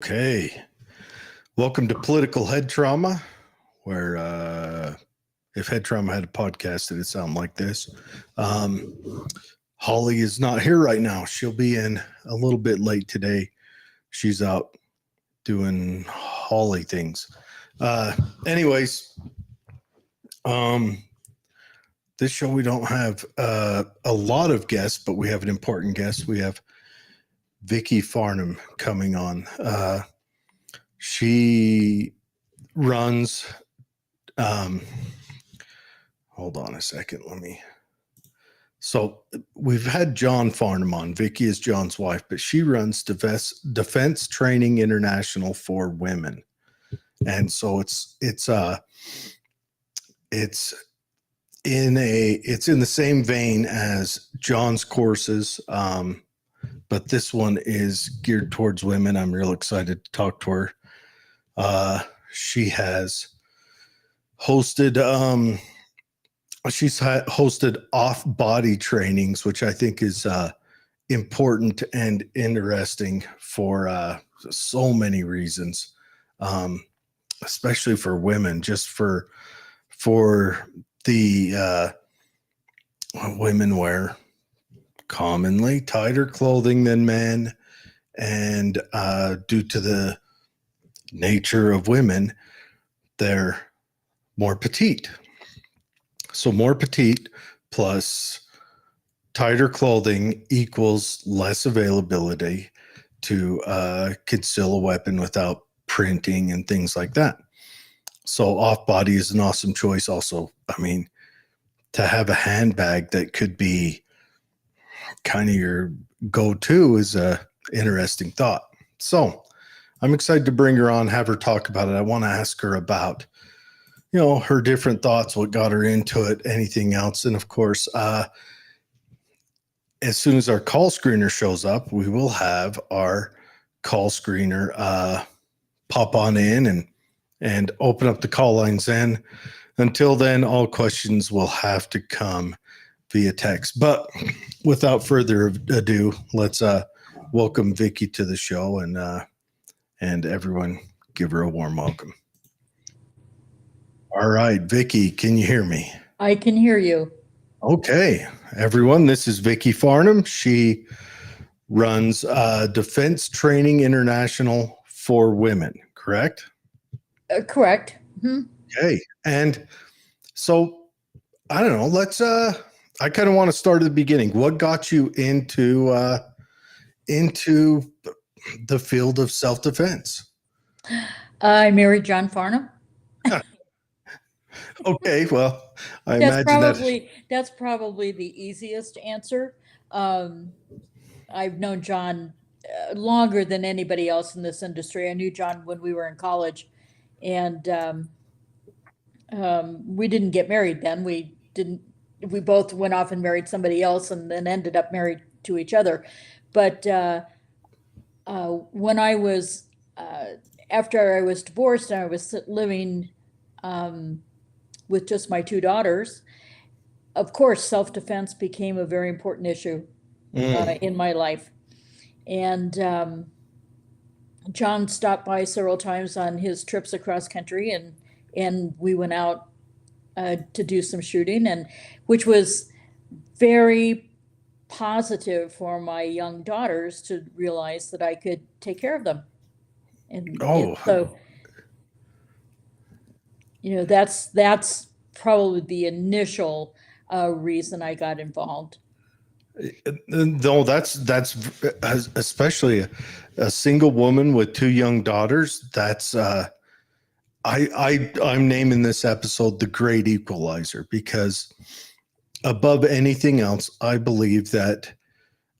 Okay. Welcome to Political Head Trauma, where if Head Trauma had a podcast, it'd sound like this. Holly is not here right now. She'll be in a little bit late today. She's out doing Holly things. Anyways, this show we don't have a lot of guests, but we have an important guest. We have Vicki Farnham coming on. She runs, hold on a second. So we've had John Farnham on. Vicki is John's wife, but she runs Defense Training International for Women. And so it's in the same vein as John's courses. But this one is geared towards women. I'm real excited to talk to her. She has hosted off-body trainings, which I think is important and interesting for so many reasons, especially for women, just for the women wear commonly tighter clothing than men, and due to the nature of women, they're more petite. So more petite plus tighter clothing equals less availability to conceal a weapon without printing and things like that. So off body is an awesome choice. Also, I mean, to have a handbag that could be kind of your go-to is a interesting thought. So I'm excited to bring her on, have her talk about it. I want to ask her about, her different thoughts, what got her into it, anything else. And of course, as soon as our call screener shows up, we will have our call screener pop on in and open up the call lines then. Until then, all questions will have to come via text. But without further ado, let's welcome Vicki to the show, and everyone give her a warm welcome. All right, Vicki, can you hear me? I can hear you. Okay, everyone, this is Vicki Farnham. She runs Defense Training International for Women, correct? Correct. Mm-hmm. Okay, and so I don't know. I kind of want to start at the beginning. What got you into the field of self-defense? I married John Farnham. Okay, well, That's probably the easiest answer. I've known John longer than anybody else in this industry. I knew John when we were in college, and we didn't get married then. We both went off and married somebody else, and then ended up married to each other. But when I was after I was divorced and I was living with just my two daughters, of course, self-defense became a very important issue in my life. And John stopped by several times on his trips across country, and we went out to do some shooting, and which was very positive for my young daughters to realize that I could take care of them. And so, that's probably the initial reason I got involved. No, that's especially a single woman with two young daughters. That's I'm naming this episode The Great Equalizer, because above anything else, I believe that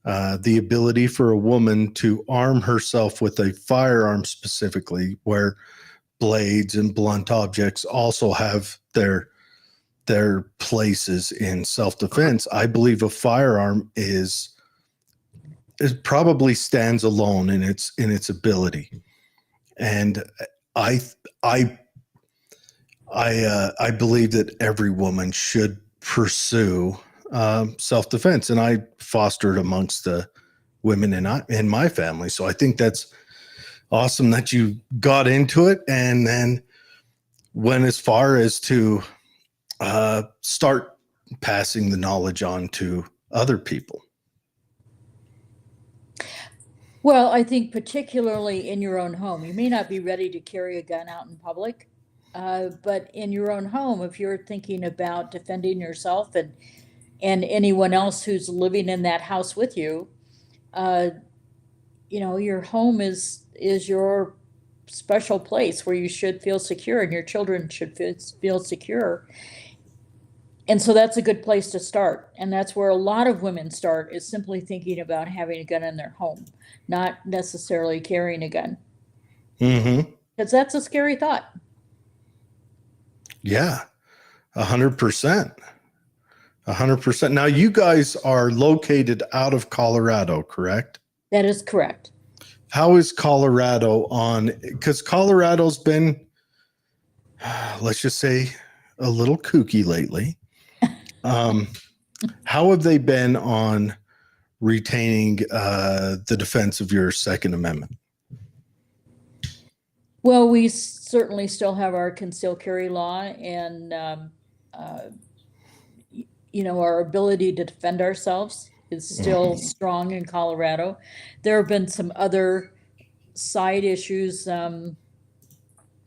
the ability for a woman to arm herself with a firearm, specifically where blades and blunt objects also have their places in self-defense, I believe a firearm is probably stands alone in its ability. And I believe that every woman should pursue self-defense, and I fostered amongst the women in my family. So I think that's awesome that you got into it and then went as far as to start passing the knowledge on to other people. Well, I think particularly in your own home, you may not be ready to carry a gun out in public, but in your own home, if you're thinking about defending yourself and anyone else who's living in that house with you, uh, your home is your special place where you should feel secure and your children should feel secure. And so that's a good place to start. And that's where a lot of women start, is simply thinking about having a gun in their home, not necessarily carrying a gun. Mm-hmm. Because that's a scary thought. Yeah, 100%. 100%. Now, you guys are located out of Colorado, correct? That is correct. How is Colorado because Colorado's been, let's just say, a little kooky lately. How have they been on retaining the defense of your Second Amendment? Well, we certainly still have our concealed carry law, and our ability to defend ourselves is still strong in Colorado. There have been some other side issues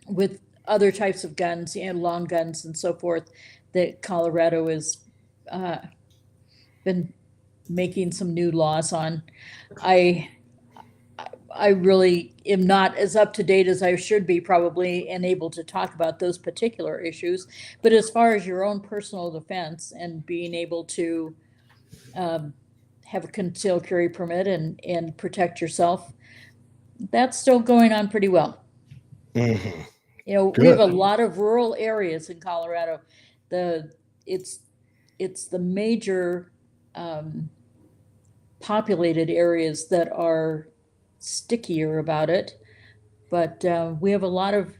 with other types of guns and long guns and so forth that Colorado has been making some new laws on. I really am not as up to date as I should be, probably, and able to talk about those particular issues. But as far as your own personal defense and being able to have a concealed carry permit and protect yourself, that's still going on pretty well. Mm-hmm. We have a lot of rural areas in Colorado. It's the major populated areas that are stickier about it, but we have a lot of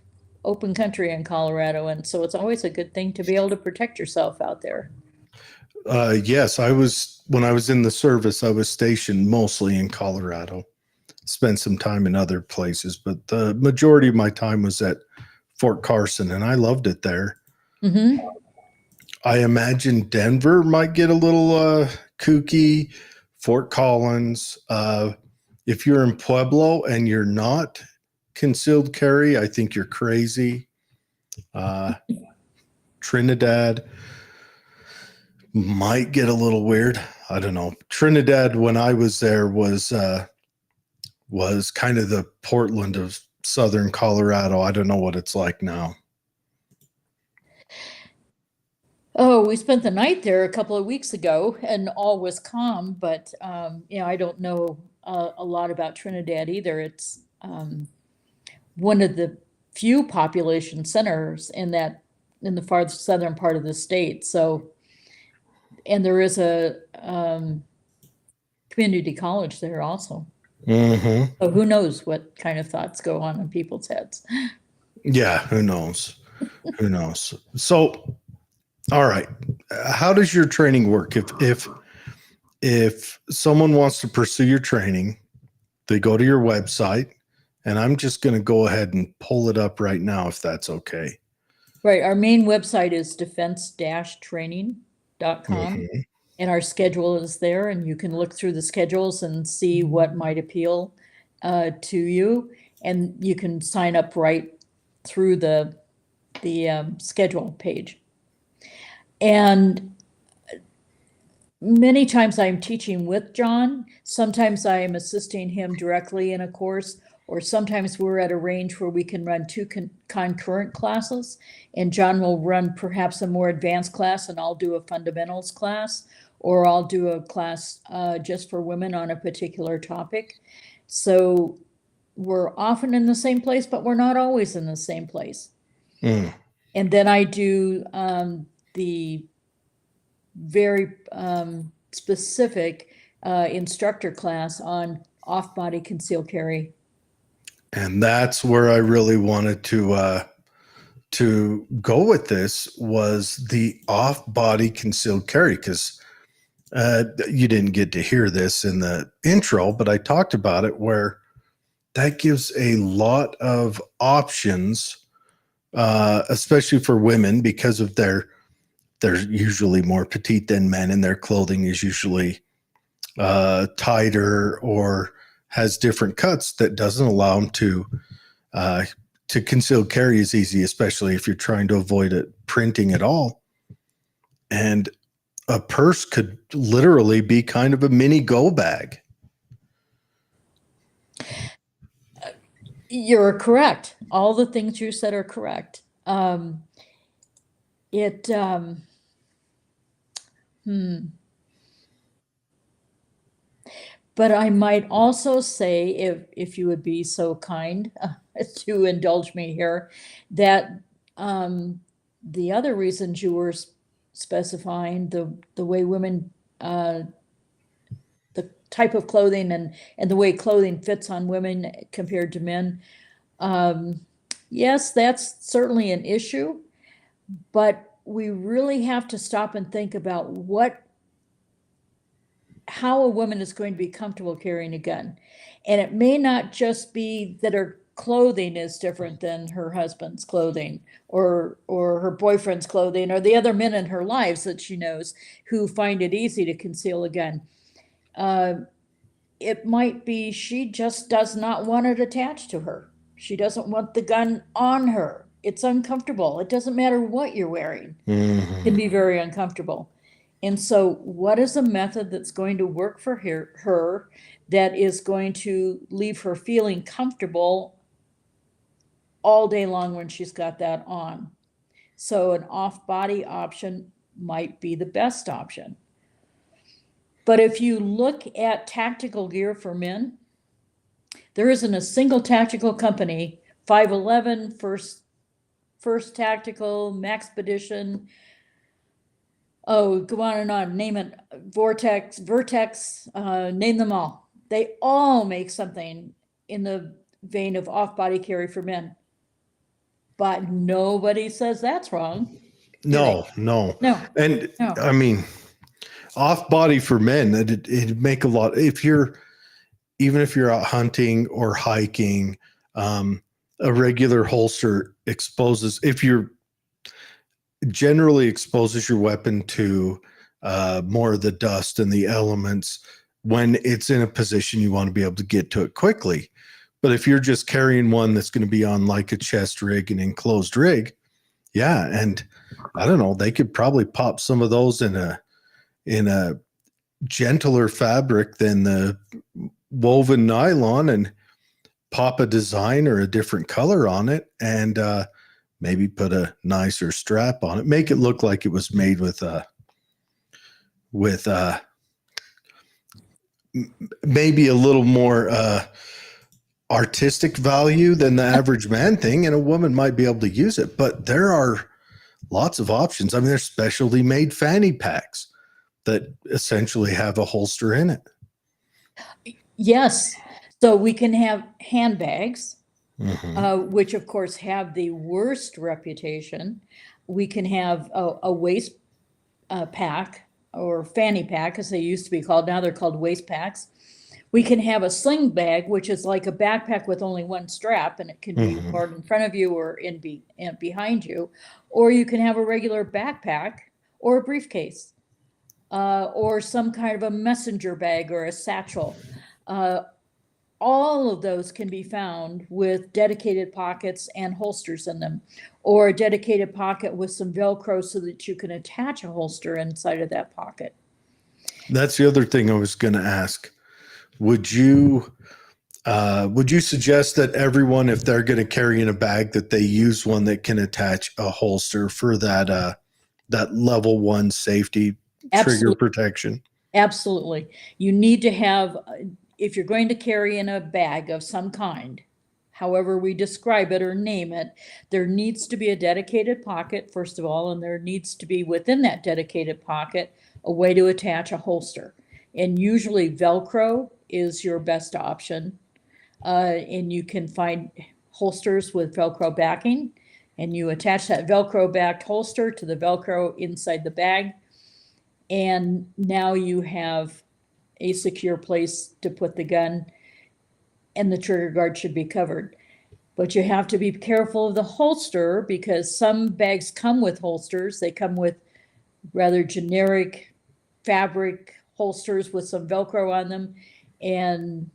open country in Colorado, and so it's always a good thing to be able to protect yourself out there. Yes, when I was in the service, I was stationed mostly in Colorado. Spent some time in other places, but the majority of my time was at Fort Carson, and I loved it there. Mm-hmm. I imagine Denver might get a little kooky. Fort Collins. If you're in Pueblo and you're not concealed carry, I think you're crazy. Trinidad might get a little weird. I don't know. Trinidad, when I was there, was kind of the Portland of Southern Colorado. I don't know what it's like now. Oh, we spent the night there a couple of weeks ago, and all was calm. But I don't know a lot about Trinidad either. It's one of the few population centers in the far southern part of the state. So, and there is a community college there also. Mm-hmm. So who knows what kind of thoughts go on in people's heads? Yeah, who knows? Who knows? So, all right, how does your training work? If someone wants to pursue your training, they go to your website, and I'm just going to go ahead and pull it up right now, if that's okay. Right. Our main website is defense-training.com. Mm-hmm. And our schedule is there, and you can look through the schedules and see what might appeal to you. And you can sign up right through the schedule page. And many times I'm teaching with John. Sometimes I am assisting him directly in a course, or sometimes we're at a range where we can run two concurrent classes, and John will run perhaps a more advanced class and I'll do a fundamentals class, or I'll do a class just for women on a particular topic. So we're often in the same place, but we're not always in the same place. Mm. And then I do the very specific instructor class on off-body concealed carry. And that's where I really wanted to go with this, was the off-body concealed carry, because you didn't get to hear this in the intro, but I talked about it, where that gives a lot of options, especially for women, because of they're usually more petite than men, and their clothing is usually tighter or has different cuts that doesn't allow them to conceal carry as easy, especially if you're trying to avoid it printing at all. And a purse could literally be kind of a mini go bag. You're correct. All the things you said are correct. It, But I might also say, if you would be so kind to indulge me here, that the other reasons you were specifying, the way women, the type of clothing and the way clothing fits on women compared to men, yes, that's certainly an issue, but we really have to stop and think about how a woman is going to be comfortable carrying a gun. And it may not just be that her clothing is different than her husband's clothing or her boyfriend's clothing or the other men in her lives that she knows who find it easy to conceal a gun. It might be she just does not want it attached to her. She doesn't want the gun on her. It's uncomfortable. It doesn't matter what you're wearing. It can be very uncomfortable. And so what is a method that's going to work for her that is going to leave her feeling comfortable all day long when she's got that on? So an off-body option might be the best option. But if you look at tactical gear for men, there isn't a single tactical company, 511, First Tactical, Maxpedition, oh, go on and on, name it, Vertex, name them all. They all make something in the vein of off-body carry for men. But nobody says that's wrong. No. And No. I mean, off body for men, it'd make a lot. Even if you're out hunting or hiking, a regular holster if you're generally exposes your weapon to more of the dust and the elements when it's in a position you want to be able to get to it quickly. But if you're just carrying one that's going to be on like a chest rig, an enclosed rig, yeah, and I don't know, they could probably pop some of those in a gentler fabric than the woven nylon and pop a design or a different color on it and maybe put a nicer strap on it. Make it look like it was made with maybe a little more artistic value than the average man thing, and a woman might be able to use it. But there are lots of options. I mean, there's specialty made fanny packs that essentially have a holster in it. Yes. So we can have handbags, which of course have the worst reputation. We can have a waist pack or fanny pack, as they used to be called. Now they're called waist packs. We can have a sling bag, which is like a backpack with only one strap, and it can be moored in front of you or in behind you. Or you can have a regular backpack or a briefcase, or some kind of a messenger bag or a satchel. All of those can be found with dedicated pockets and holsters in them, or a dedicated pocket with some Velcro so that you can attach a holster inside of that pocket. That's the other thing I was going to ask. Would you suggest that everyone, if they're going to carry in a bag, that they use one that can attach a holster for that level 1 safety trigger protection? Absolutely. You need to have, if you're going to carry in a bag of some kind, however we describe it or name it, there needs to be a dedicated pocket, first of all, and there needs to be within that dedicated pocket a way to attach a holster. And usually Velcro is your best option. And you can find holsters with Velcro backing, and you attach that Velcro backed holster to the Velcro inside the bag. And now you have a secure place to put the gun. and the trigger guard should be covered. But you have to be careful of the holster because some bags come with holsters. They come with rather generic fabric holsters with some Velcro on them. And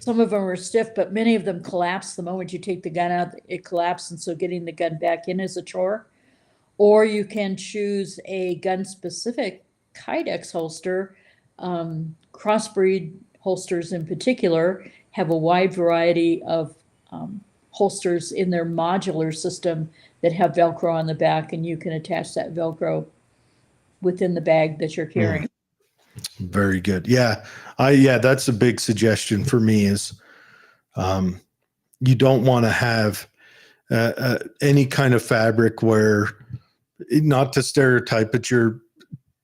some of them are stiff, but many of them collapse. The moment you take the gun out, it collapses. And so getting the gun back in is a chore. Or you can choose a gun-specific Kydex holster. Crossbreed holsters in particular have a wide variety of holsters in their modular system that have Velcro on the back, and you can attach that Velcro within the bag that you're carrying. Very good. Yeah. That's a big suggestion for me is you don't want to have any kind of fabric where, not to stereotype, but your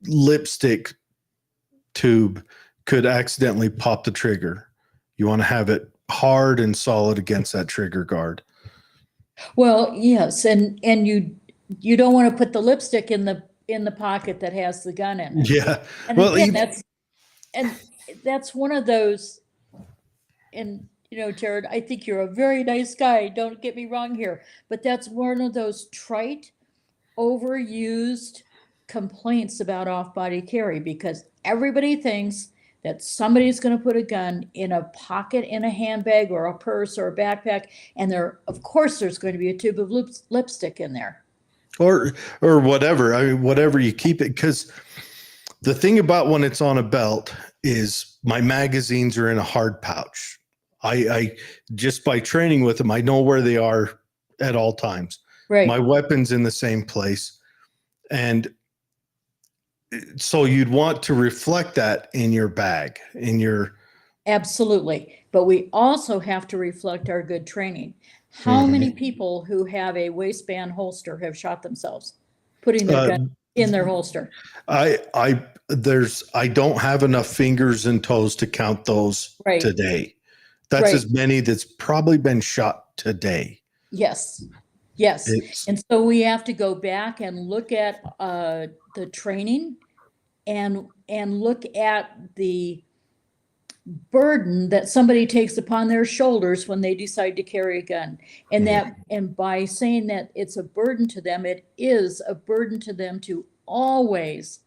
lipstick tube could accidentally pop the trigger. You want to have it hard and solid against that trigger guard. Well, yes, and you don't want to put the lipstick in the pocket that has the gun in it. Yeah. And well, again, that's one of those. And Jared, I think you're a very nice guy. Don't get me wrong here, but that's one of those trite, overused complaints about off-body carry because everybody thinks that somebody's going to put a gun in a pocket in a handbag or a purse or a backpack, and of course there's going to be a tube of lipstick in there, or whatever. I mean, whatever you keep it, because the thing about when it's on a belt is my magazines are in a hard pouch. I just by training with them, I know where they are at all times. right? My weapon's in the same place, and so you'd want to reflect that in your bag, Absolutely. But we also have to reflect our good training. How many people who have a waistband holster have shot themselves putting their gun in their holster? I don't have enough fingers and toes to count those today. That's as many that's probably been shot today. Yes. And so we have to go back and look at the training and look at the burden that somebody takes upon their shoulders when they decide to carry a gun. And by saying that it's a burden to them, it is a burden to them to always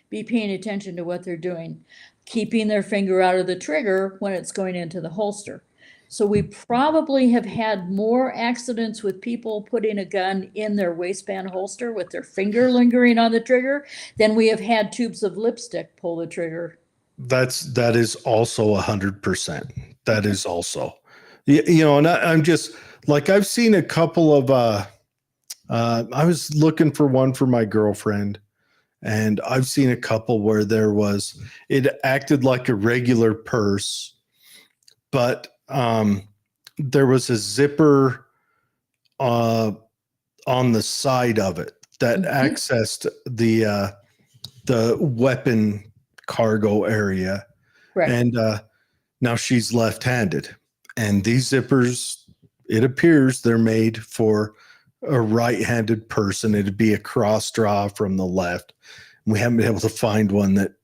be paying attention to what they're doing, keeping their finger out of the trigger when it's going into the holster. So we probably have had more accidents with people putting a gun in their waistband holster with their finger lingering on the trigger than we have had tubes of lipstick pull the trigger. That is also 100%. That is also, and I'm just like, I've seen a couple of, I was looking for one for my girlfriend, and I've seen a couple where it acted like a regular purse, but there was a zipper on the side of it that accessed the weapon cargo area. Correct. And now she's left-handed. And these zippers, it appears they're made for a right-handed person. It'd be a cross draw from the left. And we haven't been able to find one that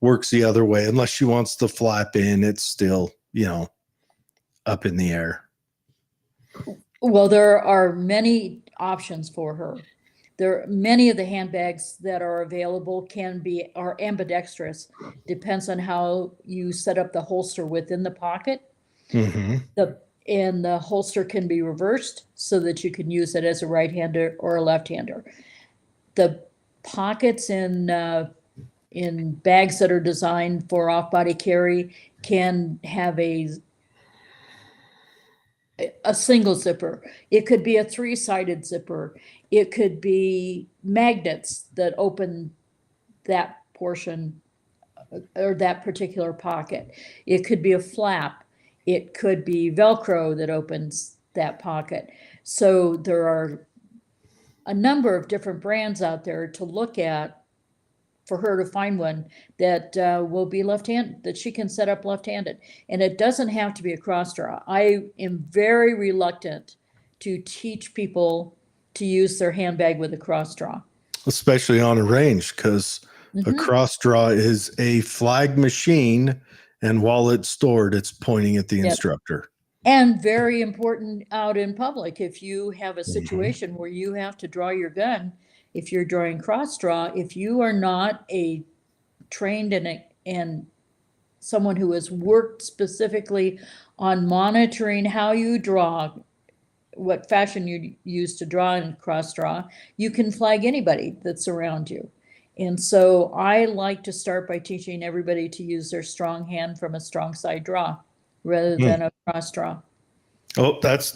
works the other way. Unless she wants to flap in, it's still, up in the air. Well, there are many options for her. Many of the handbags that are available are ambidextrous. Depends on how you set up the holster within the pocket. And the holster can be reversed so that you can use it as a right-hander or a left-hander. The pockets in bags that are designed for off-body carry can have a single zipper. It could be a 3-sided zipper. It could be magnets that open that portion or that particular pocket. It could be a flap. It could be Velcro that opens that pocket. So there are a number of different brands out there to look at for her to find one that will be left-handed, that she can set up left-handed. And it doesn't have to be a cross draw. I am very reluctant to teach people to use their handbag with a cross draw. Especially on a range, because a cross draw is a flag machine, And while it's stored, it's pointing at the Yep. instructor. And very important out in public, if you have a Mhm. situation where you have to draw your gun, if you're drawing cross draw, if you are not a trained and someone who has worked specifically on monitoring how you draw, what fashion you use to draw and cross draw, you can flag anybody that's around you. And so I like to start by teaching everybody to use their strong hand from a strong side draw rather than a cross draw. Oh, that's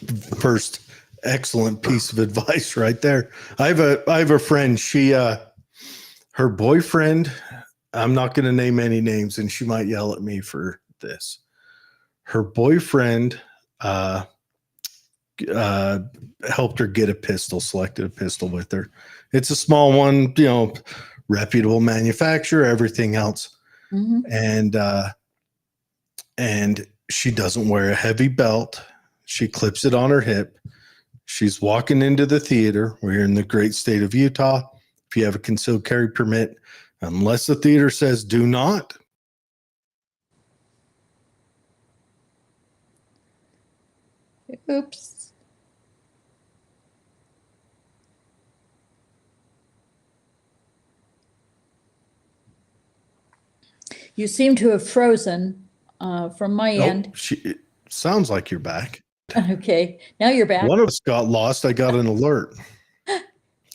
the first excellent piece of advice right there. I have a friend. She her boyfriend, I'm not going to name any names, and she might yell at me for this. Her boyfriend helped her get a pistol, selected a pistol with her. It's a small one, reputable manufacturer, everything else. Mhm. And she doesn't wear a heavy belt. She clips it on her hip. She's walking into the theater. We're in the great state of Utah. If you have a concealed carry permit, unless the theater says do not. Oops. You seem to have frozen from my end. It sounds like you're back. Okay, now you're back. One of us got lost. I got an alert.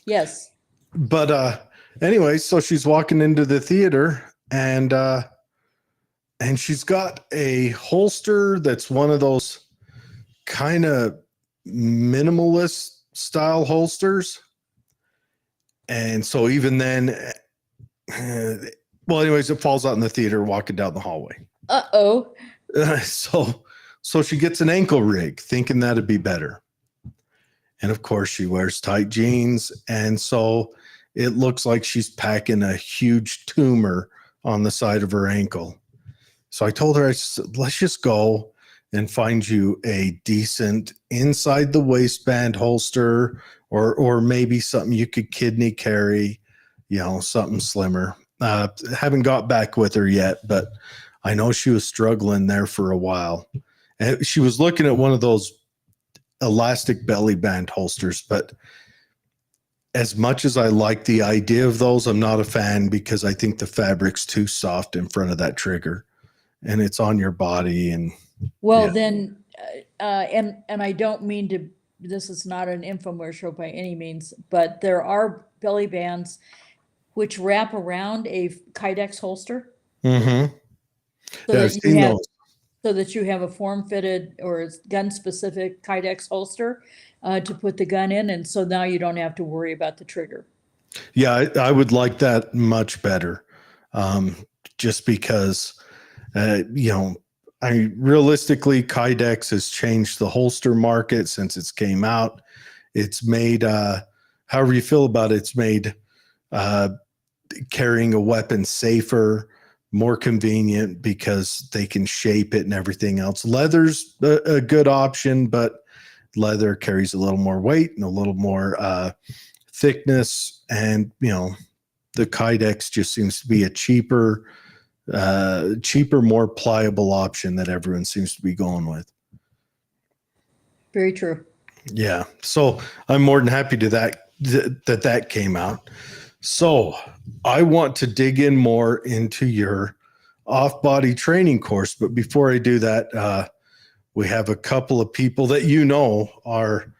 Yes. But anyway, so she's walking into the theater and she's got a holster that's one of those kind of minimalist style holsters. And so even then, well, anyways, it falls out in the theater walking down the hallway. Uh-oh. So she gets an ankle rig thinking that'd be better. And of course she wears tight jeans. And so it looks like she's packing a huge tumor on the side of her ankle. So I told her, let's just go and find you a decent inside the waistband holster or maybe something you could kidney carry, something slimmer. Haven't got back with her yet, but I know she was struggling there for a while. And she was looking at one of those elastic belly band holsters, but as much as I like the idea of those, I'm not a fan because I think the fabric's too soft in front of that trigger and it's on your body. And well, then, and I don't mean to, this is not an infomercial by any means, but there are belly bands which wrap around a Kydex holster. Mm-hmm. So I've seen those. So that you have a form-fitted or gun-specific Kydex holster to put the gun in, and so now you don't have to worry about the trigger. Yeah, I would like that much better, just because, realistically, Kydex has changed the holster market since it's came out. It's made, however you feel about it, it's made carrying a weapon safer, more convenient because they can shape it and everything else. Leather's a good option, but leather carries a little more weight and a little more thickness. And, the Kydex just seems to be a cheaper, more pliable option that everyone seems to be going with. Very true. Yeah. So I'm more than happy to that came out. So I want to dig in more into your off-body training course. But before I do that, we have a couple of people that are,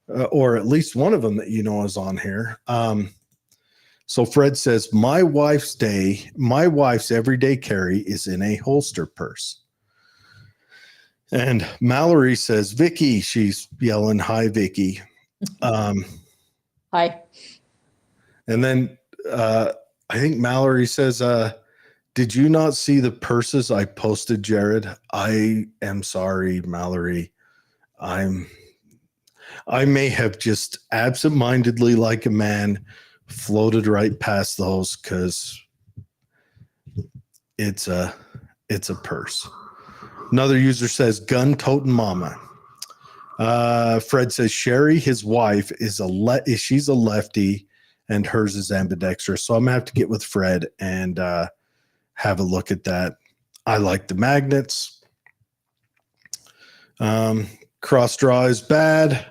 or at least one of them that is on here. So Fred says, my wife's everyday carry is in a holster purse. And Mallory says, Vicky, she's yelling, hi, Vicky. Hi. And then I think Mallory says, did you not see the purses I posted, Jared? I am sorry, Mallory. I may have just absentmindedly, like a man, floated right past those because it's a purse. Another user says, gun toting mama. Fred says, Sherry, his wife, she's a lefty and hers is ambidextrous. So I'm gonna have to get with Fred and have a look at that. I like the magnets. Cross draw is bad.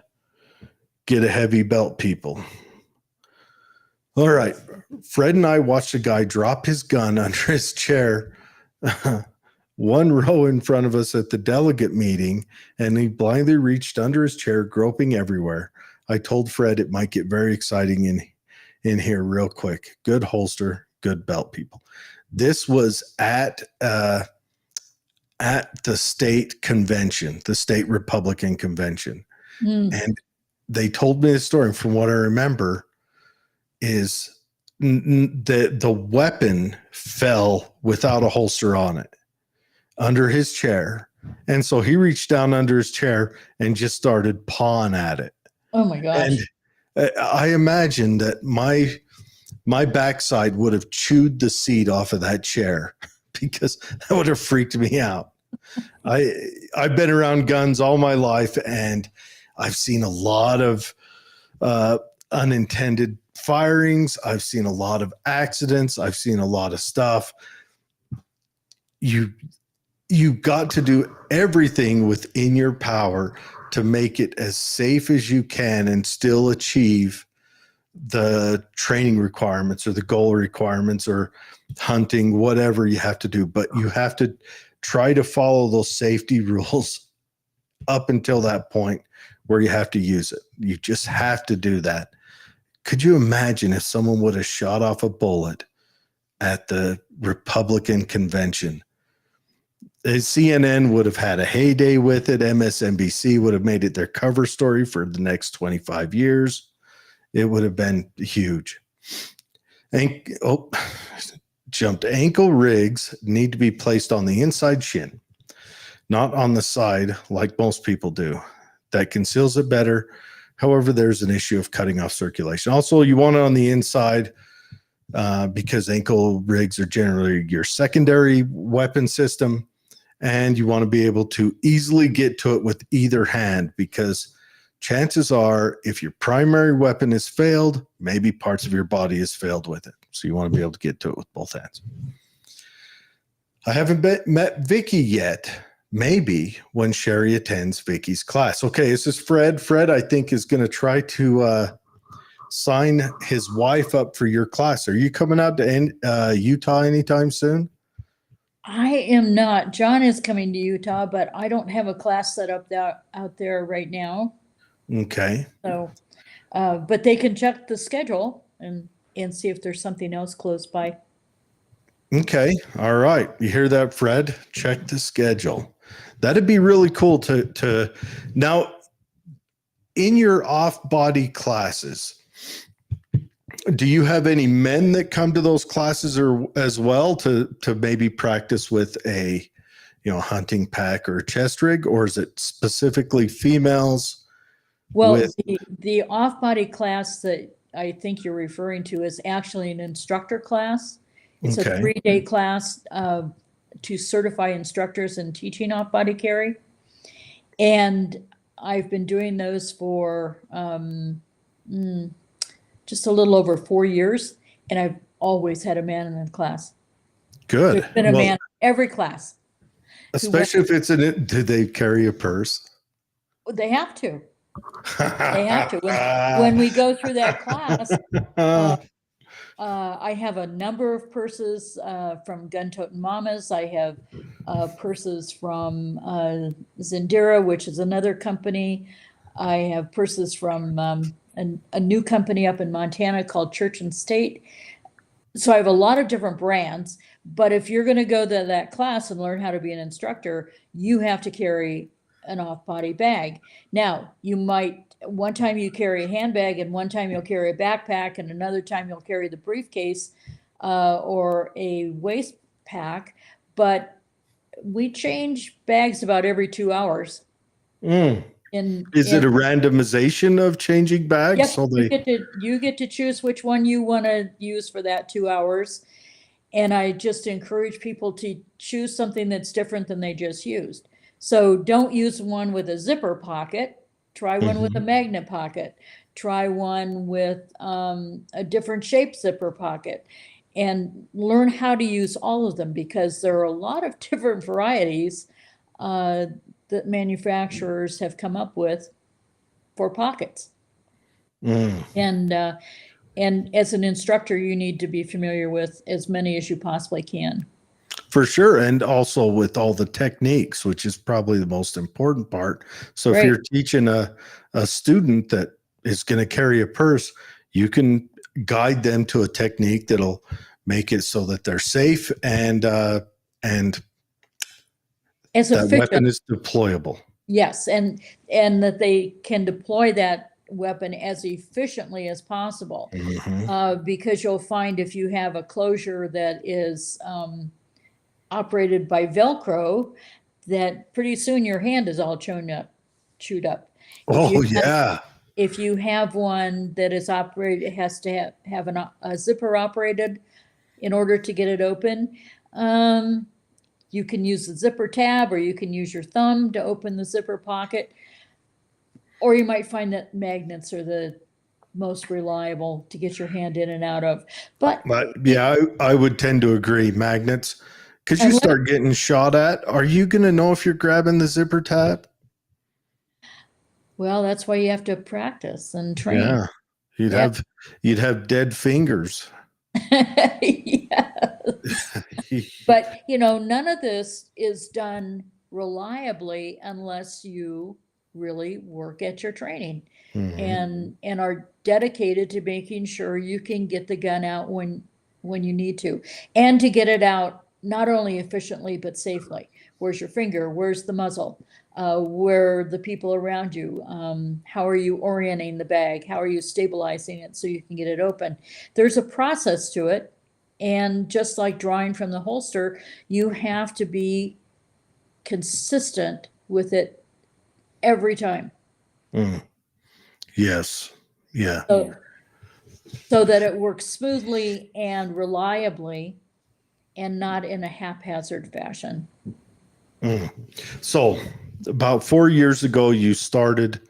Get a heavy belt, people. All right. Fred and I watched a guy drop his gun under his chair, one row in front of us at the delegate meeting, and he blindly reached under his chair, groping everywhere. I told Fred it might get very exciting in here real quick. Good holster, good belt, people. This was at the state convention, the state Republican convention. And they told me the story. And from what I remember is the weapon fell without a holster on it under his chair. And so he reached down under his chair and just started pawing at it. Oh my gosh. And I imagine that my backside would have chewed the seat off of that chair because that would have freaked me out. I've been around guns all my life, and I've seen a lot of unintended firings. I've seen a lot of accidents. I've seen a lot of stuff. You've got to do everything within your power to make it as safe as you can and still achieve the training requirements or the goal requirements or hunting, whatever you have to do. But you have to try to follow those safety rules up until that point where you have to use it. You just have to do that. Could you imagine if someone would have shot off a bullet at the Republican convention? CNN would have had a heyday with it. MSNBC would have made it their cover story for the next 25 years. It would have been huge. Jumped. Ankle rigs need to be placed on the inside shin, not on the side like most people do. That conceals it better. However, there's an issue of cutting off circulation. Also, you want it on the inside because ankle rigs are generally your secondary weapon system. And you want to be able to easily get to it with either hand, because chances are if your primary weapon has failed, maybe parts of your body has failed with it. So you want to be able to get to it with both hands. I haven't met Vicky yet. Maybe when Sherry attends Vicky's class. Okay, this is Fred. Fred, I think, is going to try to sign his wife up for your class. Are you coming out to Utah anytime soon? I am not. John is coming to Utah, but I don't have a class set up out there right now. Okay. So, but they can check the schedule and see if there's something else close by. Okay. All right. You hear that, Fred? Check the schedule. That'd be really cool to now in your off-body classes. Do you have any men that come to those classes or as well to maybe practice with a, hunting pack or chest rig, or is it specifically females? Well, the off-body class that I think you're referring to is actually an instructor class. It's a 3-day class to certify instructors in teaching off-body carry. And I've been doing those for just a little over 4 years, and I've always had a man in the class. Good. There's been a man in every class. Especially if it's did they carry a purse? They have to. They have to. When we go through that class, I have a number of purses from Gun Totin' Mamas. I have purses from Zindera, which is another company. I have purses from a new company up in Montana called Church and State. So I have a lot of different brands, but if you're going to go to that class and learn how to be an instructor, you have to carry an off-body bag. Now, one time you carry a handbag, and one time you'll carry a backpack, and another time you'll carry the briefcase or a waist pack, but we change bags about every 2 hours. Is it a randomization of changing bags? Yes, so you get to choose which one you want to use for that 2 hours. And I just encourage people to choose something that's different than they just used. So don't use one with a zipper pocket. Try one with a magnet pocket. Try one with a different shape zipper pocket. and learn how to use all of them, because there are a lot of different varieties that manufacturers have come up with for pockets. Mm. And as an instructor, you need to be familiar with as many as you possibly can. For sure. And also with all the techniques, which is probably the most important part. So if Right. you're teaching a student that is going to carry a purse, you can guide them to a technique that'll make it so that they're safe and As that weapon efficient, is deployable. yes, and that they can deploy that weapon as efficiently as possible. Mhm. Because you'll find if you have a closure that is operated by Velcro, that pretty soon your hand is all chewed up. Oh, yeah. If you have one that is operated, it has to have a zipper operated in order to get it open. You can use the zipper tab, or you can use your thumb to open the zipper pocket. Or you might find that magnets are the most reliable to get your hand in and out of. But Yeah, I would tend to agree. Magnets, because you unless, start getting shot at, are you going to know if you're grabbing the zipper tab? well, that's why you have to practice and train. Yeah, you'd Yeah. have you'd have dead fingers. Yeah. But, none of this is done reliably unless you really work at your training Mhm. and are dedicated to making sure you can get the gun out when you need to, and to get it out not only efficiently but safely. Where's your finger? Where's the muzzle? Where are the people around you? How are you orienting the bag? How are you stabilizing it so you can get it open? There's a process to it. And just like drawing from the holster, you have to be consistent with it every time. Mm. Yes. Yeah. So that it works smoothly and reliably and not in a haphazard fashion. Mm. So, about 4 years ago, you started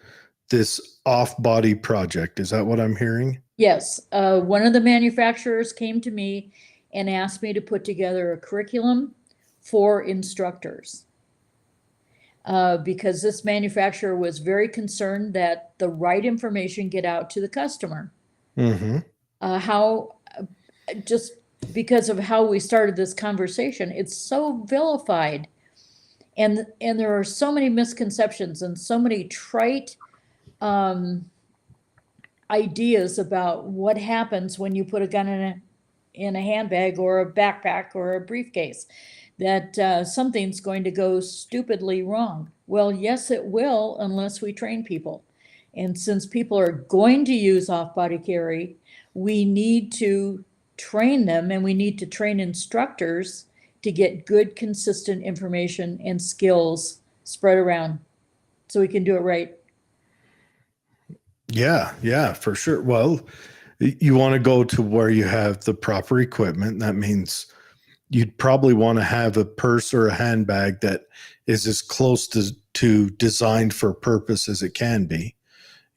this off-body project. Is that what I'm hearing? Yes, one of the manufacturers came to me and asked me to put together a curriculum for instructors. Because this manufacturer was very concerned that the right information get out to the customer. Mm-hmm. How just because of how we started this conversation, it's so vilified, and there are so many misconceptions and so many trite ideas about what happens when you put a gun in a handbag or a backpack or a briefcase, that something's going to go stupidly wrong. Well, yes, it will, unless we train people. And since people are going to use off-body carry, we need to train them, and we need to train instructors to get good, consistent information and skills spread around so we can do it right. Yeah, yeah, for sure. Well, you want to go to where you have the proper equipment. That means you'd probably want to have a purse or a handbag that is as close to designed for purpose as it can be.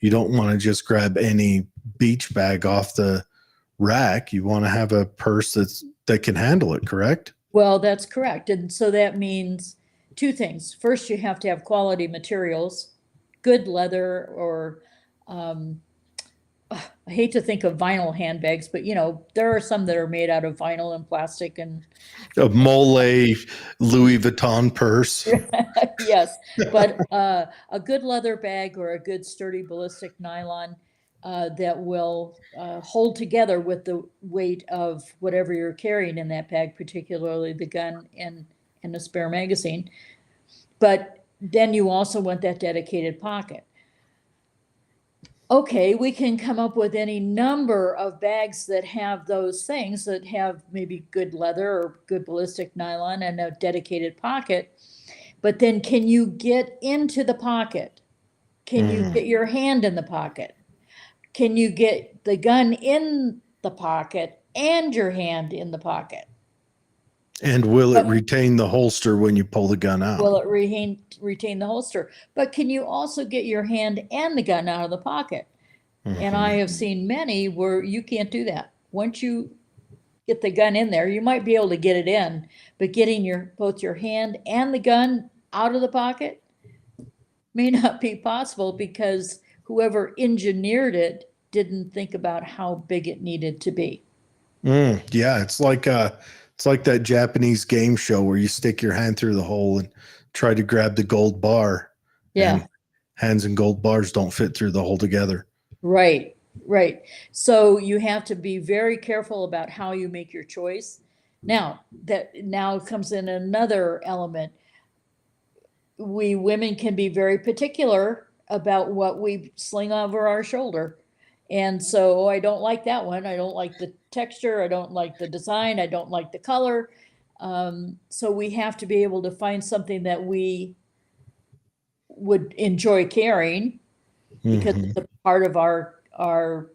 You don't want to just grab any beach bag off the rack. You want to have a purse that can handle it, correct? Well, that's correct. And so that means two things. First, you have to have quality materials, good leather, or I hate to think of vinyl handbags, but there are some that are made out of vinyl and plastic and A Mole Louis Vuitton purse. yes, but a good leather bag or a good sturdy ballistic nylon that will hold together with the weight of whatever you're carrying in that bag, particularly the gun and the spare magazine. But then you also want that dedicated pocket. Okay, we can come up with any number of bags that have those things, that have maybe good leather or good ballistic nylon and a dedicated pocket. But then can you get into the pocket? Can you Mm. get your hand in the pocket? Can you get the gun in the pocket and your hand in the pocket? And will it But retain the holster when you pull the gun out? will it retain the holster? But can you also get your hand and the gun out of the pocket? And I Mhm. have seen many where you can't do that. Once you get the gun in there. You might be able to get it in, but getting both your hand and the gun out of the pocket may not be possible because whoever engineered it didn't think about how big it needed to be. Yeah, it's like that Japanese game show where you stick your hand through the hole and try to grab the gold bar. Yeah. And hands and gold bars don't fit through the hole together. Right, right. So you have to be very careful about how you make your choice. Now comes in another element. We women can be very particular about what we sling over our shoulder. And so I don't like that one. I don't like the texture. I don't like the design. I don't like the color. So we have to be able to find something that we would enjoy carrying because Mhm. it's a part of our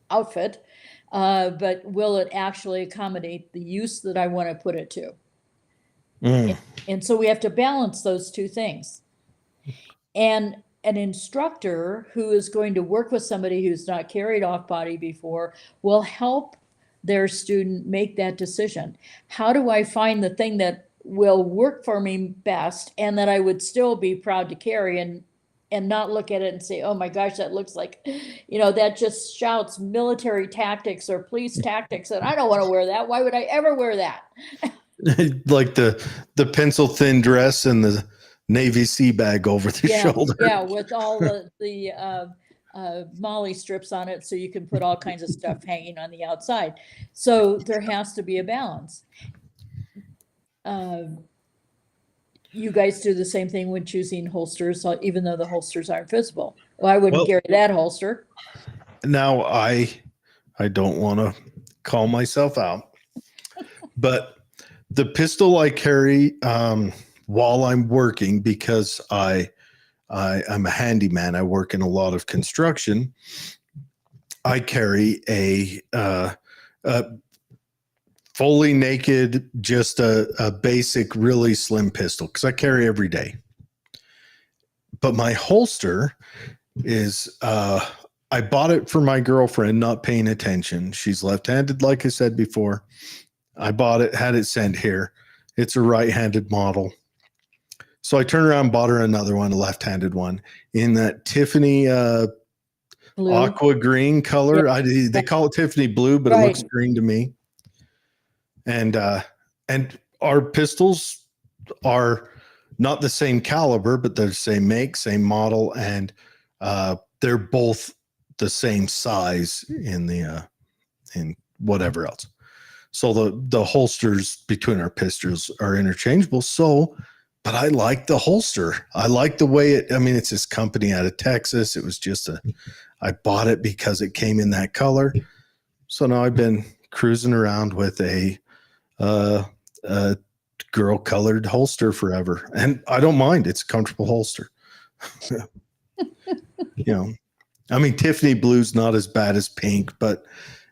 outfit. But will it actually accommodate the use that I want to put it to? Mm. And so we have to balance those two things. And an instructor who is going to work with somebody who's not carried off body before will help their student make that decision. How do I find the thing that will work for me best and that I would still be proud to carry and not look at it and say, oh my gosh, that looks like, that just shouts military tactics or police tactics, and I don't want to wear that. Why would I ever wear that? Like the pencil thin dress and the Navy sea bag over the shoulder. Yeah, with all the Molly strips on it, so you can put all kinds of stuff hanging on the outside. So there has to be a balance. You guys do the same thing when choosing holsters, even though the holsters aren't visible. Well, I wouldn't Well, carry that holster. now I don't want to call myself out, but the pistol I carry while I'm working, because I'm a handyman. I work in a lot of construction. I carry a fully naked, just a basic, really slim pistol because I carry every day. But my holster is I bought it for my girlfriend, not paying attention. She's left-handed, like I said before. I bought it, had it sent here. It's a right-handed model. So I turned around and bought her another one, a left-handed one, in that Tiffany Blue. aqua green color. Yeah. They call it Tiffany blue, but Right. it looks green to me. And our pistols are not the same caliber, but they're the same make, same model, and they're both the same size in whatever else. So the holsters between our pistols are interchangeable. So, but I like the holster. I like the way it's this company out of Texas. It was just I bought it because it came in that color. So now I've been cruising around with a girl colored holster forever. And I don't mind. It's a comfortable holster. Tiffany blue's not as bad as pink, but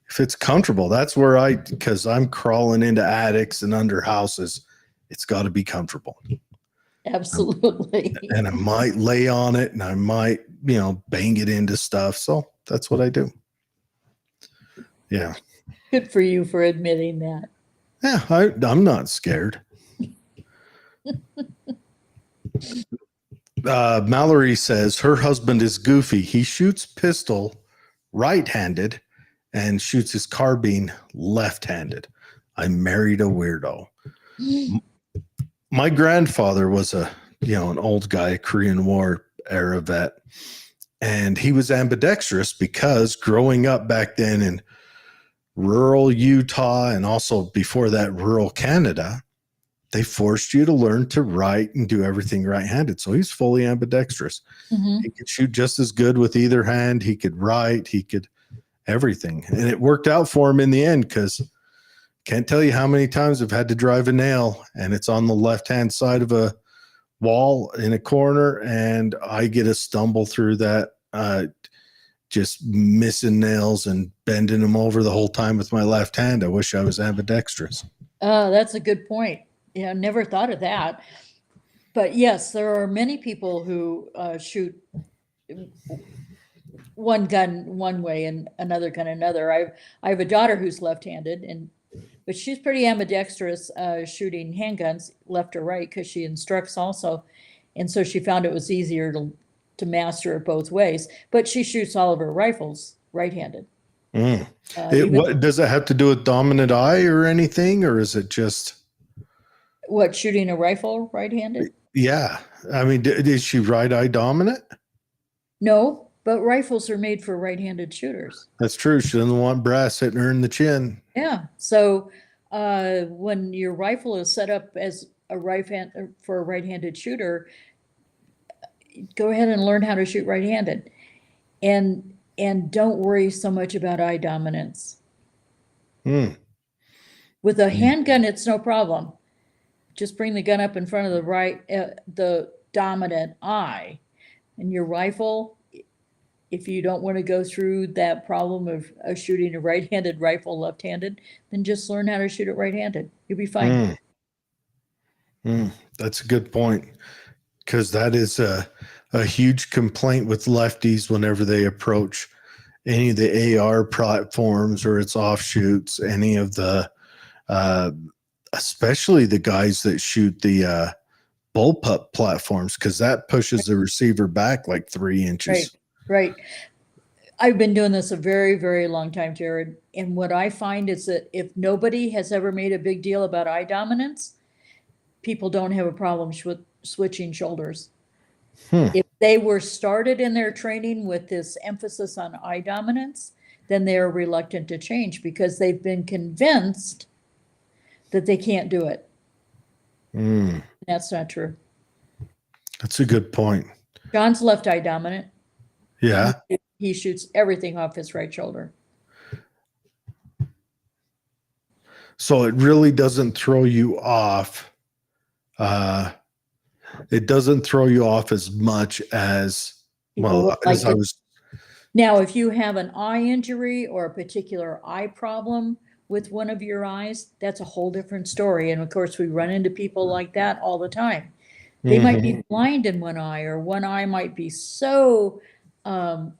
if it's comfortable, that's where because I'm crawling into attics and under houses, it's got to be comfortable. Absolutely. And I might lay on it and I might, bang it into stuff. So that's what I do. Yeah. Good for you for admitting that. Yeah, I'm not scared. Mallory says her husband is goofy. He shoots pistol right-handed and shoots his carbine left-handed. I married a weirdo. My grandfather was an old guy, Korean War era vet, and he was ambidextrous because growing up back then in rural Utah and also before that rural Canada, they forced you to learn to write and do everything right-handed. So he's fully ambidextrous. Mm-hmm. He could shoot just as good with either hand. He could write. He could everything. And it worked out for him in the end because can't tell you how many times I've had to drive a nail and it's on the left-hand side of a wall in a corner and I get a stumble through that, just missing nails and bending them over the whole time with my left hand. I wish I was ambidextrous. That's a good point. Yeah, never thought of that. But yes, there are many people who shoot one gun one way and another gun another. I have a daughter who's left-handed, and but she's pretty ambidextrous, shooting handguns left or right, because she instructs also. And so she found it was easier to master it both ways, but she shoots all of her rifles right-handed. Mm. Even What does it have to do with dominant eye or anything, or is it just? what, shooting a rifle right-handed? Yeah, I mean, is she right eye dominant? No, but rifles are made for right-handed shooters. That's true. She doesn't want brass hitting her in the chin. Yeah, so when your rifle is set up as a for a right-handed shooter, go ahead and learn how to shoot right-handed, and don't worry so much about eye dominance. Mm. With a handgun, it's no problem. Just bring the gun up in front of the dominant eye, and your rifle. If you don't want to go through that problem of shooting a right-handed rifle left-handed, then just learn how to shoot it right-handed. You'll be fine. That's a good point, because that is a huge complaint with lefties whenever they approach any of the AR platforms or its offshoots, any of the, especially the guys that shoot the bullpup platforms, because that pushes the receiver back like 3 inches. Right. I've been doing this a very, very long time, Jared. And what I find is that if nobody has ever made a big deal about eye dominance, people don't have a problem with switching shoulders. If they were started in their training with this emphasis on eye dominance, then they're reluctant to change because they've been convinced that they can't do it. That's not true. That's a good point. John's left eye dominant. Yeah. He shoots everything off his right shoulder. So it really doesn't throw you off. It doesn't throw you off as much as, well, as I was. Now, if you have an eye injury or a particular eye problem with one of your eyes, that's a whole different story. And of course, we run into people like that all the time. They might be blind in one eye, or one eye might be so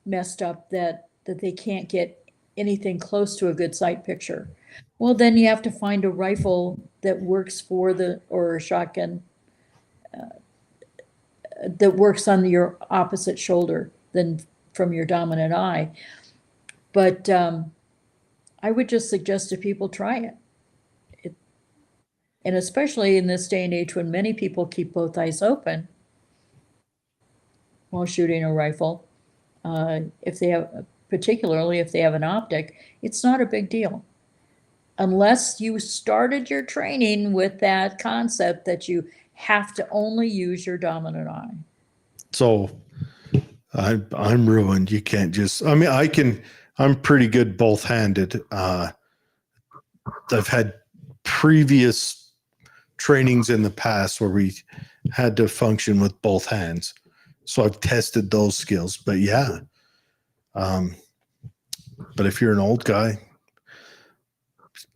messed up that they can't get anything close to a good sight picture. Well, then you have to find a rifle that works or a shotgun that works on your opposite shoulder than from your dominant eye. But I would just suggest to people try it. And especially in this day and age when many people keep both eyes open while shooting a rifle, particularly if they have an optic, it's not a big deal. Unless you started your training with that concept that you have to only use your dominant eye. So I'm ruined. You can't just, I mean, I'm pretty good both-handed. I've had previous trainings in the past where we had to function with both hands. So I've tested those skills, but yeah. But if you're an old guy,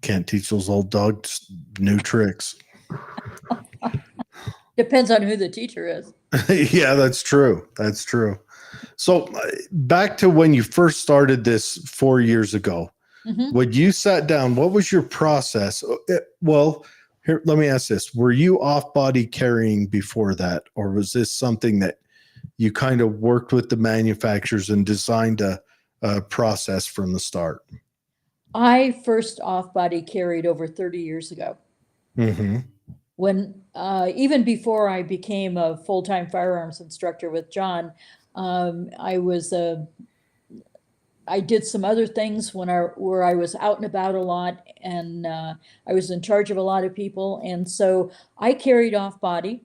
can't teach those old dogs new tricks. Depends on who the teacher is. Yeah, that's true. That's true. So back to when you first started this 4 years ago, when you sat down, what was your process? Well, here, let me ask this. Were you off-body carrying before that, or was this something that you kind of worked with the manufacturers and designed a process from the start? I first off-body carried over 30 years ago. When even before I became a full-time firearms instructor with John, I did some other things where I was out and about a lot, and I was in charge of a lot of people, and so I carried off-body.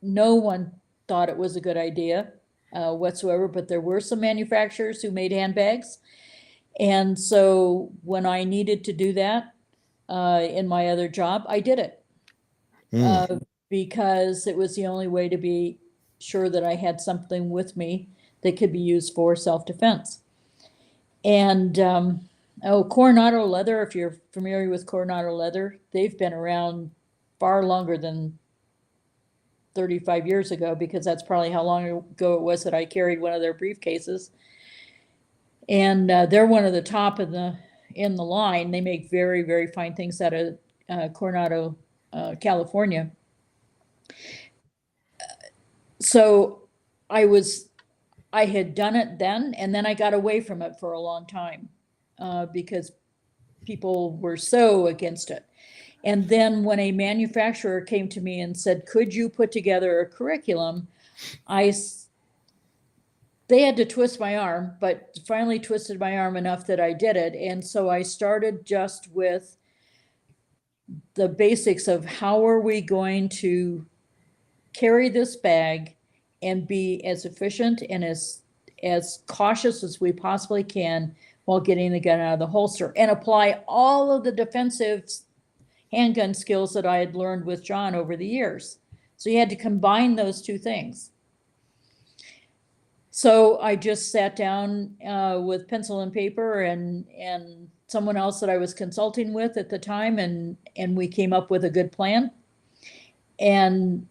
No one thought it was a good idea whatsoever, but there were some manufacturers who made handbags, and so when I needed to do that in my other job, I did it because it was the only way to be sure that I had something with me that could be used for self-defense. And Coronado leather, if you're familiar with Coronado leather, they've been around far longer than 35 years ago, because that's probably how long ago it was that I carried one of their briefcases. And they're one of the top in in the line. They make very, very fine things out of Coronado, California. So I had done it then, and then I got away from it for a long time because people were so against it. And then when a manufacturer came to me and said, could you put together a curriculum? They had to twist my arm, but finally twisted my arm enough that I did it. And so I started just with the basics of how are we going to carry this bag and be as efficient and as cautious as we possibly can while getting the gun out of the holster, and apply all of the defensive handgun skills that I had learned with John over the years. So you had to combine those two things. So I just sat down with pencil and paper and someone else that I was consulting with at the time, and we came up with a good plan. And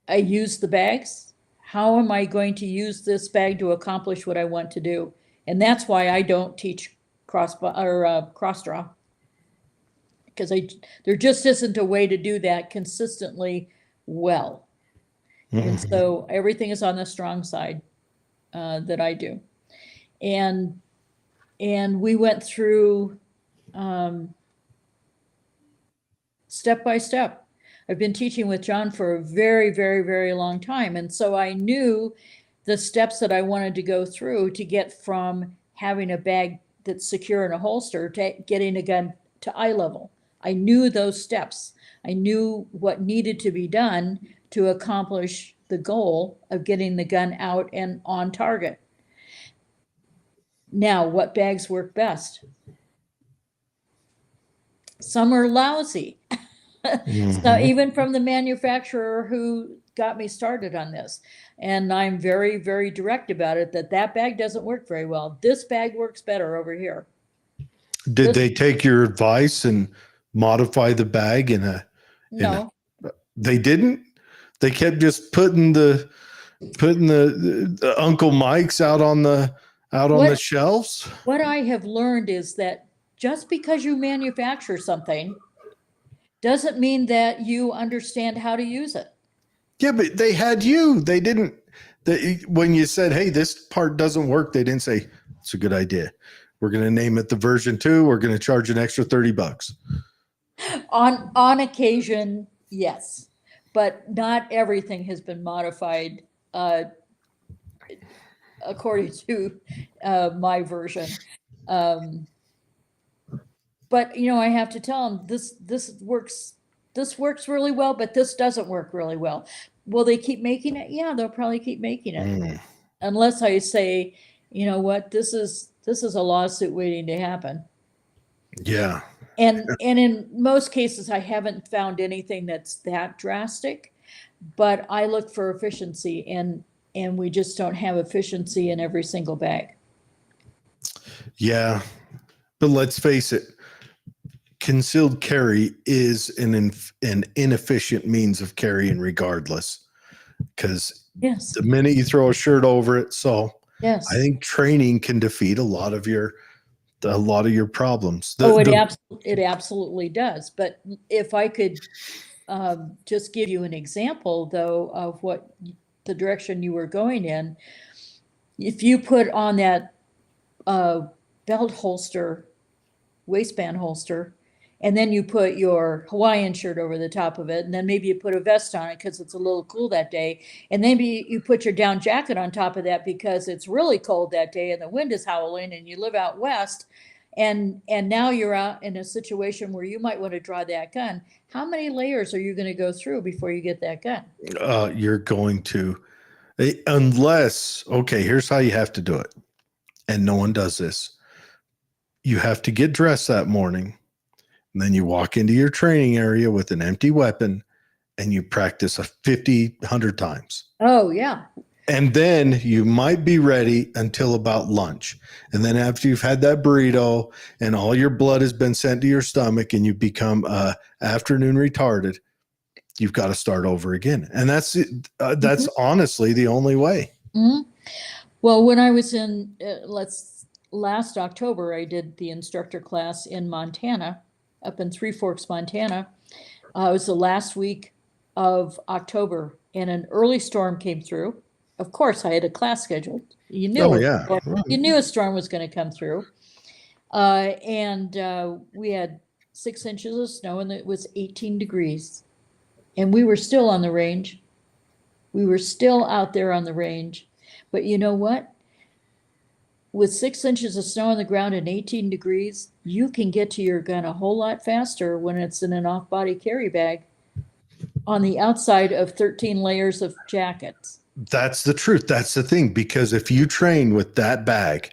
I used the bags. How am I going to use this bag to accomplish what I want to do? And that's why I don't teach cross draw, because there just isn't a way to do that consistently well. And so everything is on the strong side that I do. And we went through step by step. I've been teaching with John for a very, very, very long time. And so I knew the steps that I wanted to go through to get from having a bag that's secure in a holster to getting a gun to eye level. I knew those steps. I knew what needed to be done to accomplish the goal of getting the gun out and on target. Now, what bags work best? Some are lousy. So even from the manufacturer who got me started on this, and I'm very, very direct about it, that bag doesn't work very well. This bag works better over here. Did they take your advice and modify the bag No. They didn't? They kept just putting the Uncle Mike's out on the shelves? What I have learned is that just because you manufacture something doesn't mean that you understand how to use it. Yeah, but they had you. They didn't. When you said, hey, this part doesn't work, they didn't say, it's a good idea. We're going to name it the version 2. We're going to charge an extra $30. On occasion, yes. But not everything has been modified according to my version. But I have to tell them this works really well, but this doesn't work really well. Will they keep making it? Yeah, they'll probably keep making it. Unless I say, you know what, this is a lawsuit waiting to happen. Yeah. And in most cases, I haven't found anything that's that drastic, but I look for efficiency, and we just don't have efficiency in every single bag. Yeah. But let's face it, concealed carry is an inefficient means of carrying regardless, because yes, the minute you throw a shirt over it. So yes, I think training can defeat a lot of your problems. It absolutely does. But if I could just give you an example, though, of what the direction you were going in, if you put on that belt holster, waistband holster, and then you put your Hawaiian shirt over the top of it, and then maybe you put a vest on it because it's a little cool that day, and then you put your down jacket on top of that because it's really cold that day and the wind is howling and you live out west, and now you're out in a situation where you might want to draw that gun. How many layers are you going to go through before you get that gun? You're going to, unless, okay, here's how you have to do it, and no one does this. You have to get dressed that morning, and then you walk into your training area with an empty weapon, and you practice 100 times. Oh, yeah. And then you might be ready until about lunch. And then after you've had that burrito and all your blood has been sent to your stomach and you become afternoon retarded, you've got to start over again. And that's honestly the only way. Mm-hmm. Well, when I was in, let's last October, I did the instructor class in Montana, up in Three Forks, Montana. It was the last week of October, and an early storm came through. Of course, I had a class scheduled. You knew, Oh yeah. you knew a storm was going to come through. And we had 6 inches of snow, and it was 18 degrees. And we were still on the range. We were still out there on the range. But you know what? With 6 inches of snow on the ground and 18 degrees, you can get to your gun a whole lot faster when it's in an off-body carry bag on the outside of 13 layers of jackets. That's the truth. That's the thing. Because if you train with that bag,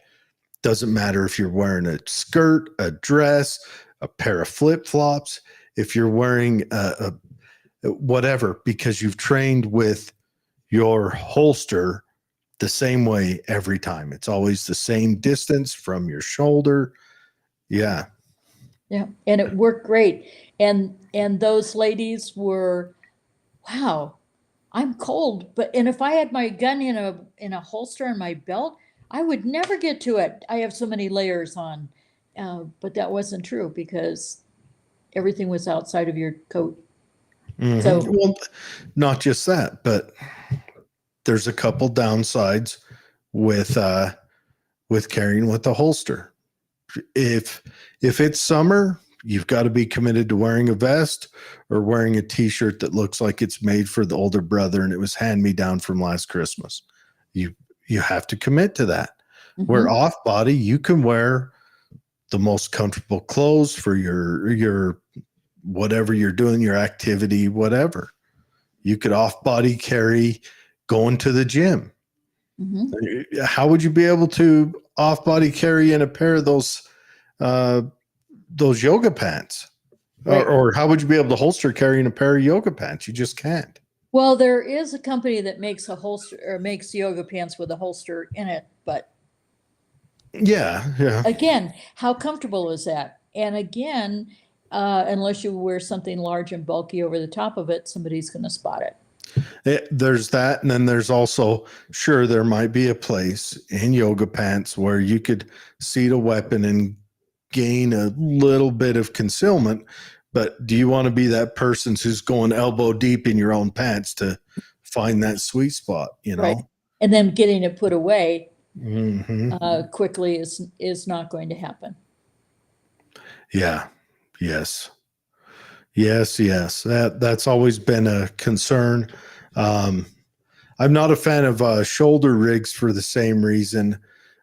doesn't matter if you're wearing a skirt, a dress, a pair of flip-flops, if you're wearing a whatever, because you've trained with your holster the same way every time. It's always the same distance from your shoulder. Yeah. Yeah, and it worked great. And those ladies were, wow, I'm cold, and if I had my gun in a holster on my belt, I would never get to it. I have so many layers on. But that wasn't true because everything was outside of your coat. Mhm. So Well, not just that, but there's a couple downsides with carrying with the holster. If it's summer, you've got to be committed to wearing a vest or wearing a t-shirt that looks like it's made for the older brother and it was hand me down from last Christmas. You have to commit to that. Where off body, you can wear the most comfortable clothes for your whatever you're doing, your activity, whatever. You could off body carry going to the gym. How would you be able to off body carry in a pair of those yoga pants? Right. Or how would you be able to holster carry in a pair of yoga pants? You just can't. Well, there is a company that makes a holster or makes yoga pants with a holster in it, but Yeah. again, how comfortable is that? And again, unless you wear something large and bulky over the top of it, somebody's going to spot it. There's that. And then there's also, sure, there might be a place in yoga pants where you could seat a weapon and gain a little bit of concealment. But do you want to be that person who's going elbow deep in your own pants to find that sweet spot, you know? Right. And then getting it put away Mm-hmm. quickly is not going to happen. Yeah. Yes. That's always been a concern. I'm not a fan of shoulder rigs for the same reason.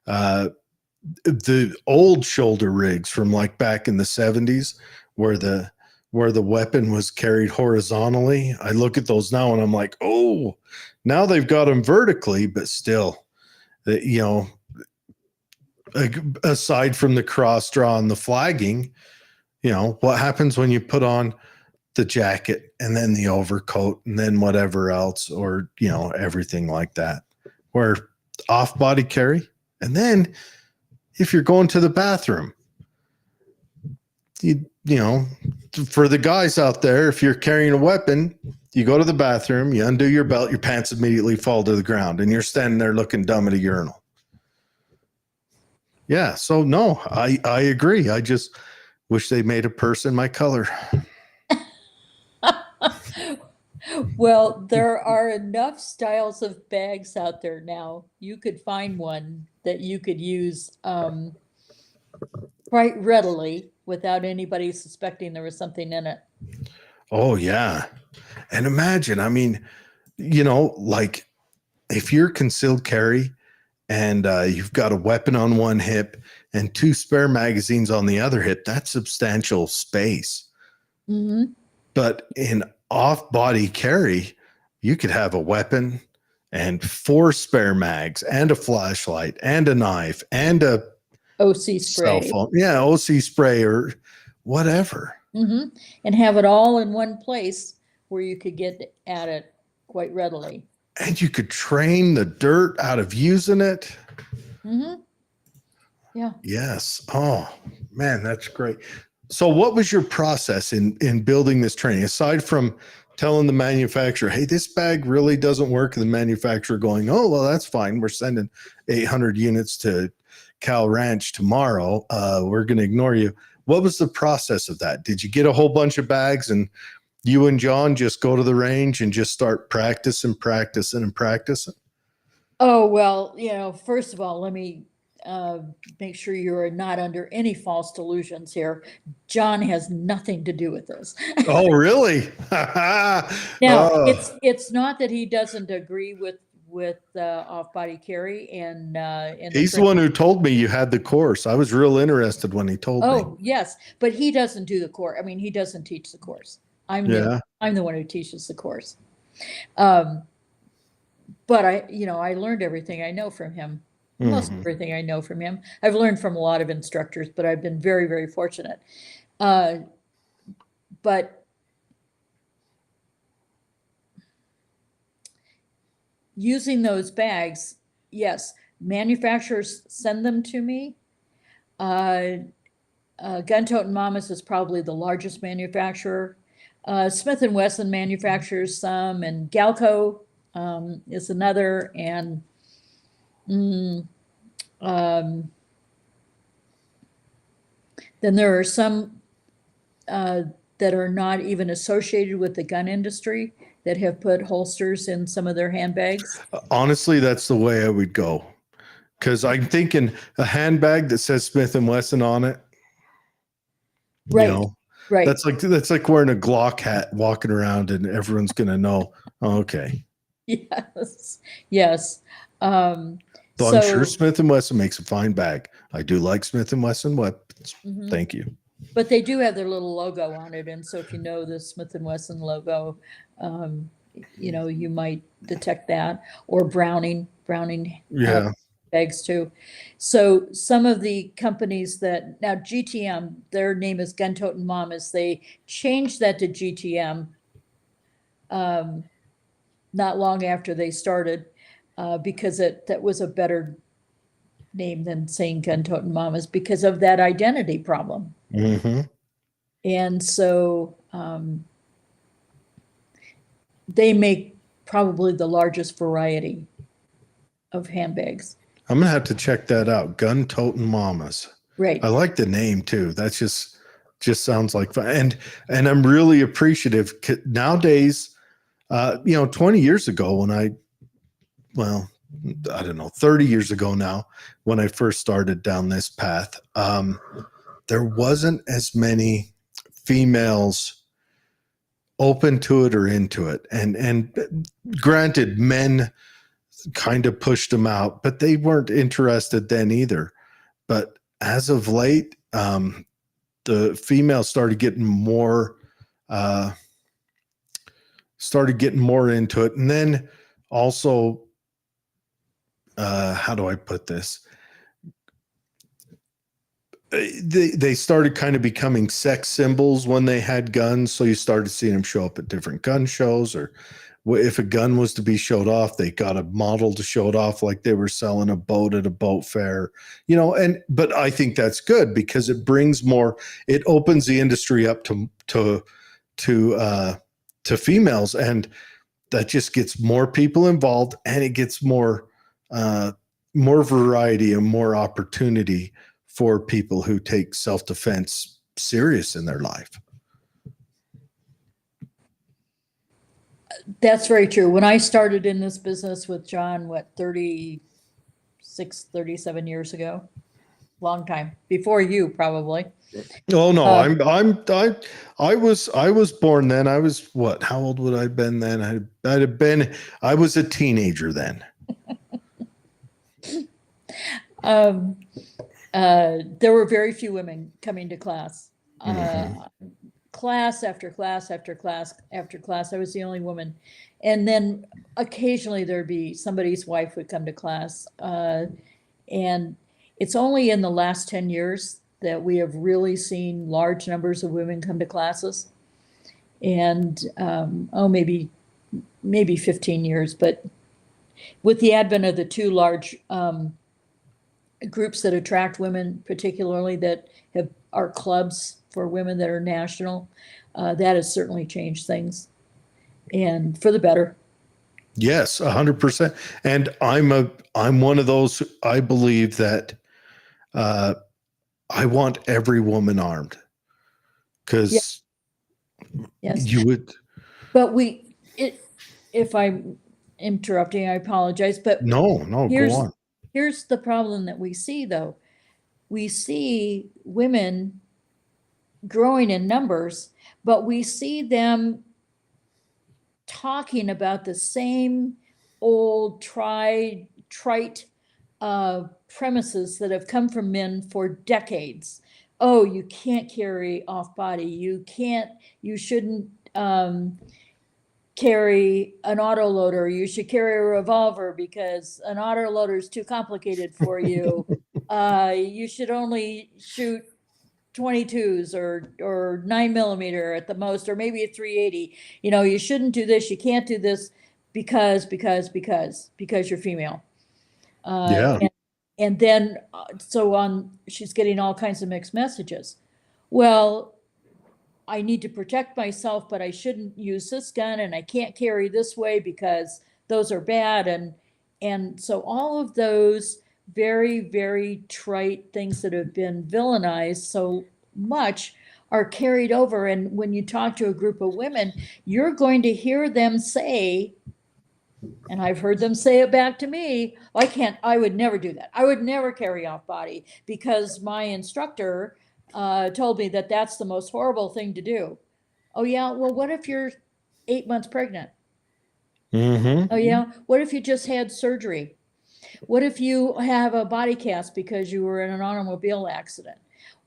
The old shoulder rigs from like back in the 70s where the weapon was carried horizontally. I look at those now and I'm like, oh, now they've got them vertically, but still, you know, aside from the cross draw and the flagging, you know, what happens when you put on the jacket and then the overcoat and then whatever else, or, you know, everything like that, where off body carry. And then if you're going to the bathroom, you know, for the guys out there, if you're carrying a weapon, you go to the bathroom, you undo your belt, your pants immediately fall to the ground, and you're standing there looking dumb at a urinal. Yeah. So no, I agree. I just wish they made a person my color. Well, there are enough styles of bags out there now. You could find one that you could use quite readily without anybody suspecting there was something in it. Oh, yeah. And imagine, I mean, you know, like if you're concealed carry and you've got a weapon on one hip and 2 spare magazines on the other hip, that's substantial space. But in off-body carry, you could have a weapon and 4 spare mags and a flashlight and a knife and a OC spray. cell phone. Yeah, OC spray or whatever. And have it all in one place where you could get at it quite readily. And you could train the dirt out of using it. Yeah. Yes. Oh, man, that's great. So what was your process in building this training, aside from telling the manufacturer, hey, this bag really doesn't work, and the manufacturer going, oh, well, that's fine, we're sending 800 units to Cow Ranch tomorrow. We're going to ignore you. What was the process of that? Did you get a whole bunch of bags and you and John just go to the range and just start practicing? Oh, well, first of all, let me make sure you are not under any false delusions here. John has nothing to do with this. Oh, really? Now, Oh, it's not that he doesn't agree with off-body carry and the he's the one who told me you had the course. I was real interested when he told me. Oh, yes, but he doesn't do the course. I mean, he doesn't teach the course. Yeah. I'm the one who teaches the course. Um, but I learned everything I know from him. Most Mhm. everything I know from him. I've learned from a lot of instructors, but I've been very, very fortunate. But using those bags, yes, manufacturers send them to me. Gun Totin' Mamas is probably the largest manufacturer. Smith & Wesson manufactures some, and Galco is another, and then there are some that are not even associated with the gun industry that have put holsters in some of their handbags. Honestly, that's the way I would go. Because I'm thinking a handbag that says Smith and Wesson on it. Right, right. That's like wearing a Glock hat, walking around, and everyone's gonna know. Oh, okay. Yes, yes. Though I'm sure So, Smith and Wesson makes a fine bag. I do like Smith and Wesson weapons. mhm. Thank you. But they do have their little logo on it, and so if you know the Smith and Wesson logo, you might detect that, or Browning Yeah. bags too. So some of the companies that now GTM, their name is Gun Totin' Mamas. They changed that to GTM not long after they started because that was a better name than saying Gun Totin' Mamas because of that identity problem. Mm-hmm. And so they make probably the largest variety of handbags. I'm gonna have to check that out. Gun Totin' Mamas. Right. I like the name too. That's just sounds like fun. And I'm really appreciative nowadays. 20 years ago when I don't know, 30 years ago now, when I first started down this path, there wasn't as many females open to it or into it. And granted, men kind of pushed them out, but they weren't interested then either. But as of late, the females started getting more into it. And then also, how do I put this? They started kind of becoming sex symbols when they had guns. So you started seeing them show up at different gun shows, or if a gun was to be showed off, they got a model to show it off like they were selling a boat at a boat fair, but I think that's good because it opens the industry up to females, and that just gets more people involved, and it gets more variety and more opportunity for people who take self-defense serious in their life. That's very true. When I started in this business with John, 36, 37 years ago, long time before you probably. Oh no, I was born then. I was what? How old would I have been then? I was a teenager then. There were very few women coming to class. Class after class after class after class. I was the only woman. And then occasionally there'd be somebody's wife would come to class. And it's only in the last 10 years that we have really seen large numbers of women come to classes. And maybe 15 years. But with the advent of the two large groups that attract women, particularly that are clubs for women that are national, that has certainly changed things, and for the better. Yes, 100%. And I'm one of those. I believe that Uh, I want every woman armed Yeah, because yes. you would. But if I'm interrupting, I apologize, but No, no, go here's on. here's the problem that we see though. We see women growing in numbers, but we see them talking about the same old trite premises that have come from men for decades. Oh, you can't carry off body. You shouldn't carry an autoloader. You should carry a revolver because an autoloader is too complicated for you. You should only shoot 22s or 9mm at the most, or maybe a 380. You shouldn't do this. You can't do this because you're female. Uh, Yeah. and, and then so on, she's getting all kinds of mixed messages. Well, I need to protect myself, but I shouldn't use this gun and I can't carry this way because those are bad. And so all of those very, very trite things that have been villainized so much are carried over. And when you talk to a group of women, you're going to hear them say, and I've heard them say it back to me, I would never do that. I would never carry off body because my instructor told me that that's the most horrible thing to do. Oh, yeah. Well, what if you're 8 months pregnant? Mm-hmm. Oh, yeah. What if you just had surgery? What if you have a body cast because you were in an automobile accident?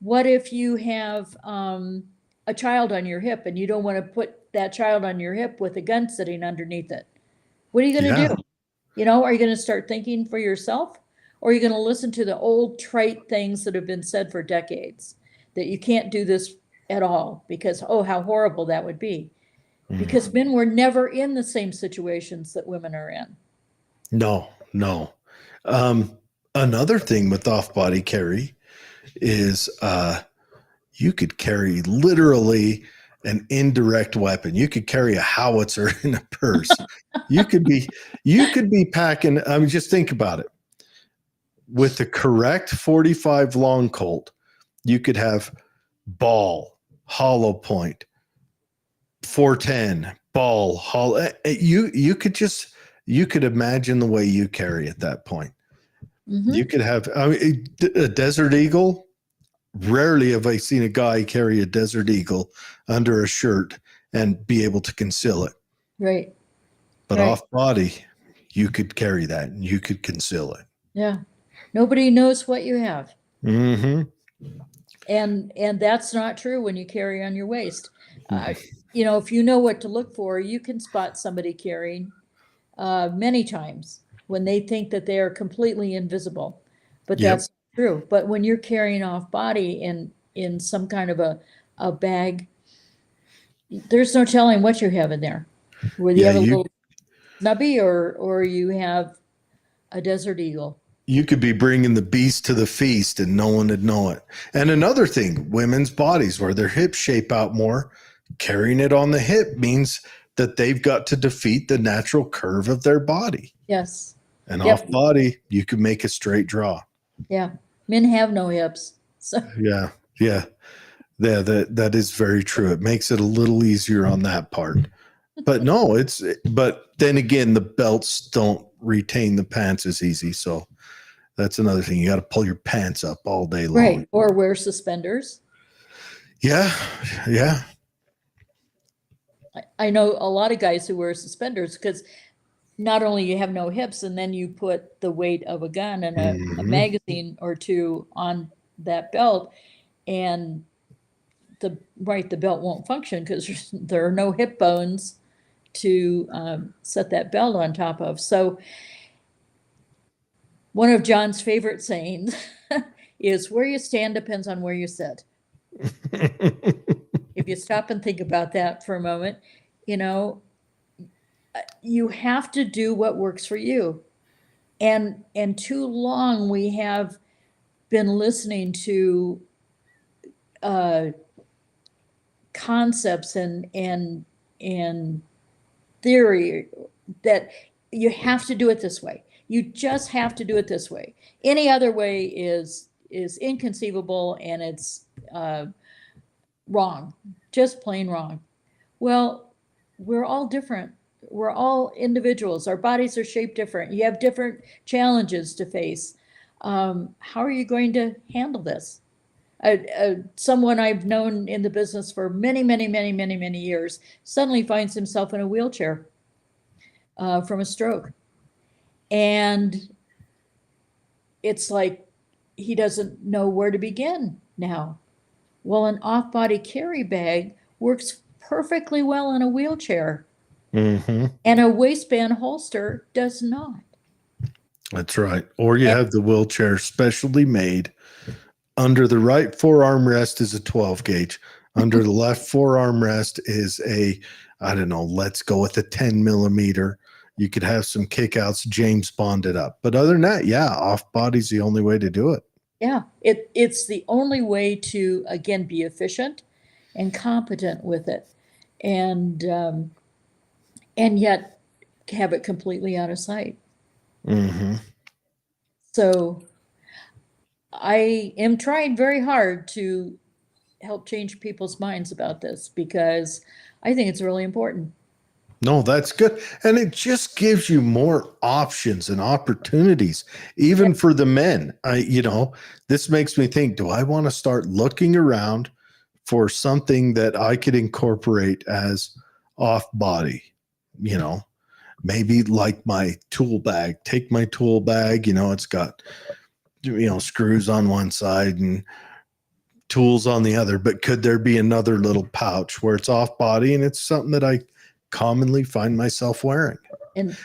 What if you have a child on your hip and you don't want to put that child on your hip with a gun sitting underneath it? What are you going to Yeah. do? Are you going to start thinking for yourself? Or are you going to listen to the old trite things that have been said for decades that you can't do this at all because, oh, how horrible that would be? Mm. Because men were never in the same situations that women are in. No, no. Um, Another thing with off body carry is you could carry literally an indirect weapon. You could carry a howitzer in a purse. You could be you could be packing. I mean, just think about it. With the correct 45 long Colt, you could have ball, hollow point, 410, ball, hollow. You could imagine the way you carry at that point. You Mm-hmm. could have a Desert Eagle. Rarely have I seen a guy carry a Desert Eagle under a shirt and be able to conceal it. Right. But Right. off body, you could carry that and you could conceal it. Yeah. Nobody knows what you have. Mm-hmm. And that's not true when you carry on your waist. If you know what to look for, you can spot somebody carrying many times when they think that they are completely invisible. But Yep. that's true. But when you're carrying off body in some kind of a bag, there's no telling what you have in there. Whether you Yeah, have a little nubby or you have a desert eagle. you could be bringing the beast to the feast and no one would know it. And another thing, women's bodies where their hips shape out more, carrying it on the hip means that they've got to defeat the natural curve of their body. Yes. And off Yep. body, you can make a straight draw. Yeah. Men have no hips. So Yeah. Yeah. Yeah, that is very true. It makes it a little easier on that part. But no, but then again, the belts don't retain the pants as easy. So that's another thing. You got to pull your pants up all day long. right. Or wear suspenders. Yeah. Yeah. I know a lot of guys who wear suspenders because not only you have no hips and then you put the weight of a gun and a Mm-hmm. magazine or two on that belt and the belt won't function because there are no hip bones to set that belt on top of. So one of John's favorite sayings is where you stand depends on where you sit. If you stop and think about that for a moment, you know, you have to do what works for you. And too long we have been listening to concepts and theory that you have to do it this way. You just have to do it this way. Any other way is inconceivable, and it's wrong, just plain wrong. Well, we're all different. We're all individuals. Our bodies are shaped different. You have different challenges to face. How are you going to handle this? Someone I've known in the business for many, many, many, many, many years suddenly finds himself in a wheelchair from a stroke. And it's like he doesn't know where to begin now. Well, an off-body carry bag works perfectly well in a wheelchair, Mm-hmm. and a waistband holster does not. That's right. Or you have the wheelchair specially made. Under the right forearm rest is a 12 gauge. Under the left forearm rest is a, I don't know, let's go with a 10 millimeter. You could have some kickouts, James Bond it up. But other than that, yeah, off body's the only way to do it. Yeah, it's the only way to, again, be efficient and competent with it, and yet have it completely out of sight. Mm-hmm. So I am trying very hard to help change people's minds about this, because I think it's really important. No, that's good. And it just gives you more options and opportunities, even for the men. This makes me think, do I want to start looking around for something that I could incorporate as off body? Maybe like my tool bag. Take my tool bag, it's got, screws on one side and tools on the other, but could there be another little pouch where it's off body and it's something that I commonly find myself wearing,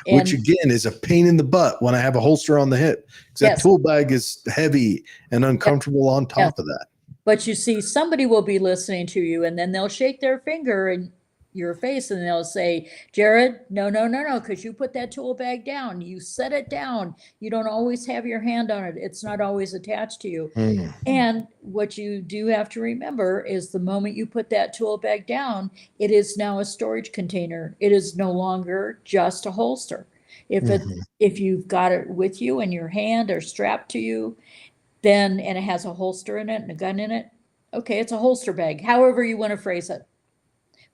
which again is a pain in the butt when I have a holster on the hip, because that tool bag is heavy and uncomfortable on top of that. But you see, somebody will be listening to you, and then they'll shake their finger in your face and they'll say, Jared, no, because you put that tool bag down. You set it down. You don't always have your hand on it. It's not always attached to you. Mm. And what you do have to remember is the moment you put that tool bag down, it is now a storage container. It is no longer just a holster. If you've got it with you in your hand or strapped to you, and it has a holster in it and a gun in it, okay, it's a holster bag, however you want to phrase it.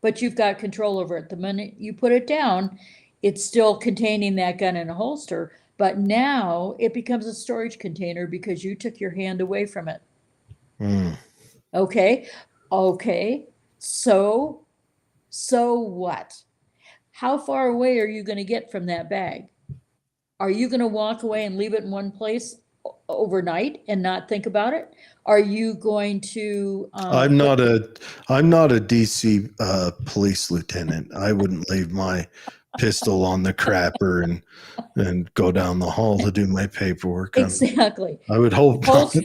But you've got control over it. The minute you put it down, it's still containing that gun in a holster, but now it becomes a storage container because you took your hand away from it. Mm. Okay. So what? How far away are you going to get from that bag? Are you going to walk away and leave it in one place overnight and not think about it? Are you going to? I'm not a DC police lieutenant. I wouldn't leave my pistol on the crapper and go down the hall to do my paperwork. Exactly. I would hope not.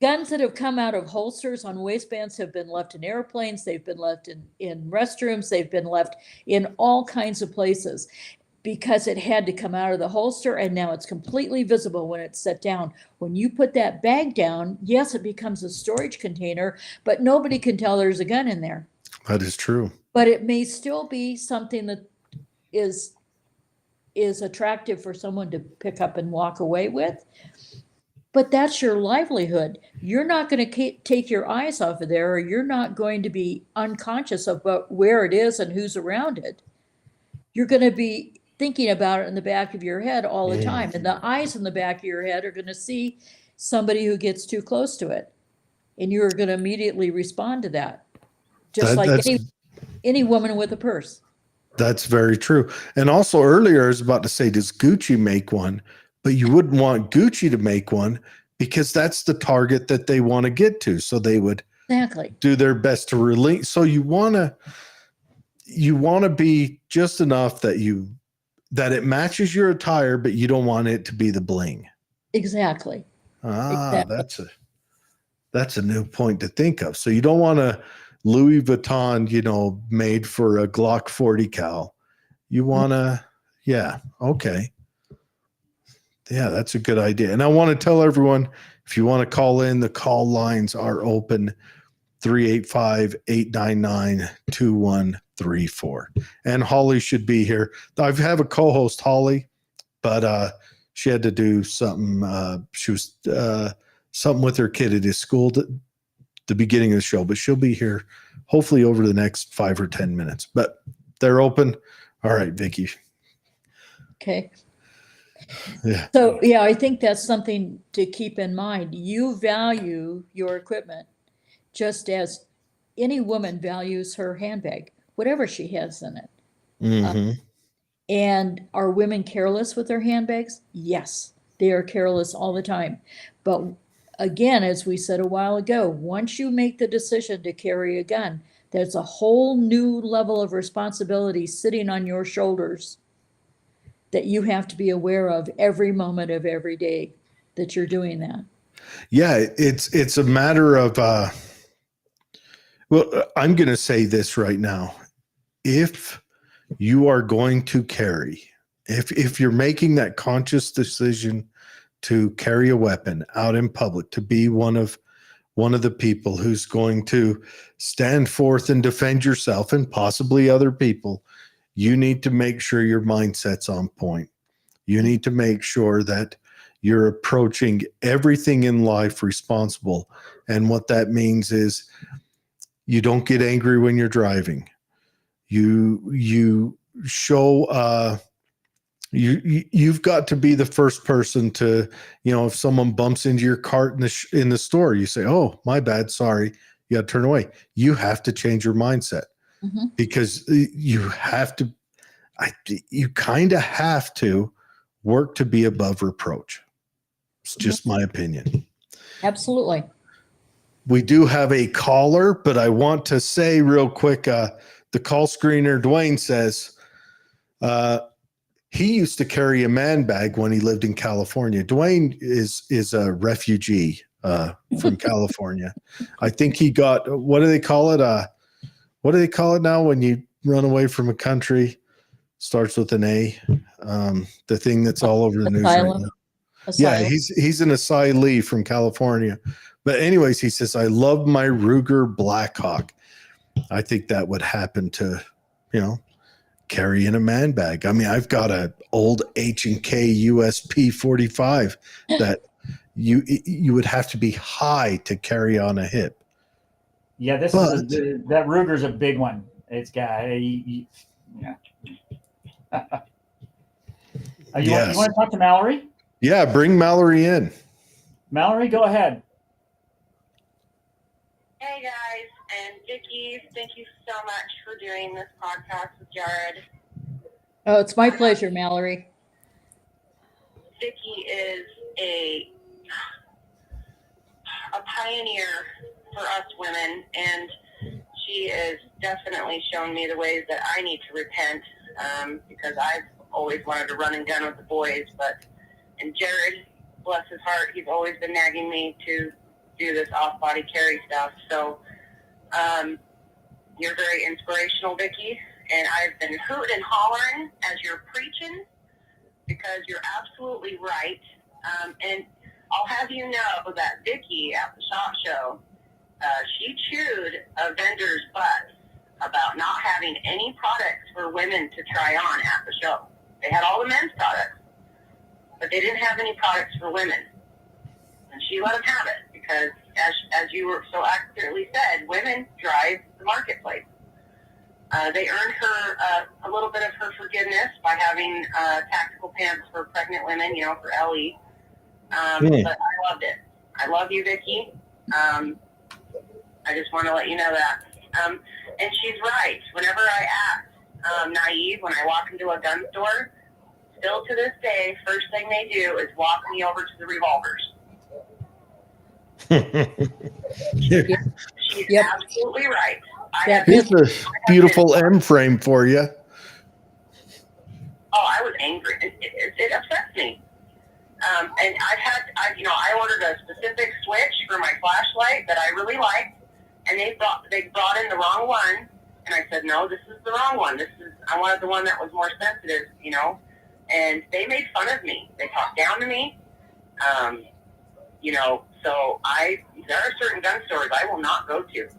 Guns that have come out of holsters on waistbands have been left in airplanes. They've been left in restrooms. They've been left in all kinds of places, because it had to come out of the holster, and now it's completely visible when it's set down. When you put that bag down, yes, it becomes a storage container, but nobody can tell there's a gun in there. That is true. But it may still be something that is attractive for someone to pick up and walk away with. But that's your livelihood. You're not going to take your eyes off of there, or you're not going to be unconscious about where it is and who's around it. You're going to be thinking about it in the back of your head all the time. And the eyes in the back of your head are going to see somebody who gets too close to it. And you're going to immediately respond to that. Just like any woman with a purse. That's very true. And also earlier I was about to say, does Gucci make one? But you wouldn't want Gucci to make one, because that's the target that they want to get to. So they would do their best to release. So you want to be just enough that it matches your attire, but you don't want it to be the bling. Exactly. That's a new point to think of. So you don't want a Louis Vuitton, made for a Glock 40 cal. You want to, okay. Yeah, that's a good idea. And I want to tell everyone, if you want to call in, the call lines are open, 385-899-2134. And Holly should be here. I have a co-host, Holly, but she had to do something. She was something with her kid at his school at the beginning of the show, but she'll be here hopefully over the next 5 or 10 minutes. But they're open. All right, Vicki. Okay. Yeah. So, yeah, I think that's something to keep in mind. You value your equipment just as any woman values her handbag, whatever she has in it. Mm-hmm. And are women careless with their handbags? Yes, they are careless all the time. But again, as we said a while ago, once you make the decision to carry a gun, there's a whole new level of responsibility sitting on your shoulders that you have to be aware of every moment of every day that you're doing that. Yeah, it's a matter of well, I'm going to say this right now. If you are going to carry, if you're making that conscious decision to carry a weapon out in public, to be one of the people who's going to stand forth and defend yourself and possibly other people, you need to make sure your mindset's on point. You need to make sure that you're approaching everything in life responsible. And what that means is you don't get angry when you're driving. You show you've got to be the first person to, if someone bumps into your cart in the store, you say, "Oh, my bad, sorry." You got to turn away. You have to change your mindset because you have to. You kind of have to work to be above reproach. It's just my opinion. Absolutely. We do have a caller, but I want to say real quick, the call screener, Dwayne, says he used to carry a man bag when he lived in California. Dwayne is a refugee from California. I think he got, what do they call it? What do they call it now when you run away from a country? Starts with an A. The thing that's all over the news right now. Asylum. Yeah, he's an asylee from California. But anyways, he says, "I love my Ruger Blackhawk." I think that would happen to, carry in a man bag. I mean, I've got an old H&K USP 45 that you would have to be high to carry on a hip. Yeah, that Ruger's a big one. It's got yeah. You want to talk to Mallory? Yeah, bring Mallory in. Mallory, go ahead. Hey guys, and Vicki, thank you so much for doing this podcast with Jared. Oh, it's my pleasure, Mallory. Vicki is a pioneer for us women, and she has definitely shown me the ways that I need to repent, because I've always wanted to run and gun with the boys, and Jared, bless his heart, he's always been nagging me to do this off-body carry stuff. So you're very inspirational, Vicki, and I've been hooting and hollering as you're preaching because you're absolutely right. And I'll have you know that Vicki at the SHOT Show, she chewed a vendor's butt about not having any products for women to try on at the show. They had all the men's products, but they didn't have any products for women. And she let them have it because, as you were so accurately said, women drive the marketplace. They earned her a little bit of her forgiveness by having tactical pants for pregnant women, for Ellie. But I loved it. I love you, Vicki. I just want to let you know that. And she's right. Whenever I act naive when I walk into a gun store, still to this day, first thing they do is walk me over to the revolvers. She's absolutely right. Here's a beautiful M frame for you. Oh, I was angry. It upsets me. And I ordered a specific switch for my flashlight that I really liked, and they brought in the wrong one, and I said, no, this is the wrong one. I wanted the one that was more sensitive, and they made fun of me. They talked down to me, so there are certain gun stores I will not go to.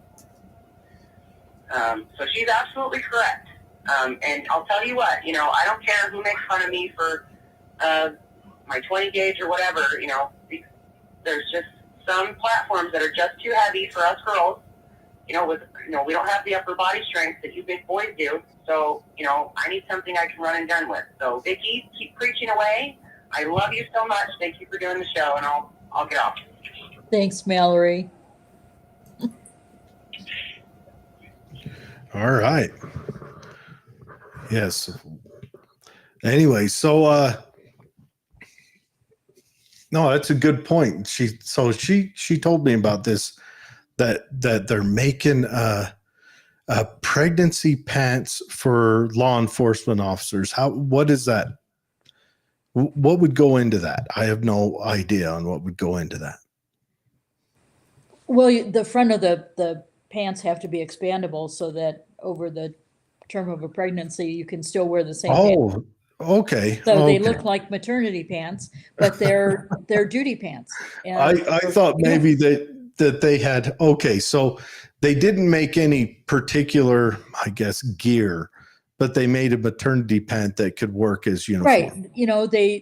So she's absolutely correct. And I'll tell you what, I don't care who makes fun of me for my 20 gauge or whatever, there's just some platforms that are just too heavy for us girls. We don't have the upper body strength that you big boys do. So, I need something I can run and gun with. So, Vicki, keep preaching away. I love you so much. Thank you for doing the show, and I'll get off. Thanks, Mallory. All right. Yes. Anyway, so no, that's a good point. She told me about this, that they're making pregnancy pants for law enforcement officers. What is that? What would go into that? I have no idea on what would go into that. Well, the front of the pants have to be expandable so that over the term of a pregnancy, you can still wear the same pants. Oh, okay. So they Okay. look like maternity pants, but they're duty pants. And I thought maybe that they had, okay, so they didn't make any particular, I guess, gear, but they made a maternity pant that could work as uniform. Right.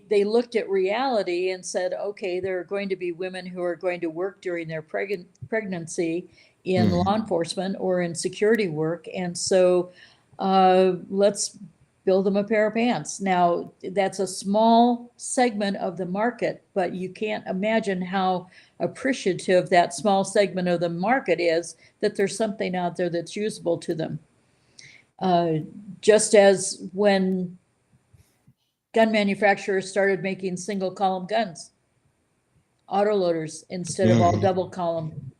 They looked at reality and said, okay, there are going to be women who are going to work during their pregnancy in law enforcement or in security work. And so let's build them a pair of pants. Now, that's a small segment of the market, but you can't imagine how appreciative that small segment of the market is that there's something out there that's usable to them. Just as when gun manufacturers started making single column guns, autoloaders instead of all double column.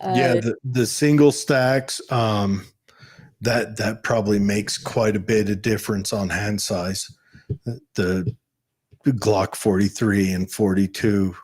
The single stacks, that probably makes quite a bit of difference on hand size. The Glock 43 and 42,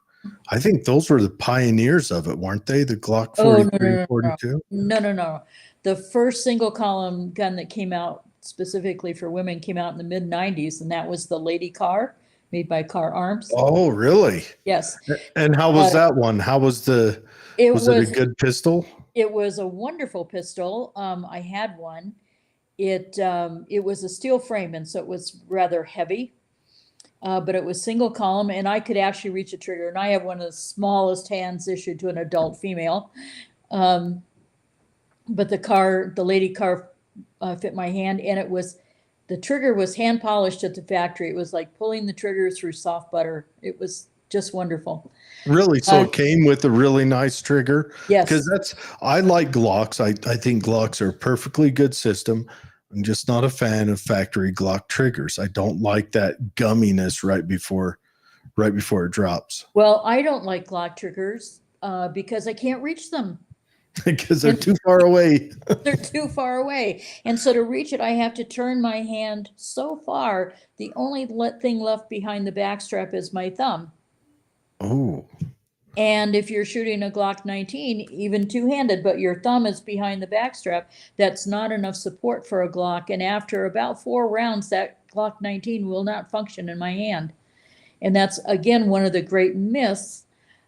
I think those were the pioneers of it, weren't they? The Glock 43 and 42? No. The first single column gun that came out specifically for women came out in the mid 90s, and that was the Lady Carr, made by Carr Arms. Oh, really? Yes. And how was that one? How was was it a good pistol? It was a wonderful pistol. I had one. It was a steel frame, and so it was rather heavy. But it was single column, and I could actually reach a trigger. And I have one of the smallest hands issued to an adult female. But the Lady Carr fit my hand, and the trigger was hand polished at the factory. It was like pulling the trigger through soft butter. It was just wonderful. Really? So it came with a really nice trigger? Yes. Because I like Glocks. I think Glocks are a perfectly good system. I'm just not a fan of factory Glock triggers. I don't like that gumminess right before it drops. Well, I don't like Glock triggers because I can't reach them. Because they're too far away. They're too far away. And so to reach it, I have to turn my hand so far. The only thing left behind the backstrap is my thumb. Oh. And if you're shooting a Glock 19, even two-handed, but your thumb is behind the backstrap, that's not enough support for a Glock. And after about 4 rounds, that Glock 19 will not function in my hand. And that's, again, one of the great myths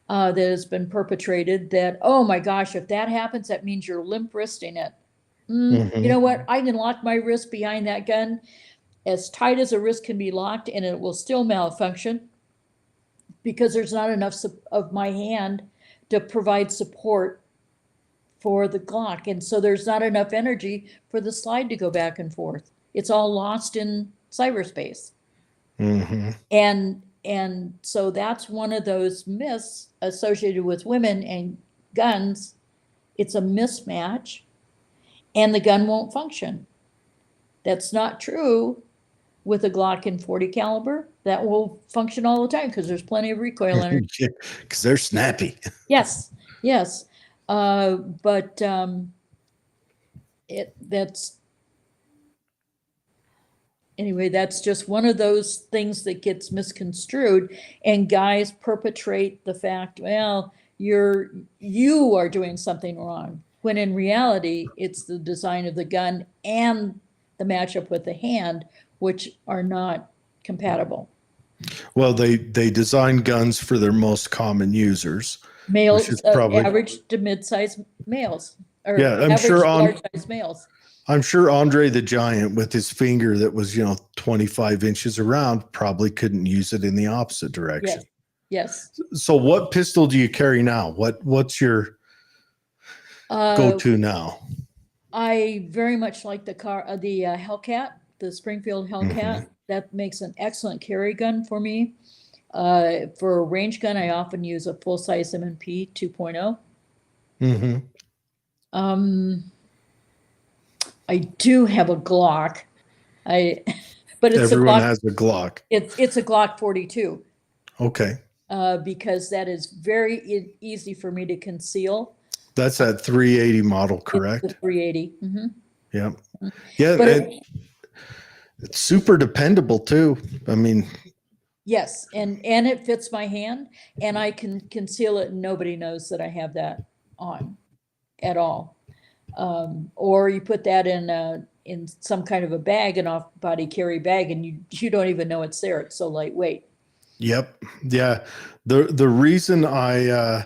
that has been perpetrated, that, oh my gosh, if that happens, that means you're limp wristing it. You know what? I can lock my wrist behind that gun as tight as a wrist can be locked, and it will still malfunction because there's not enough of my hand to provide support for the Glock. And so there's not enough energy for the slide to go back and forth. It's all lost in cyberspace. And so that's one of those myths associated with women and guns. It's a mismatch, and the gun won't function. That's not true with a Glock in 40 caliber. That will function all the time because there's plenty of recoil energy. Because they're snappy. Yes. Anyway, that's just one of those things that gets misconstrued, and guys perpetrate the fact, well, you are doing something wrong, when in reality, it's the design of the gun and the matchup with the hand, which are not compatible. Well, they design guns for their most common users. Males, average to mid-sized males. Or yeah, I'm average sure large-sized males. I'm sure Andre the Giant, with his finger that was 25 inches around, probably couldn't use it in the opposite direction. Yes. So what pistol do you carry now? What's your go-to now? I very much like the Hellcat, the Springfield Hellcat. That makes an excellent carry gun for me. For a range gun, I often use a full-size M&P 2.0. Mm-hmm. I do have a Glock. But it's Everyone a Glock. has a Glock. It's a Glock 42. Okay. Because that is very easy for me to conceal. That's that 380 model, correct? The 380. Mm-hmm. Yeah. Yeah. But it's super dependable too. I mean, yes, and it fits my hand, and I can conceal it, and nobody knows that I have that on at all. Or you put that in some kind of a bag, an off-body carry bag, and you don't even know it's there. It's so lightweight. yep. Yeah. The reason I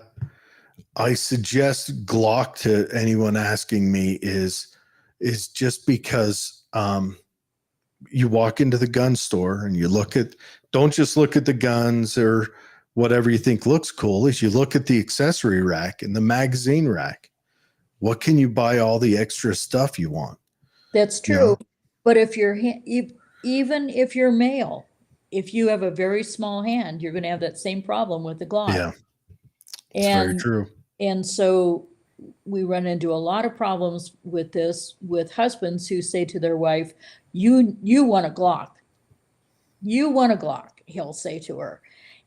suggest Glock to anyone asking me is just because you walk into the gun store and you don't just look at the guns or whatever you think looks cool, is you look at the accessory rack and the magazine rack. What can you buy all the extra stuff you want? That's true. You know? But if even if you're male, if you have a very small hand, you're going to have that same problem with the Glock. Yeah. It's very true. And so we run into a lot of problems with this, with husbands who say to their wife, you want a Glock. You want a Glock, he'll say to her.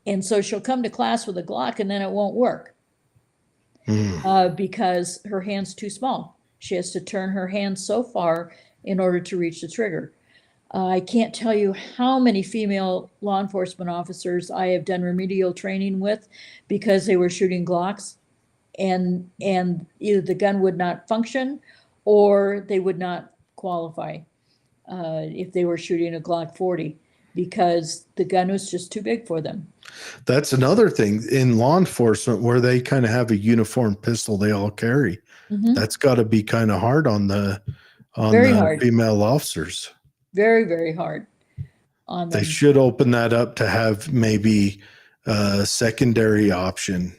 And so she'll come to class with a Glock and then it won't work because her hand's too small. She has to turn her hand so far in order to reach the trigger. I can't tell you how many female law enforcement officers I have done remedial training with because they were shooting Glocks and either the gun would not function or they would not qualify if they were shooting a Glock 40 because the gun was just too big for them. That's another thing in law enforcement where they kind of have a uniform pistol they all carry. Mm-hmm. That's got to be kind of hard on the hard. Female officers. Very, very hard on them. They should open that up to have maybe a secondary option.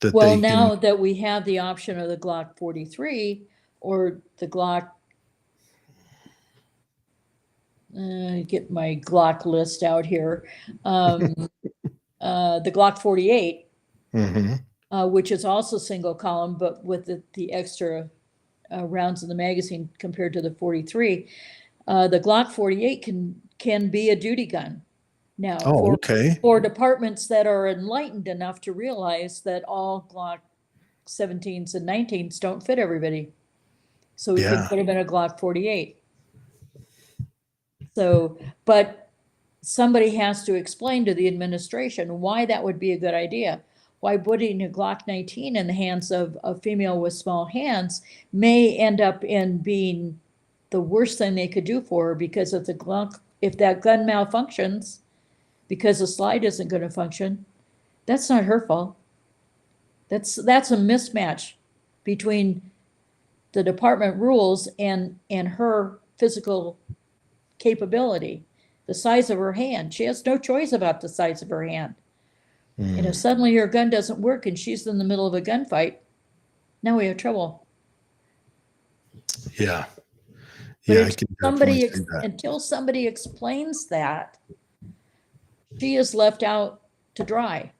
Now that we have the option of the Glock 43 or the Glock, get my Glock list out here, the Glock 48, which is also single column, but with the extra rounds in the magazine compared to the 43. The Glock 48 can be a duty gun now for departments that are enlightened enough to realize that all Glock 17s and 19s don't fit everybody. So we can put them in a Glock 48. So, but somebody has to explain to the administration why that would be a good idea. Why putting a Glock 19 in the hands of a female with small hands may end up in being the worst thing they could do for her, because if that gun malfunctions because the slide isn't going to function, that's not her fault. That's a mismatch between the department rules and her physical capability, the size of her hand. She has no choice about the size of her hand. And if suddenly her gun doesn't work and she's in the middle of a gunfight, now we have trouble. Yeah. But I can until somebody explains that, she is left out to dry.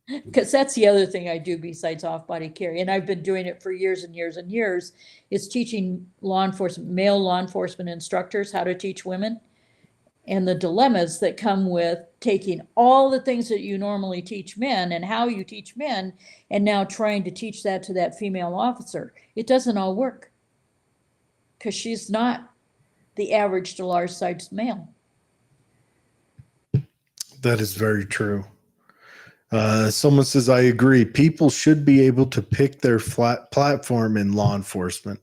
Because that's the other thing I do besides off-body carry, and I've been doing it for years and years and years, is teaching male law enforcement instructors how to teach women, and the dilemmas that come with taking all the things that you normally teach men and how you teach men, and now trying to teach that to that female officer. It doesn't all work, because she's not the average to large sized male. That is very true. Someone says, I agree. People should be able to pick their flat platform in law enforcement.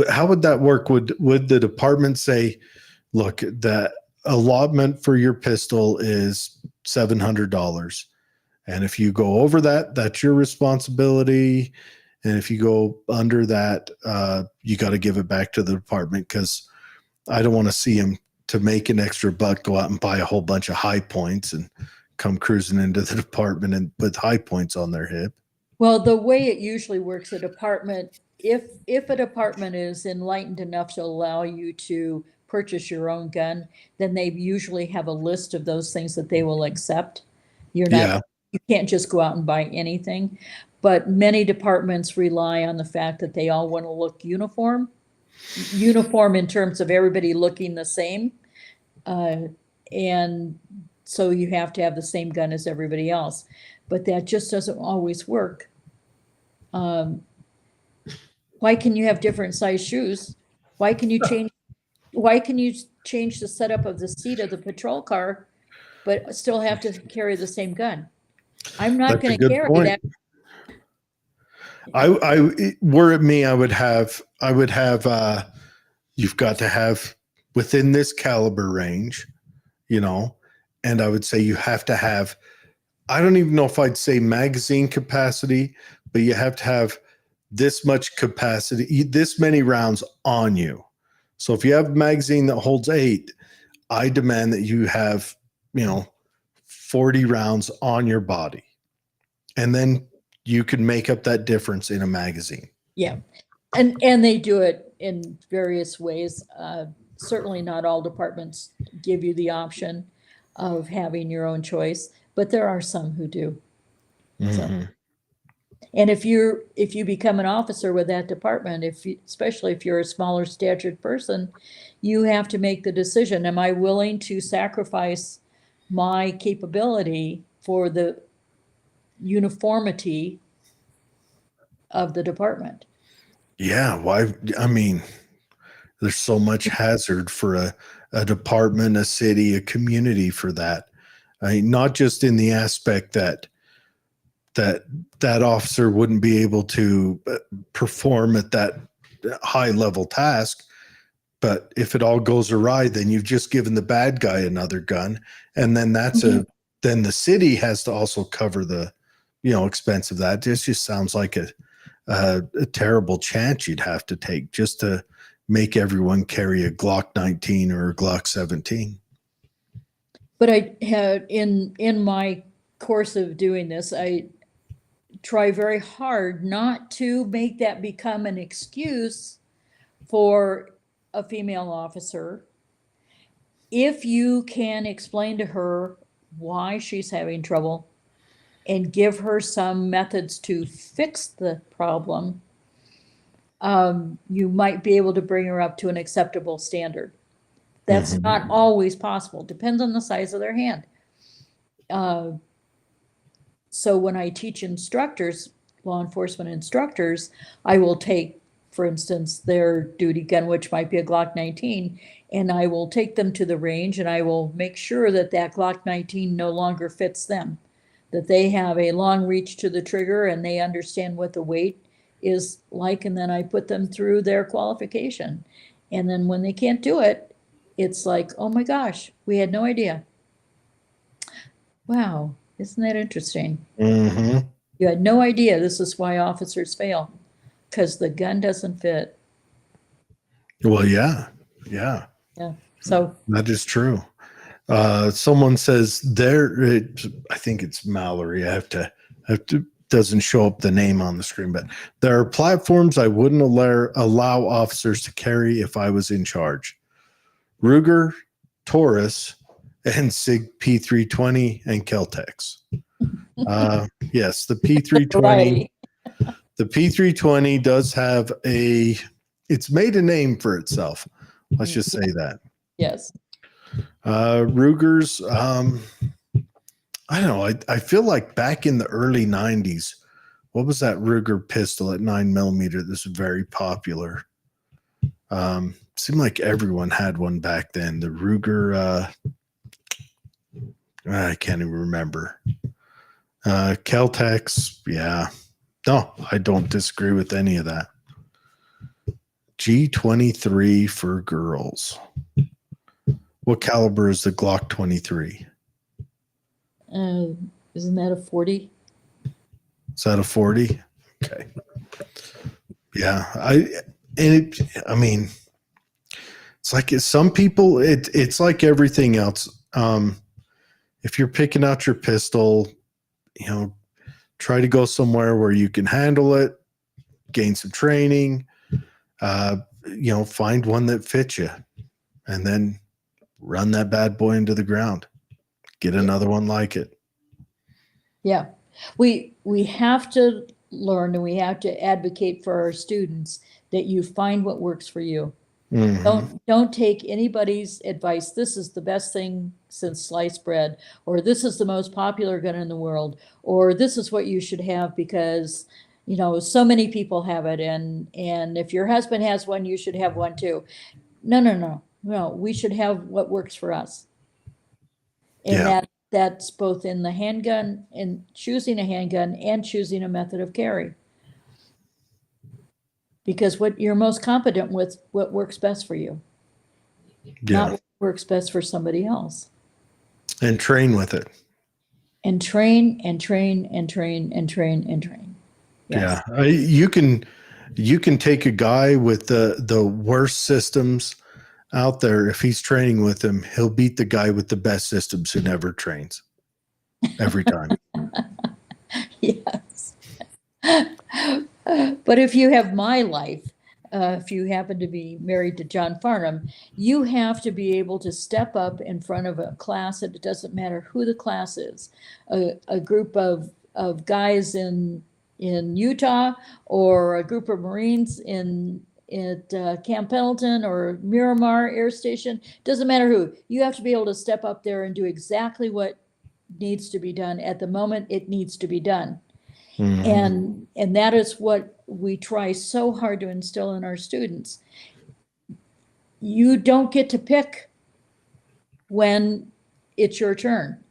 How would that work? Would the department say, look, the allotment for your pistol is $700. And if you go over that, that's your responsibility. And if you go under that, you got to give it back to the department, because I don't want to see him, to make an extra buck, go out and buy a whole bunch of high points and come cruising into the department and with high points on their hip. Well, the way it usually works, a department, if a department is enlightened enough to allow you to purchase your own gun, then they usually have a list of those things that they will accept. Yeah. You can't just go out and buy anything. But many departments rely on the fact that they all want to look uniform in terms of everybody looking the same. And so you have to have the same gun as everybody else. But that just doesn't always work. Why can you have different size shoes? Why can you change the setup of the seat of the patrol car, but still have to carry the same gun? I'm not That's a going to good carry point. that. Were it me, I would have, you've got to have within this caliber range, you know, and I would say you have to have, I don't even know if I'd say magazine capacity, but you have to have this much capacity, this many rounds on you. So if you have a magazine that holds 8, I demand that you have, 40 rounds on your body. And then you can make up that difference in a magazine. Yeah. And they do it in various ways. Certainly not all departments give you the option of having your own choice, but there are some who do. Mm-hmm. So, and if you become an officer with that department, especially if you're a smaller statured person, you have to make the decision, am I willing to sacrifice my capability for the uniformity of the department? Yeah. Why? I mean, there's so much hazard for a department, a city, a community for that. I mean, not just in the aspect that officer wouldn't be able to perform at that high level task, but if it all goes awry, then you've just given the bad guy another gun, and then then the city has to also cover the expense of that. This just sounds like a terrible chance you'd have to take just to make everyone carry a Glock 19 or a Glock 17. But I had in my course of doing this, I try very hard not to make that become an excuse for a female officer. If you can explain to her why she's having trouble and give her some methods to fix the problem, you might be able to bring her up to an acceptable standard. That's not always possible. Depends on the size of their hand. So when I teach instructors, law enforcement instructors, I will take, for instance, their duty gun, which might be a Glock 19, and I will take them to the range and I will make sure that that Glock 19 no longer fits them, that they have a long reach to the trigger and they understand what the weight is like, and then I put them through their qualification. And then when they can't do it, it's like, oh my gosh, we had no idea. Wow, isn't that interesting? Mm-hmm. You had no idea this is why officers fail, because the gun doesn't fit. Well, yeah. Yeah. So That is true. Someone says I think it's Mallory. I have to doesn't show up the name on the screen, but there are platforms I wouldn't allow officers to carry if I was in charge. Ruger, Taurus, and Sig P320 and Keltex. Yes, the P320. Right. The P320 does have it's made a name for itself. Let's just say that. Yes. Ruger's, I don't know. I feel like back in the early 90s, what was that Ruger pistol at 9mm that was very popular? Seemed like everyone had one back then. The Ruger, I can't even remember. Keltex, yeah. No, I don't disagree with any of that. G23 for girls. What caliber is the Glock 23? Isn't that a 40? Is that a 40? Okay. Yeah. I mean, it's like some people, it's like everything else. if you're picking out your pistol, try to go somewhere where you can handle it, gain some training, find one that fits you, and then run that bad boy into the ground. Get another one like it. Yeah. We have to learn, and we have to advocate for our students that you find what works for you. Mm-hmm. Don't take anybody's advice. This is the best thing since sliced bread, or this is the most popular gun in the world, or this is what you should have because, so many people have it. And if your husband has one, you should have one too. No. We should have what works for us. And Yeah. that's both in the handgun and choosing a handgun and choosing a method of carry. Because what you're most competent with, what works best for you, not what works best for somebody else. And train with it. And train and train and train and train and train. Yes. Yeah. You can take a guy with the worst systems out there. If he's training with them, he'll beat the guy with the best systems who never trains every time. Yes. But if you have my life, if you happen to be married to John Farnham, you have to be able to step up in front of a class, and it doesn't matter who the class is, a group of guys in Utah, or a group of Marines at Camp Pendleton or Miramar Air Station, doesn't matter who. You have to be able to step up there and do exactly what needs to be done at the moment it needs to be done. Mm-hmm. And that is what we try so hard to instill in our students. You don't get to pick when it's your turn.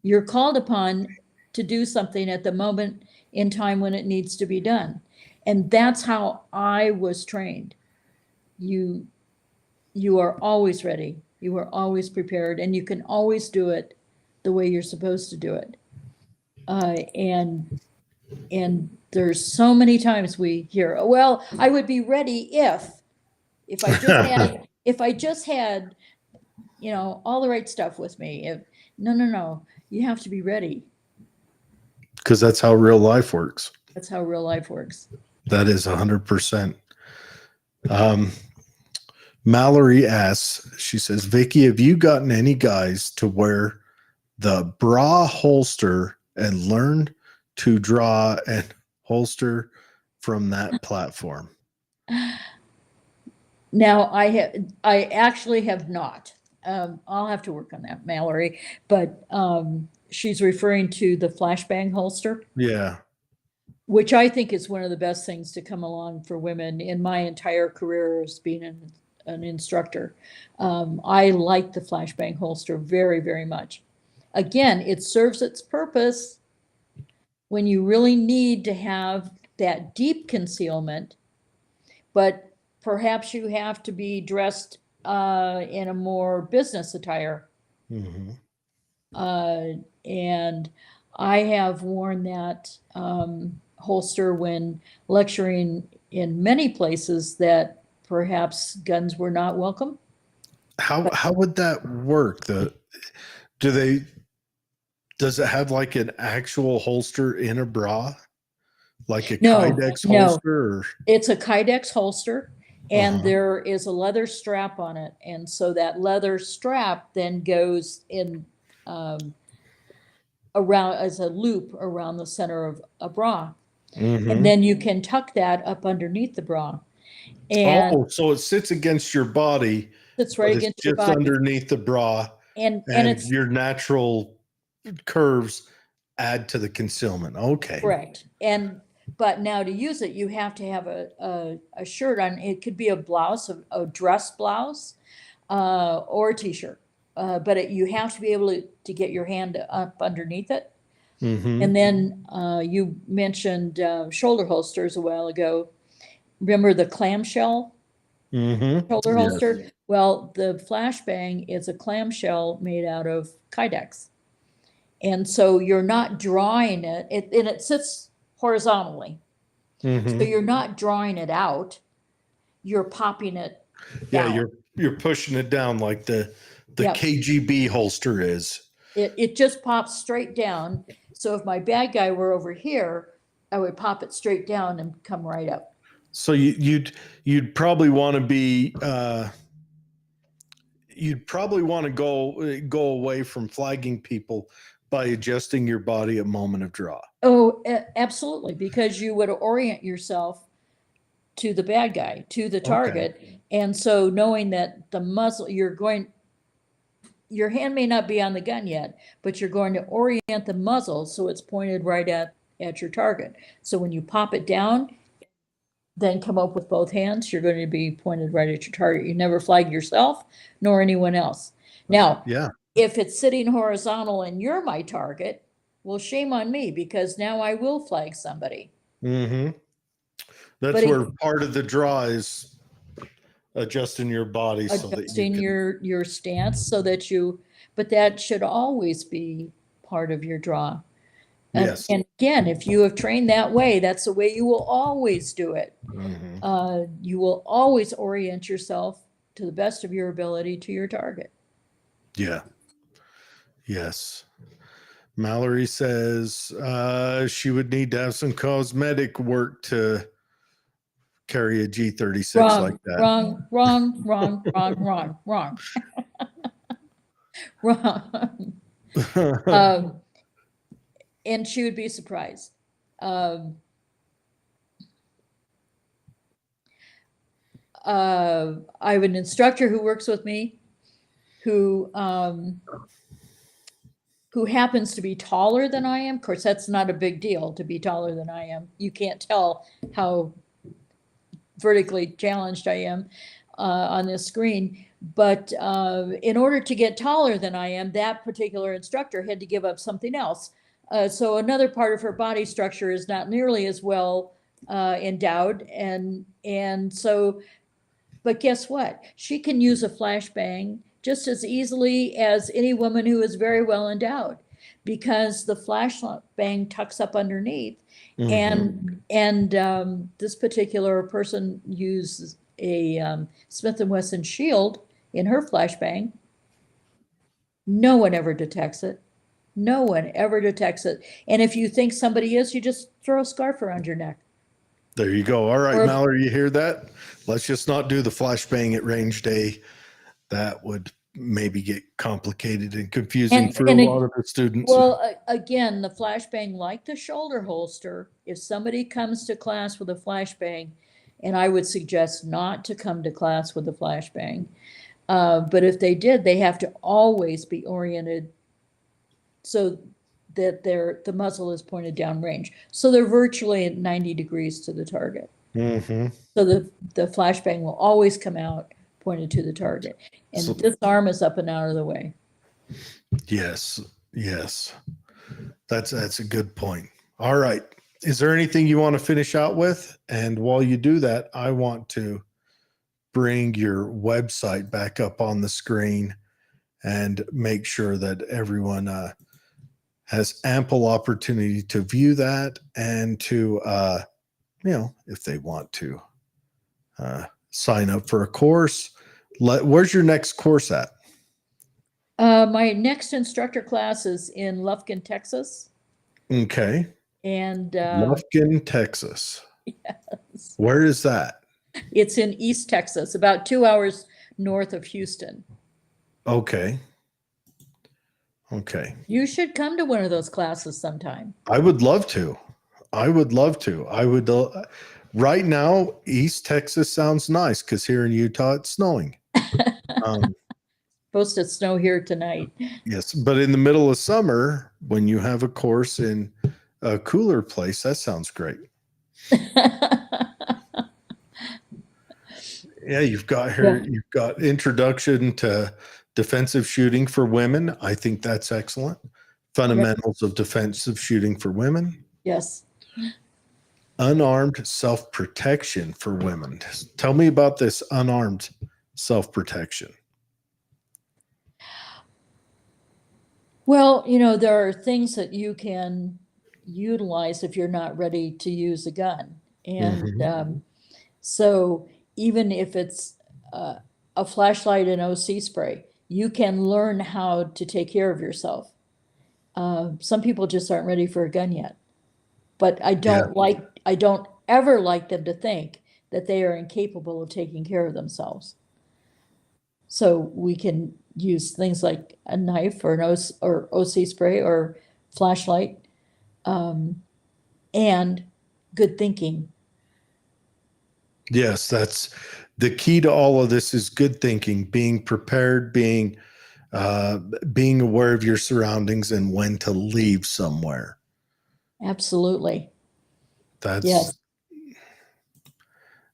You're called upon to do something at the moment in time when it needs to be done. And that's how I was trained. You are always ready. You are always prepared, and you can always do it the way you're supposed to do it. And there's so many times we hear, oh, well, I would be ready if I just had, all the right stuff with me. No, you have to be ready. Because that's how real life works. That's how real life works. That is 100%. Mallory asks, she says, Vicky, have you gotten any guys to wear the bra holster and learn to draw and holster from that platform? Now, I actually have not. I'll have to work on that, Mallory. But she's referring to the flashbang holster. Yeah. Which I think is one of the best things to come along for women in my entire career as being an instructor. I like the flashbang holster very, very much. Again, it serves its purpose when you really need to have that deep concealment, but perhaps you have to be dressed in a more business attire. Mm-hmm. And I have worn that holster when lecturing in many places that perhaps guns were not welcome. How would that work? Does it have like an actual holster in a bra? Like a Kydex holster? Or? It's a Kydex holster, and there is a leather strap on it. And so that leather strap then goes in around as a loop around the center of a bra. Mm-hmm. And then you can tuck that up underneath the bra. And so it sits against your body. It's right against your body. Underneath the bra. And it's your natural curves add to the concealment. Okay. Correct. But now to use it, you have to have a shirt on. It could be a blouse, a dress blouse, or a t-shirt. But you have to be able to get your hand up underneath it. Mm-hmm. And then you mentioned shoulder holsters a while ago. Remember the clamshell shoulder holster? Well, the flashbang is a clamshell made out of Kydex. And so you're not drawing it, and it sits horizontally. Mm-hmm. So you're not drawing it out. You're popping it down. Yeah, you're pushing it down like the The Yep. KGB holster is. It just pops straight down. So if my bad guy were over here, I would pop it straight down and come right up. So you'd probably want to be you'd probably want to go away from flagging people by adjusting your body at moment of draw. Oh, absolutely, because you would orient yourself to the bad guy, to the target. And so knowing that the muzzle, your hand may not be on the gun yet, but you're going to orient the muzzle so it's pointed right at your target. So when you pop it down, then come up with both hands, you're going to be pointed right at your target. You never flag yourself nor anyone else. Now, Yeah. if it's sitting horizontal and you're my target, well, shame on me, because now I will flag somebody. Mm-hmm. That's But where part of the draw is adjusting your body so that you adjusting can. your stance so that but that should always be part of your draw. Yes. And again, if you have trained that way, that's the way you will always do it. Mm-hmm. You will always orient yourself to the best of your ability to your target. Yeah. Yes. Mallory says she would need to have some cosmetic work to carry a G36 Wrong, like that. wrong, wrong, wrong, wrong, wrong, wrong. And she would be surprised. I have an instructor who works with me who happens to be taller than I am. Of course, that's not a big deal to be taller than I am. You can't tell how vertically challenged I am on this screen. But in order to get taller than I am, that particular instructor had to give up something else. So another part of her body structure is not nearly as well endowed. And so, but guess what? She can use a flashbang just as easily as any woman who is very well endowed, because the flashbang tucks up underneath. Mm-hmm. And this particular person uses a Smith & Wesson Shield in her flashbang. No one ever detects it. No one ever detects it. And if you think somebody is, you just throw a scarf around your neck. There you go. All right, Or- Mallory, you hear that? Let's just not do the flashbang at range day. That would maybe get complicated and confusing for a lot of the students. Well, again, the flashbang, like the shoulder holster, if somebody comes to class with a flashbang, and I would suggest not to come to class with a flashbang, but if they did, they have to always be oriented so that the muzzle is pointed down range. So they're virtually at 90 degrees to the target. Mm-hmm. So the flashbang will always come out pointed to the target. And So- this arm is up and out of the way. Yes. Yes. That's a good point. All right. Is there anything you want to finish out with? And while you do that, I want to bring your website back up on the screen and make sure that everyone has ample opportunity to view that and to, if they want to sign up for a course. Where's your next course at? My next instructor class is in Lufkin, Texas. Okay. And Lufkin, Texas. yes. Where is that? It's in East Texas, about 2 hours north of Houston. Okay. Okay. You should come to one of those classes sometime. I would love to. I would. Right now, East Texas sounds nice because here in Utah, it's snowing. Supposed to snow here tonight. Yes. But in the middle of summer, when you have a course in a cooler place, that sounds great. Yeah, you've got introduction to defensive shooting for women. I think that's excellent. Fundamentals of defensive shooting for women. Yes. Unarmed self-protection for women. Tell me about this unarmed self-protection. Well, there are things that you can utilize if you're not ready to use a gun. And so even if it's a flashlight and OC spray, you can learn how to take care of yourself. Some people just aren't ready for a gun yet. But I don't ever like them to think that they are incapable of taking care of themselves. So we can use things like a knife or OC spray or flashlight, and good thinking. Yes, that's the key to all of this is good thinking, being prepared, being aware of your surroundings and when to leave somewhere. Absolutely. That's Yes.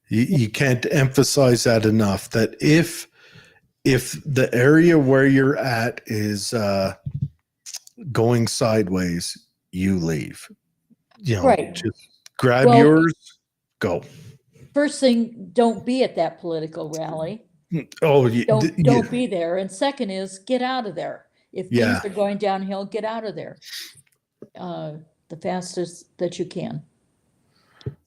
you can't emphasize that enough, that if the area where you're at is going sideways, you leave. Right. Just grab Well, yours, go. First thing, don't be at that political rally. Oh, Don't be there. And second is get out of there. If things are going downhill, get out of there the fastest that you can.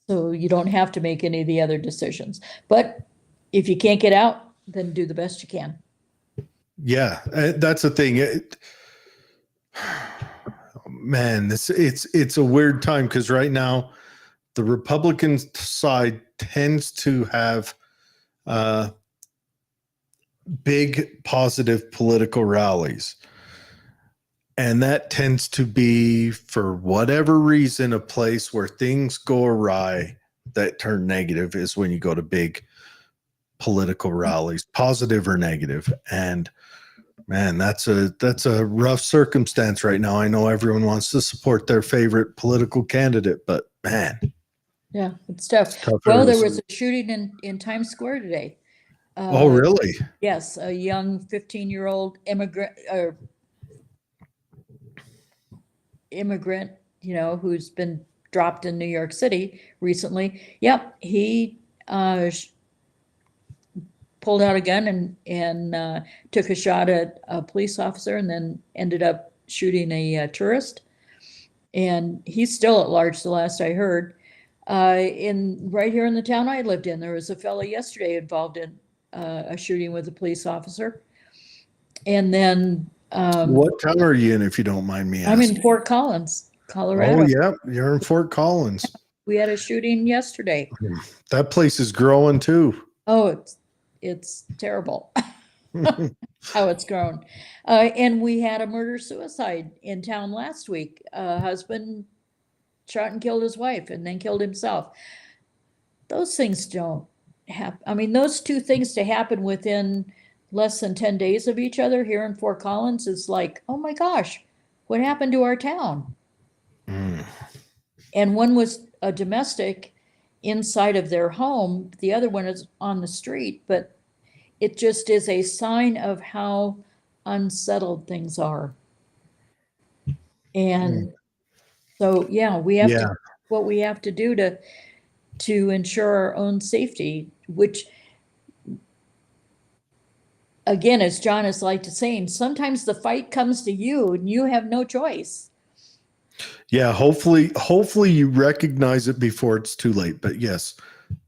So you don't have to make any of the other decisions. But if you can't get out, then do the best you can. Yeah, that's the thing. Man, it's a weird time because right now the Republican side tends to have big positive political rallies. And that tends to be, for whatever reason, a place where things go awry that turn negative is when you go to big political rallies, positive or negative. And man, that's a rough circumstance right now. I know everyone wants to support their favorite political candidate, but man. Yeah, it's tough. It's tough Well, there areas. was a shooting in Times Square today. Oh, really? Yes, a young 15-year-old immigrant, who's been dropped in New York City recently. Yep, he pulled out a gun and took a shot at a police officer and then ended up shooting a tourist. And he's still at large, the last I heard. Right here in the town I lived in, there was a fellow yesterday involved in a shooting with a police officer. And then what town are you in, if you don't mind me asking? I'm in Fort Collins, Colorado. Oh, yeah, you're in Fort Collins. We had a shooting yesterday. That place is growing too. Oh, it's terrible how it's grown. And we had a murder-suicide in town last week. A husband shot and killed his wife and then killed himself. Those things don't happen. I mean, those two things to happen within less than 10 days of each other here in Fort Collins is like, oh my gosh, what happened to our town? And one was a domestic inside of their home. The other one is on the street, but it just is a sign of how unsettled things are. And so, yeah, we have to, what we have to do to ensure our own safety, which again, as John is like to saying, sometimes the fight comes to you and you have no choice. Yeah, hopefully you recognize it before it's too late. But yes,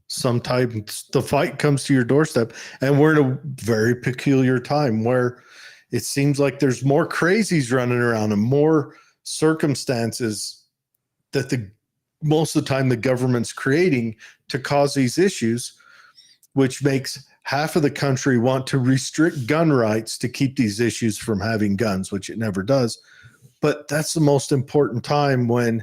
sometimes the fight comes to your doorstep, and we're in a very peculiar time where it seems like there's more crazies running around and more circumstances that most of the time the government's creating to cause these issues, which makes half of the country want to restrict gun rights to keep these issues from having guns, which it never does. But that's the most important time when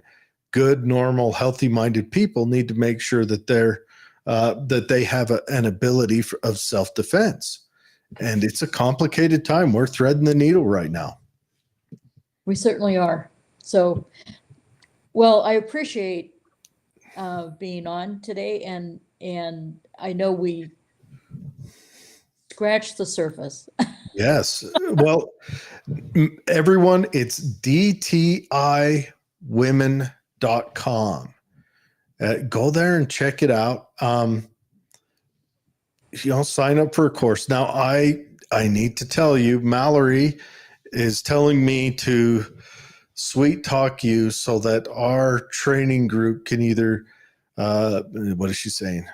good, normal, healthy-minded people need to make sure that that they have an ability of self-defense. And it's a complicated time. We're threading the needle right now. We certainly are. So, well, I appreciate being on today, and I know we scratched the surface. Yes. Well, everyone, it's dtiwomen.com. Go there and check it out. Sign up for a course. Now, I need to tell you, Mallory is telling me to sweet talk you so that our training group can either, what is she saying?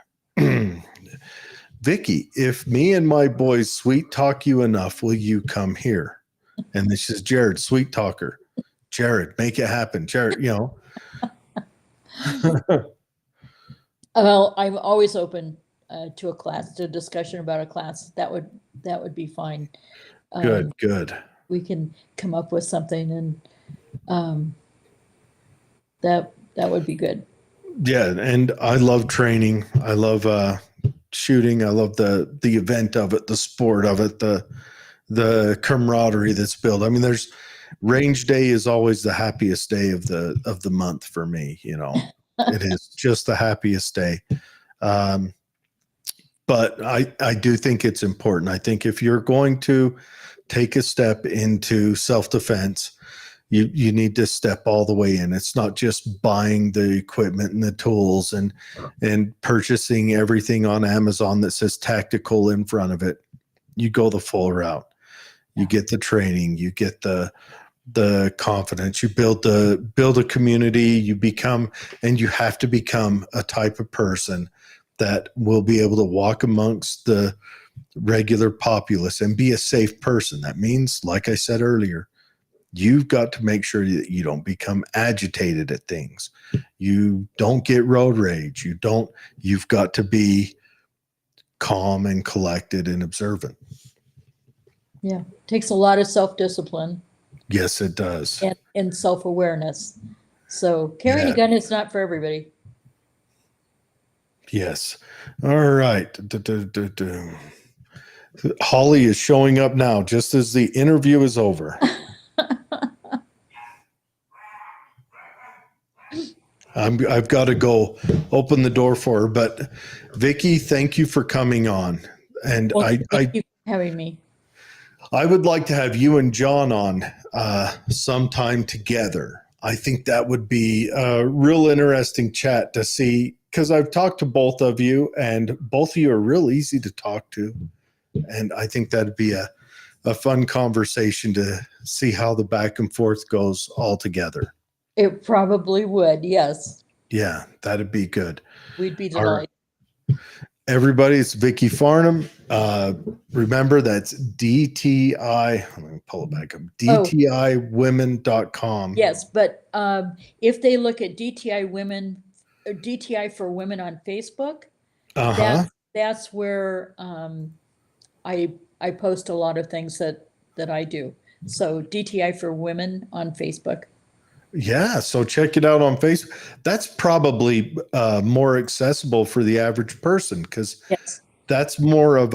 Vicky, if me and my boys sweet talk you enough, will you come here? And this is Jared, sweet talker. Jared, make it happen. Jared, Well, I'm always open to a class, to a discussion about a class. That would be fine. Good. We can come up with something, and that would be good. Yeah, and I love training. I love shooting. I love the event of it, the sport of it, the camaraderie that's built. I mean, there's range day is always the happiest day of the month for me. It is just the happiest day. But I do think it's important. I think if you're going to take a step into self-defense, you need to step all the way in. It's not just buying the equipment and the tools and purchasing everything on Amazon that says tactical in front of it. You go the full route. You get the training, you get the confidence, you build a community, you have to become a type of person that will be able to walk amongst the regular populace and be a safe person. That means, like I said earlier, you've got to make sure that you don't become agitated at things. You don't get road rage. You've got to be calm and collected and observant. Yeah. Takes a lot of self-discipline. Yes, it does. And self-awareness. So carrying a gun is not for everybody. Yes. All right. Holly is showing up now just as the interview is over. I've got to go open the door for her, but Vicky, thank you for coming on. And Well, thank you for having me. I would like to have you and John on sometime together. I think that would be a real interesting chat to see, because I've talked to both of you, and both of you are real easy to talk to. And I think that'd be a fun conversation to see how the back and forth goes all together. It probably would, yes. Yeah, that'd be good. We'd be delighted. Everybody, it's Vicky Farnham. Remember, that's DTI. Let me pull it back up. DTIwomen.com. Yes, but if they look at DTI Women, or DTI for Women on Facebook, that's where I post a lot of things that I do. So DTI for Women on Facebook. Yeah, so check it out on Facebook. That's probably more accessible for the average person, because that's more of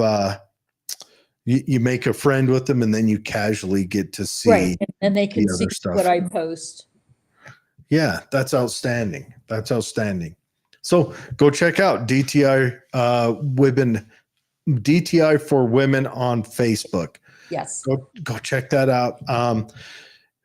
you make a friend with them and then you casually get to see. Right, and they can see what I post. Yeah, that's outstanding. That's outstanding. So go check out DTI DTI for Women on Facebook. Yes. Go check that out.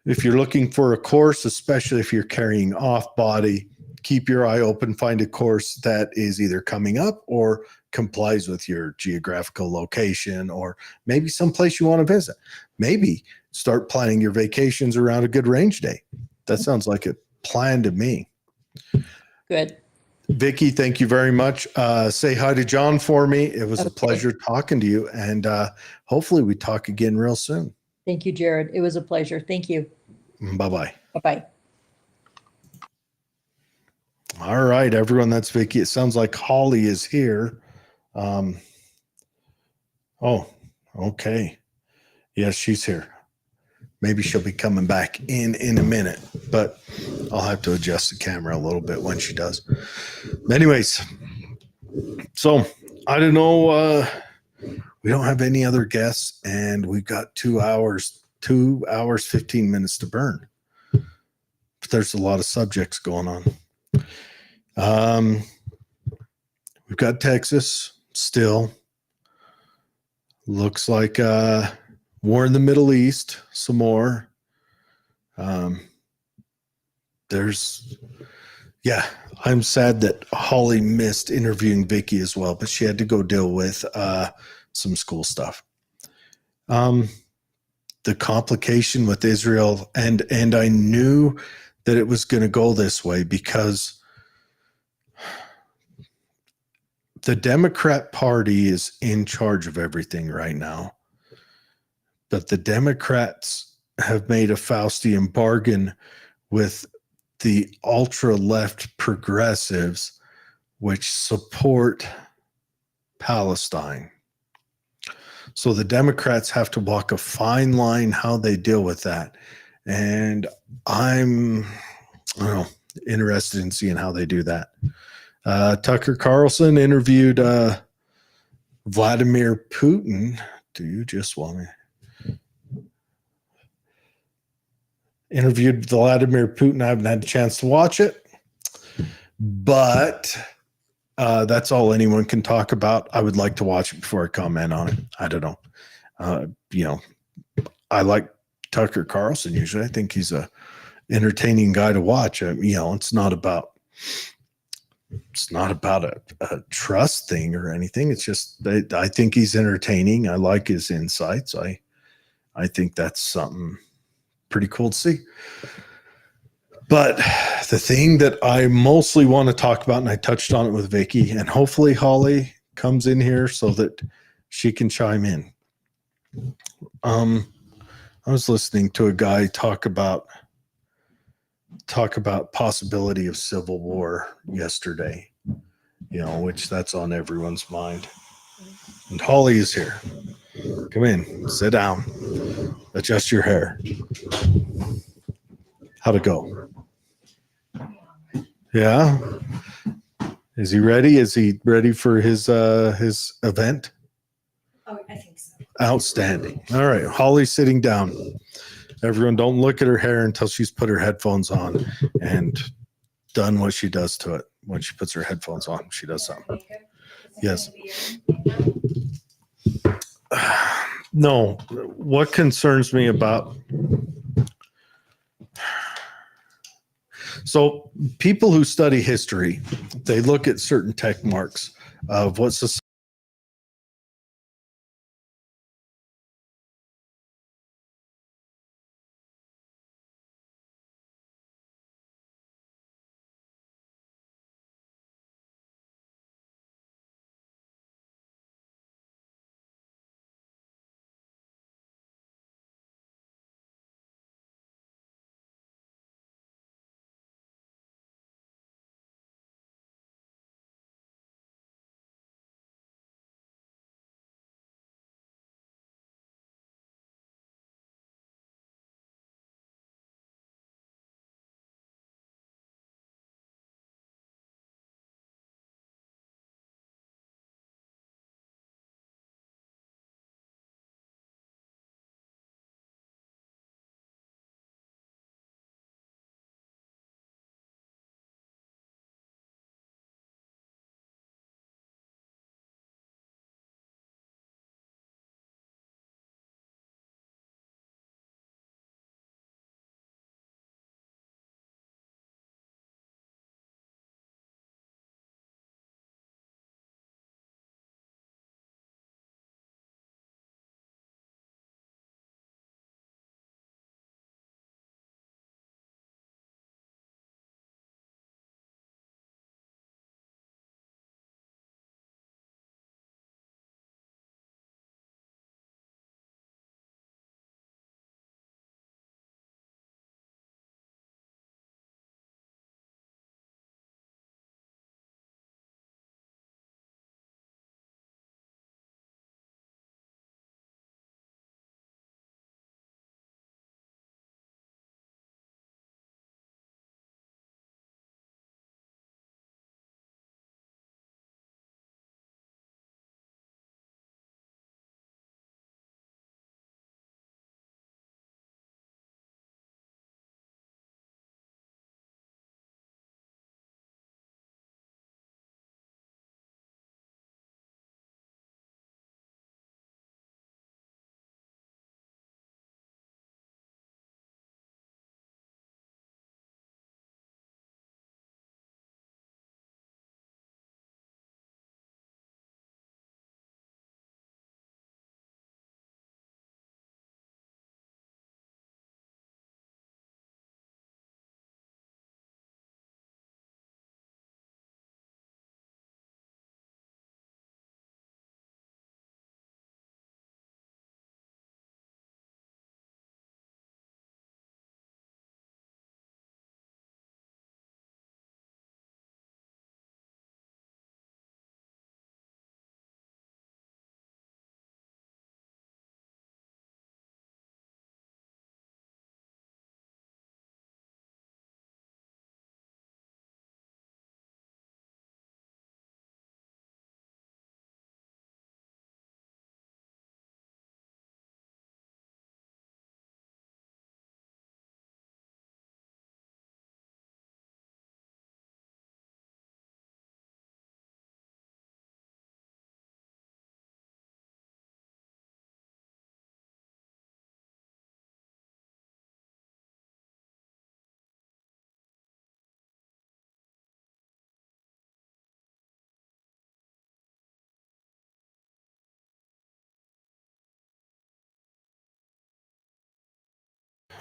If you're looking for a course, especially if you're carrying off body, keep your eye open, find a course that is either coming up or complies with your geographical location, or maybe someplace you want to visit. Maybe start planning your vacations around a good range day. That sounds like a plan to me. Good. Vicky, thank you very much. Say hi to John for me. It was a pleasure talking to you, and hopefully we talk again real soon. Thank you, Jared. It was a pleasure. Thank you. Bye-bye. Bye-bye. All right, everyone, that's Vicky. It sounds like Holly is here. Oh, okay. Yes, she's here. Maybe she'll be coming back in a minute, but I'll have to adjust the camera a little bit when she does. Anyways, so I don't know. We don't have any other guests, and we've got 2 hours, 15 minutes to burn. But there's a lot of subjects going on. We've got Texas still. Looks like war in the Middle East some more. I'm sad that Holly missed interviewing Vicky as well, but she had to go deal with some school stuff. The complication with Israel, and I knew that it was going to go this way, because the Democrat Party is in charge of everything right now. But the Democrats have made a Faustian bargain with the ultra-left progressives, which support Palestine. So the Democrats have to walk a fine line how they deal with that. And I'm, I don't know, interested in seeing how they do that. Tucker Carlson interviewed Vladimir Putin. Do you just want me? Interviewed Vladimir Putin. I haven't had a chance to watch it, but that's all anyone can talk about. I would like to watch it before I comment on it. I don't know. I like Tucker Carlson usually. I think he's a entertaining guy to watch. It's not about a trust thing or anything. It's just I think he's entertaining. I like his insights. I think that's something pretty cool to see. But the thing that I mostly want to talk about, and I touched on it with Vicky, and hopefully Holly comes in here so that she can chime in. I was listening to a guy talk about possibility of civil war yesterday, which that's on everyone's mind. And Holly is here. Come in, sit down, adjust your hair. How'd it go? Yeah. Is he ready? Is he ready for his event? Oh, I think so. Outstanding. All right. Holly's sitting down. Everyone, don't look at her hair until she's put her headphones on and done what she does to it. When she puts her headphones on, she does something. Yes. No. What concerns me about... So people who study history, they look at certain tech marks of what society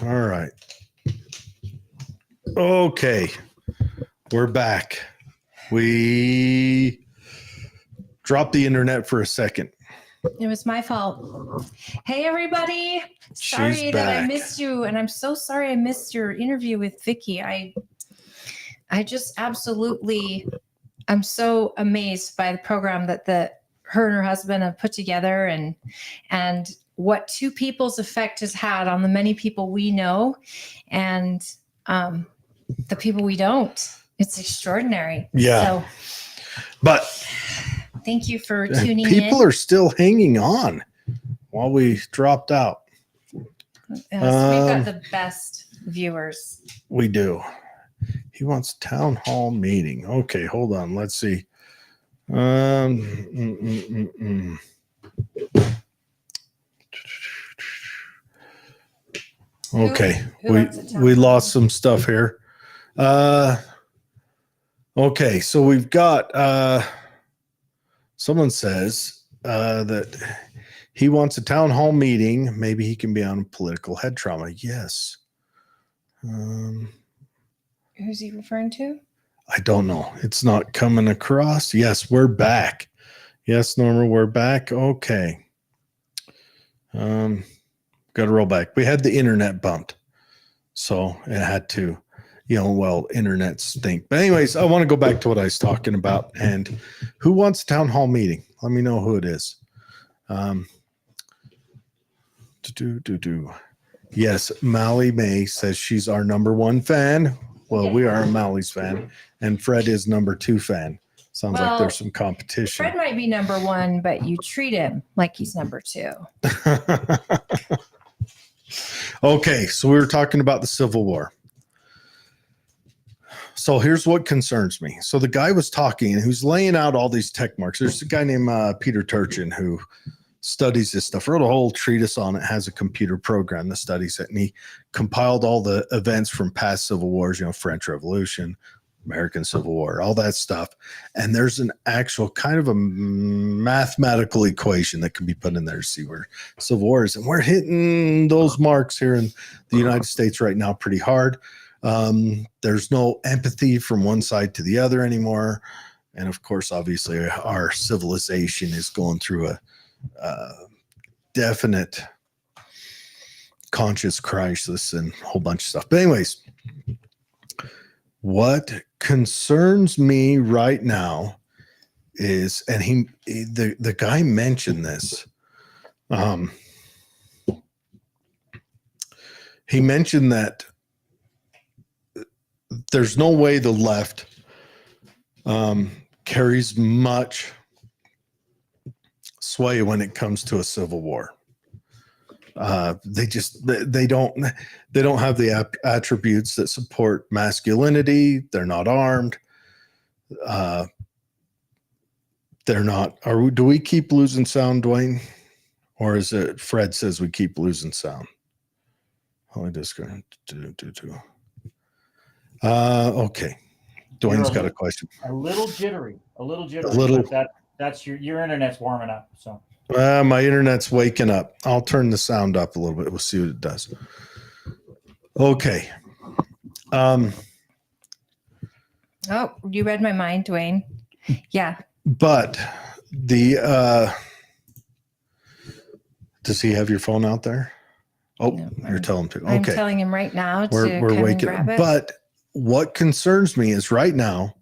All right. Okay. We're back. We dropped the internet for a second. It was my fault. Hey, everybody. Sorry She's that I back. missed you. And I'm so sorry I missed your interview with Vicky. I just absolutely, I'm so amazed by the program that her and her husband have put together and what two people's effect has had on the many people we know and the people we don't. It's extraordinary. Yeah. So But thank you for tuning in. people are still hanging on while we dropped out. Yes, we've got the best viewers. We do. He wants town hall meeting. Okay, hold on. Let's see. Okay, Who wants a town we hall? lost some stuff here. Okay, so we've got someone says that he wants a town hall meeting. Maybe he can be on political head trauma. Yes. Who's he referring to? I don't know. It's not coming across. Yes, we're back. Yes, Norma, we're back. Okay. Got to roll back. We had the internet bumped. So it had to, internet stink. But anyways, I want to go back to what I was talking about. And who wants a town hall meeting? Let me know who it is. Yes, Mally May says she's our number 1 fan. Well, we are a Mally's fan. And Fred is number 2 fan. Sounds like there's some competition. Fred might be number 1, but you treat him like he's number 2. Okay, so we were talking about the Civil War. So here's what concerns me. So the guy was talking and who's laying out all these tech marks. There's a guy named Peter Turchin who studies this stuff, wrote a whole treatise on it, has a computer program that studies it, and he compiled all the events from past civil wars, French Revolution, American Civil War, all that stuff. And there's an actual kind of a mathematical equation that can be put in there to see where Civil War is. And we're hitting those marks here in the United States right now pretty hard. There's no empathy from one side to the other anymore. And of course, obviously, our civilization is going through a definite conscious crisis and a whole bunch of stuff. But anyways, what concerns me right now is, and the guy mentioned this, he mentioned that there's no way the left carries much sway when it comes to a civil war. They don't have the attributes that support masculinity. They're not armed. Do we keep losing sound, Dwayne? Or is it Fred says we keep losing sound? Holy discord. Okay. Dwayne's got a question. A little jittery. But that's your internet's warming up. So my internet's waking up. I'll turn the sound up a little bit. We'll see what it does. Okay. Oh, you read my mind, Dwayne. Yeah. But does he have your phone out there? Oh, no, you're telling him to. Okay. I'm telling him right now we're come waking and grab it. But what concerns me is right now,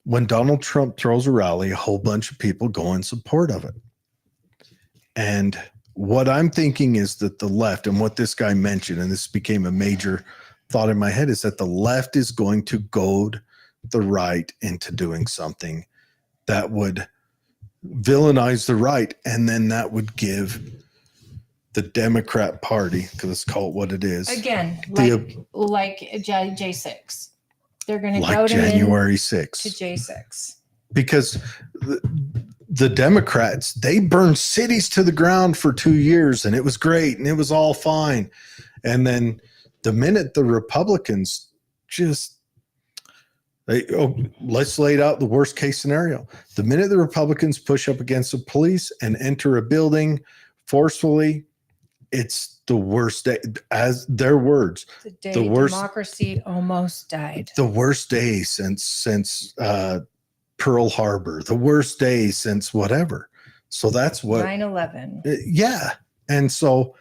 when Donald Trump throws a rally, a whole bunch of people go in support of it. And what I'm thinking is that the left, and what this guy mentioned, and this became a major thought in my head, is that the left is going to goad the right into doing something that would villainize the right. And then that would give the Democrat Party, because let's call it what it is. Again, like J6. They're going to like go January 6th to J6. Because the Democrats, they burned cities to the ground for 2 years and it was great and it was all fine. And then the minute the Republicans let's lay it out the worst case scenario. The minute the Republicans push up against the police and enter a building forcefully it's the worst day, as their words, The day the worst- democracy almost died. the worst day since Pearl Harbor, the worst day since whatever. So that's what 9/11. yeah. And so,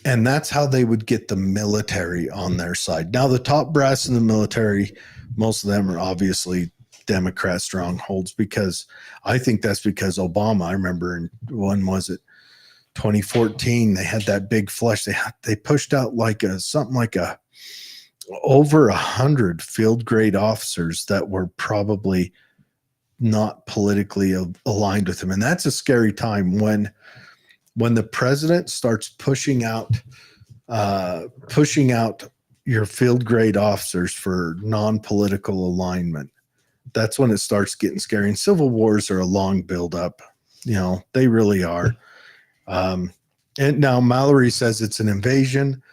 and that's how they would get the military on their side. Now, the top brass in the military, most of them are obviously Democrat strongholds, because I think that's because Obama, I remember in, when was it, 2014, they had that big flush. They pushed out like over 100 field grade officers that were probably not politically aligned with him. And that's a scary time when the president starts pushing out your field grade officers for non-political alignment. That's when it starts getting scary. And civil wars are a long build up. They really are. And now Mallory says it's an invasion.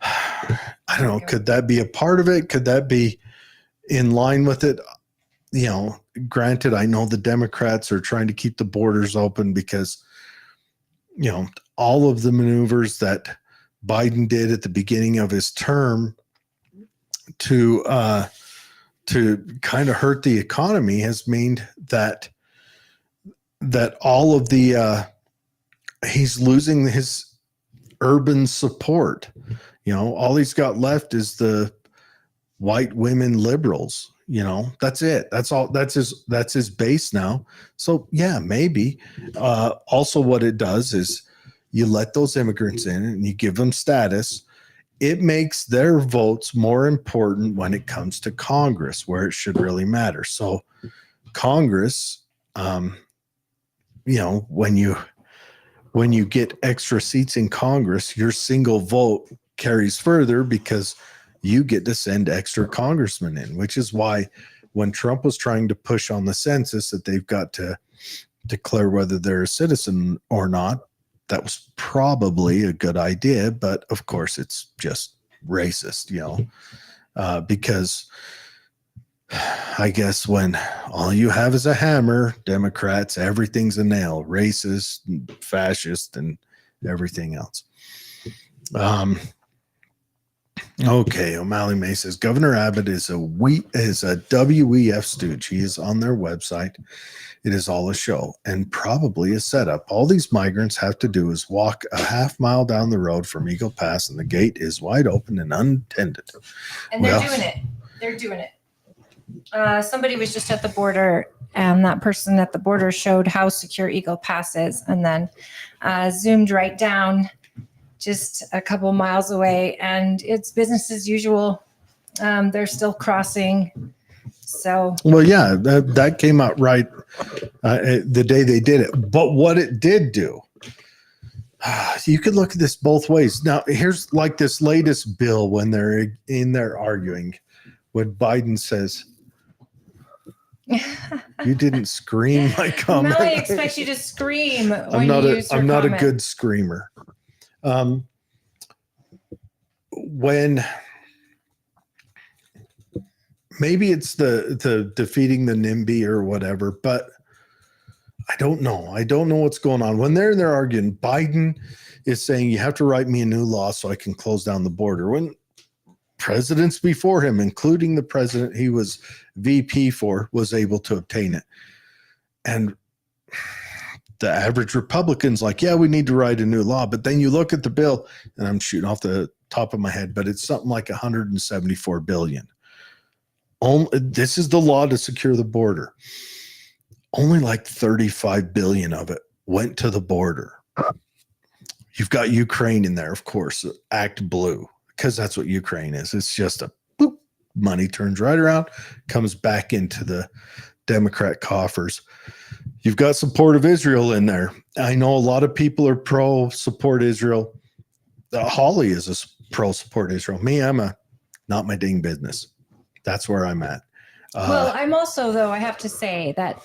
I don't know. Could that be a part of it? Could that be in line with it? Granted, I know the Democrats are trying to keep the borders open because, all of the maneuvers that Biden did at the beginning of his term to kind of hurt the economy has meant that all of the he's losing his urban support. All he's got left is the white women liberals. That's it. That's all. That's his base now. So yeah, maybe. Also, what it does is you let those immigrants in and you give them status. It makes their votes more important when it comes to Congress, where it should really matter. So Congress, when you get extra seats in Congress, your single vote carries further because you get to send extra congressmen in, which is why when Trump was trying to push on the census that they've got to declare whether they're a citizen or not, that was probably a good idea. But of course, it's just racist, because I guess when all you have is a hammer, Democrats, everything's a nail, racist, and fascist, and everything else. Okay, O'Malley May says Governor Abbott is a WEF stooge. He is on their website. It is all a show and probably a setup. All these migrants have to do is walk a half mile down the road from Eagle Pass, and the gate is wide open and untended. And they're doing it. They're doing it. Somebody was just at the border, and that person at the border showed how secure Eagle Pass is, and then zoomed right down just a couple miles away, and it's business as usual. They're still crossing. So, well, yeah, that came out right the day they did it. But what it did do, you could look at this both ways. Now, here's like this latest bill when they're in there arguing, when Biden says, "You didn't scream my comment." Melanie expects you to scream when I'm not a good screamer. When maybe it's the defeating the NIMBY or whatever, but I don't know. I don't know what's going on. When they're in there arguing, Biden is saying you have to write me a new law so I can close down the border. When presidents before him, including the president he was VP for, was able to obtain it. And the average Republican's like, yeah, we need to write a new law. But then you look at the bill, and I'm shooting off the top of my head, but it's something like $174 billion. This is the law to secure the border. Only like $35 billion of it went to the border. You've got Ukraine in there, of course, act blue, because that's what Ukraine is. It's just a boop, money turns right around, comes back into the Democrat coffers. You've got support of Israel in there. I know a lot of people are pro support Israel. Holly is a pro support Israel. Me, I'm a not my dang business. That's where I'm at. Well, I'm also, though, I have to say that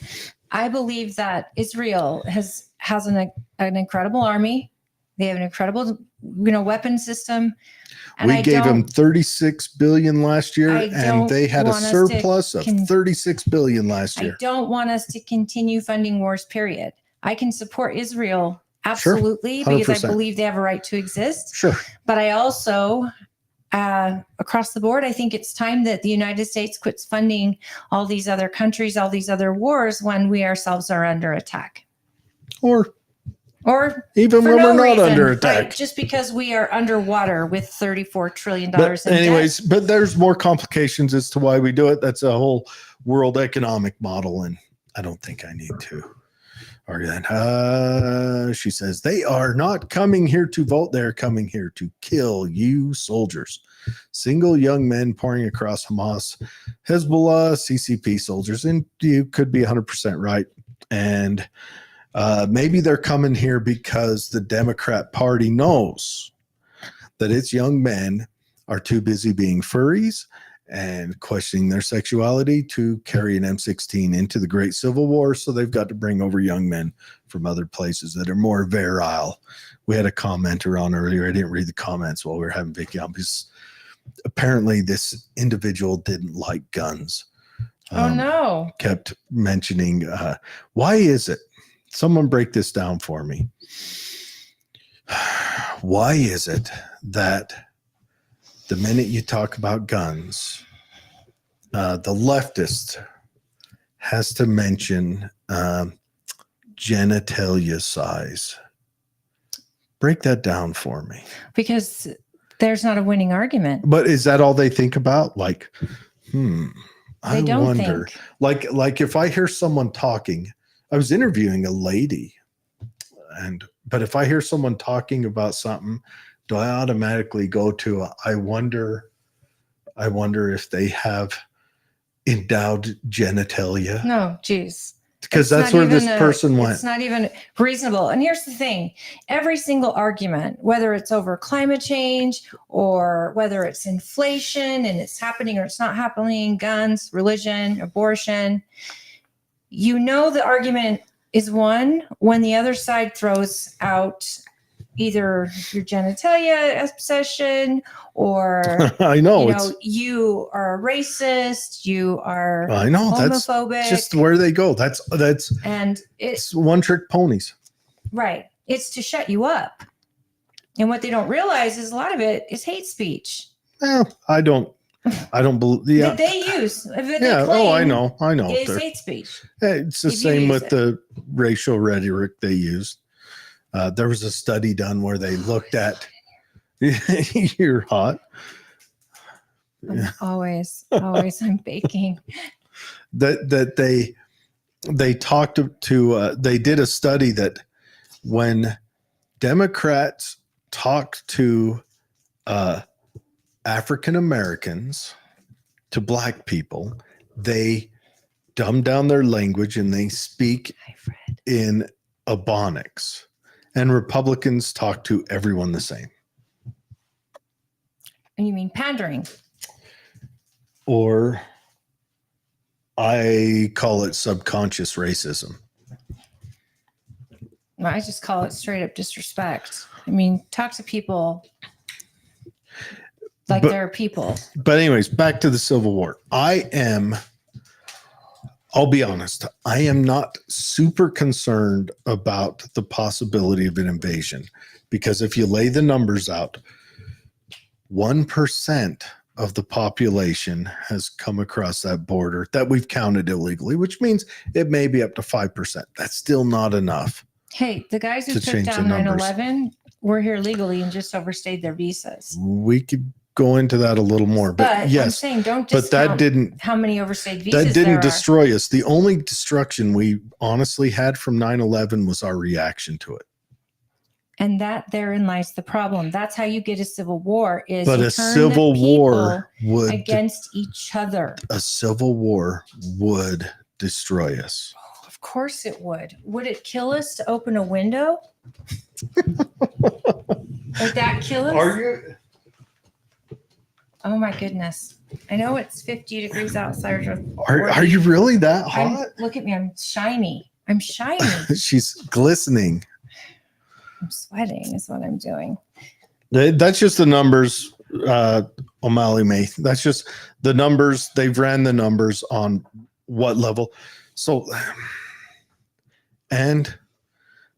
I believe that Israel has an incredible army. They have an incredible, weapon system. And we gave them $36 billion last year, and they had a surplus of $36 billion last year. I don't want us to continue funding wars, period. I can support Israel Absolutely, because I 100%. believe they have a right to exist. Sure. But I also, across the board, I think it's time that the United States quits funding all these other countries, all these other wars when we ourselves are under attack. Or for even when no we're not reason, under attack. right? Just because we are underwater with $34 trillion But in anyways, debt. but there's more complications as to why we do it. That's a whole world economic model, and I don't think I need to argue that. She says they are not coming here to vote; they're coming here to kill you, soldiers. Single young men pouring across Hamas, Hezbollah, CCP soldiers, and you could be 100% right. And maybe they're coming here because the Democrat Party knows that its young men are too busy being furries and questioning their sexuality to carry an M16 into the Great Civil War. So they've got to bring over young men from other places that are more virile. We had a commenter on earlier. I didn't read the comments while we were having Vicky on because apparently this individual didn't like guns. Oh no. Kept mentioning, why is it? Someone break this down for me. Why is it that the minute you talk about guns, the leftist has to mention genitalia size? Break that down for me. Because there's not a winning argument. But is that all they think about? Like, I They don't wonder. think. Like if I hear someone talking, I was interviewing a lady, but if I hear someone talking about something, do I automatically go to I wonder if they have endowed genitalia? No, geez. Because It's that's not where this even person went. It's not even reasonable. And here's the thing. Every single argument, whether it's over climate change or whether it's inflation and it's happening or it's not happening, guns, religion, abortion, you know the argument is won when the other side throws out either your genitalia obsession or I know, you are a racist, you are I know homophobic. that's just where they go. That's and it's one trick ponies. Right. It's to shut you up. And what they don't realize is a lot of it is hate speech. Well, I don't believe. Yeah. That they use. That they Yeah. Oh, I claim know. Is They're- hate speech. It's the If you same use with it. the racial rhetoric they used. There was a study done where they looked at. You're hot. Always I'm baking. That they talked to. They did a study that when Democrats talk to African Americans, to Black people, they dumb down their language and they speak Hi, Fred. in Ebonics. And Republicans talk to everyone the same. And you mean pandering? Or I call it subconscious racism. I just call it straight up disrespect. I mean, talk to people like they're people. But anyways, back to the Civil War. I'll be honest, I am not super concerned about the possibility of an invasion because if you lay the numbers out, 1% of the population has come across that border that we've counted illegally, which means it may be up to 5%. That's still not enough. Hey, the guys who To took change down the numbers. 9/11 were here legally and just overstayed their visas. We could go into that a little more, but I'm yes, saying don't but that discount didn't how many overstayed visas that there didn't are. destroy us. The only destruction we honestly had from 9/11 was our reaction to it. And that therein lies the problem. That's how you get a civil war is But you a turn civil the war people would against each other. a civil war would destroy us. Of course it would. Would it kill us to open a window? Would that kill us? you? Oh my goodness. I know it's 50 degrees outside. Are you really that hot? Look at me. I'm shiny. I'm shiny. She's glistening. I'm sweating is what I'm doing. That's just the numbers, O'Malley May. That's just the numbers. They've ran the numbers on what level. So, and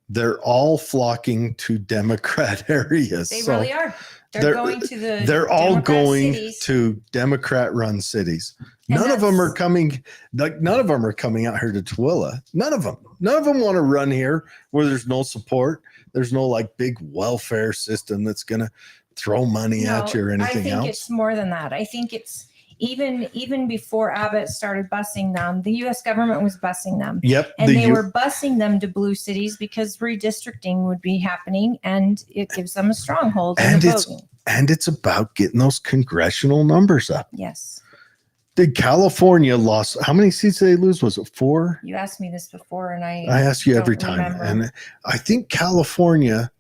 they're all flocking to Democrat areas. They So really are. They're they're- going to the they're all Democrat going cities. to Democrat-run cities. And None of them are that's- coming. Like none of them are coming out here to Tooele. None of them. None of them want to run here where there's no support. There's no like big welfare system that's gonna throw money at you or I anything think else. it's more than that. I think it's even before Abbott started busing them, the U.S. government was busing them. Yep. And the they U- were busing them to blue cities because redistricting would be happening and it gives them a stronghold in And the it's- voting. and it's about getting those congressional numbers up. Yes. Did California lost how many seats did they lose? Was it 4? You asked me this before and I I ask you don't every time. remember. And I think California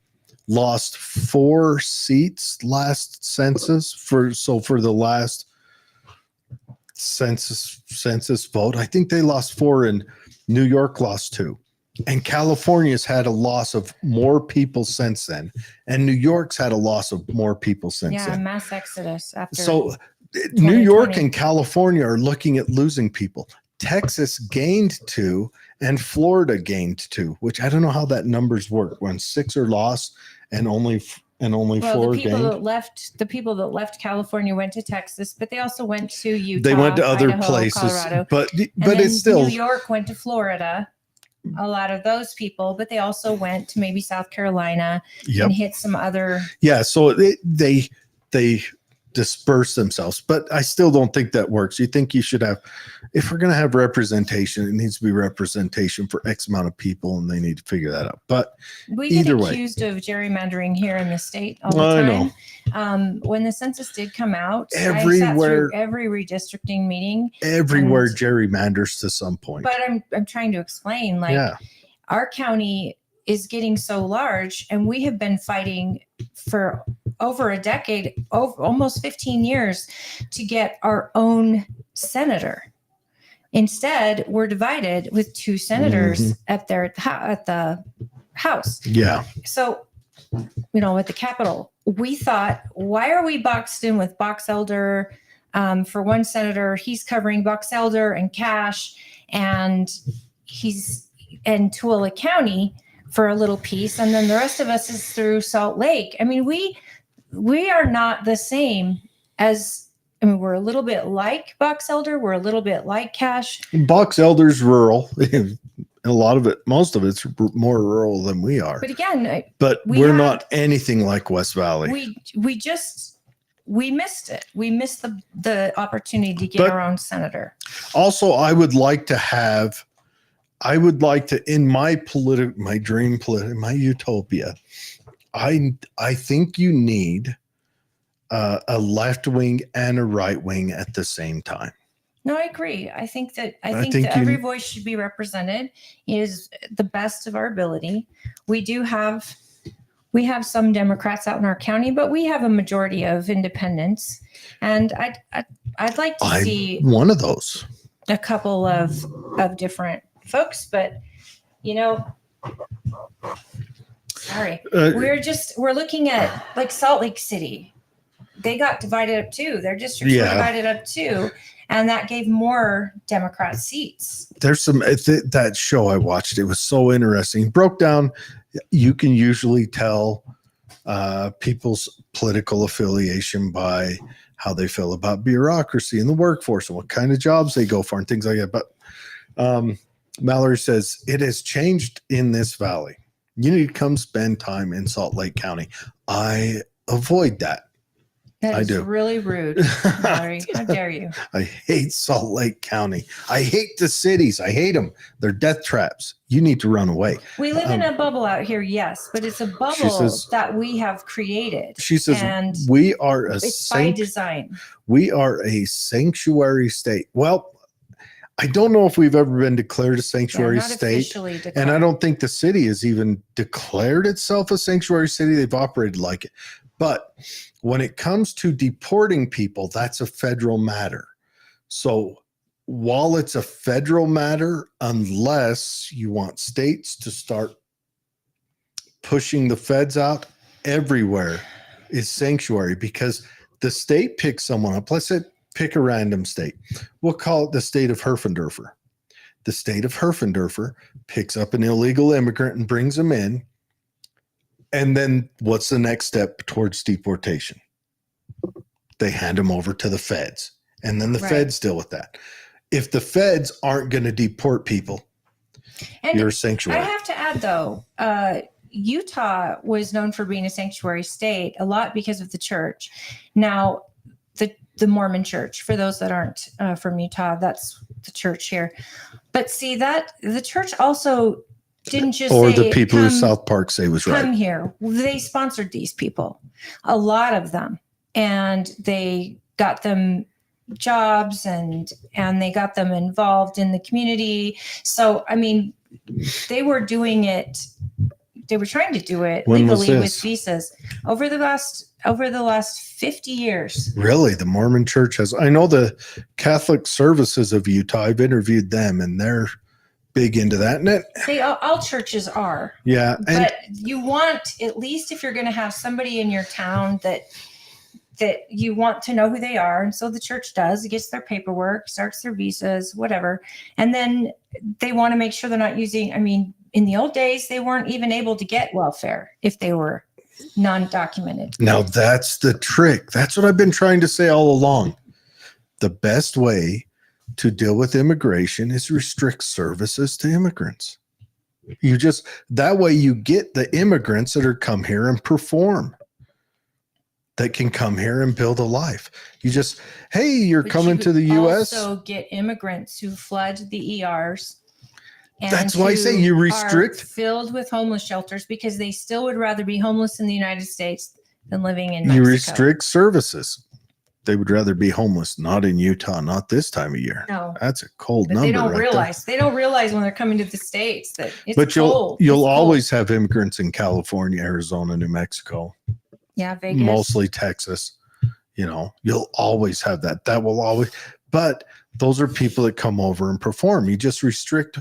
lost 4 seats last census for the last census vote. I think they lost 4 and New York lost 2. And California's had a loss of more people since then. And New York's had a loss of more people since Yeah, then. mass exodus after. So New York 2020. and California are looking at losing people. Texas gained 2 and Florida gained 2, which I don't know how that numbers work when 6 are lost and only well, 4 the people gained. that left California went to Texas, but they also went to Utah. They went to other Idaho, places, Colorado. but And but then it's still New York went to Florida. A lot of those people, but they also went to maybe South Carolina yep. and hit some other. Yeah, so they disperse themselves, but I still don't think that works. You think you should have, if we're going to have representation, it needs to be representation for X amount of people, and they need to figure that out. But We get either way. accused of gerrymandering here in the state all the I time. know. When the census did come out, I sat Everywhere- through every redistricting meeting, everywhere And- gerrymanders to some point. but I'm trying to explain, like, yeah, our county is getting so large and we have been fighting for over a decade, almost 15 years to get our own senator. Instead, we're divided with 2 senators at the House. yeah. So, at the Capitol, we thought, why are we boxed in with Box Elder? For one senator, he's covering Box Elder and Cache, and he's in Tooele County for a little piece, and then the rest of us is through Salt Lake. I mean, we are not the same as. I mean, we're a little bit like Box Elder. We're a little bit like Cache. Box Elder's rural. A lot of it, most of it's more rural than we are. But again, But we we're have- not anything like West Valley. we missed it. We missed the opportunity to get But- our own senator. Also, I would like to in my dream my utopia, I think you need a left wing and a right wing at the same time. No, I agree. I think that think that you- every voice should be represented is the best of our ability. We have some Democrats out in our county, but we have a majority of independents. And I'd like to see One of those. a couple of different folks, but sorry. We're looking at like Salt Lake City. They got divided up too. Their districts were Yeah. divided up too. And that gave more Democrat seats. There's that show I watched. It was so interesting. It broke down. You can usually tell people's political affiliation by how they feel about bureaucracy in the workforce and what kind of jobs they go for and things like that. But Mallory says it has changed in this valley. You need to come spend time in Salt Lake County. I avoid that. That I is do. really rude, Mallory. How dare you? I hate Salt Lake County. I hate the cities. I hate them. They're death traps. You need to run away. We live in a bubble out here, yes, but it's a bubble says- that we have created. She says and we are a it's by design. we are a sanctuary state. Well, I don't know if we've ever been declared a sanctuary Not state. officially declared. And I don't think the city has even declared itself a sanctuary city. They've operated like it. But when it comes to deporting people, that's a federal matter. So while it's a federal matter, unless you want states to start pushing the feds out, everywhere is sanctuary because the state picks someone up. Let's say pick a random state. We'll call it the state of Herfendorfer. the state of Herfendorfer picks up an illegal immigrant and brings him in. And then what's the next step towards deportation? They hand him over to the feds. And then the Right. feds deal with that. If the feds aren't going to deport people, And you're a sanctuary. I have to add, though, Utah was known for being a sanctuary state a lot because of the church. Now, the Mormon church, for those that aren't from Utah, that's the church here. But see, that the church also didn't just or say, the people who "Come- South Park say was come right. here." They sponsored these people, a lot of them, and they got them jobs and they got them involved in the community. So, I mean, they were doing it. They were trying to do it When was legally with this? visas over the last 50 years. Really, the Mormon church has. I know the Catholic Services of Utah. I've interviewed them, and they're big into that. And They all churches are. yeah, and But you want, at least if you're going to have somebody in your town that you want to know who they are, and so the church does. It gets their paperwork, starts their visas, whatever, and then they want to make sure they're not using. I mean, in the old days, they weren't even able to get welfare if they were non-documented. now that's the trick. That's what I've been trying to say all along. The best way to deal with immigration is restrict services to immigrants. You just, that way you get the immigrants that are come here and perform, that can come here and build a life. You just, hey, you're But coming you to the U.S. Also get immigrants who flood the ERs. And That's why I say who you are restrict. filled with homeless shelters, because they still would rather be homeless in the United States than living in You Mexico. restrict services. They would rather be homeless, not in Utah, not this time of year. No, That's a cold but number. they don't right realize. They don't realize when they're coming to the States that it's But cold. you'll It's cold. always have immigrants in California, Arizona, New Mexico, Yeah, Vegas. mostly Texas. You know, you'll always have that. That will always, but those are people that come over and perform. You just restrict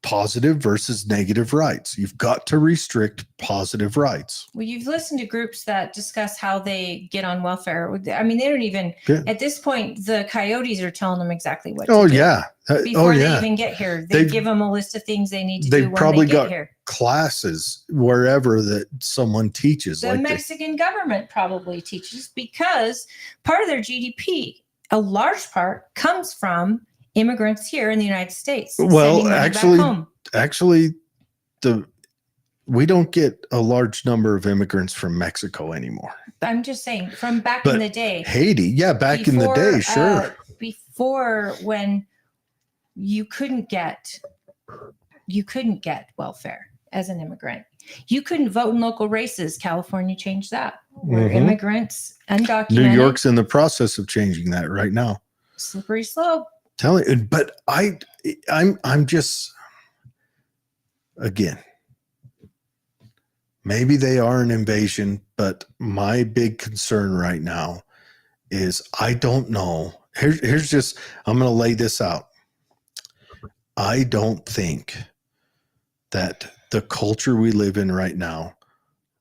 positive versus negative rights. You've got to restrict positive rights. Well, you've listened to groups that discuss how they get on welfare. I mean, they don't even, Yeah. at this point, the coyotes are telling them exactly what Oh to do. yeah. Before Oh they yeah. even get here, they They've- give them a list of things they need to they've do when probably they get got here. Classes wherever that someone teaches. The like they- Mexican government probably teaches, because part of their GDP, a large part, comes from immigrants here in the United States. Well, sending money actually- back home. actually we don't get a large number of immigrants from Mexico anymore. I'm just saying, from back But in the day. Haiti, yeah, back in the Before, day, sure. Before, when you couldn't get welfare as an immigrant. You couldn't vote in local races. California changed that. Where Mhm. immigrants, undocumented, New York's in the process of changing that right now. slippery slope. Telling you, but I'm just, again, maybe they are an invasion, but my big concern right now is I don't know. Here's just, I'm going to lay this out. I don't think that the culture we live in right now,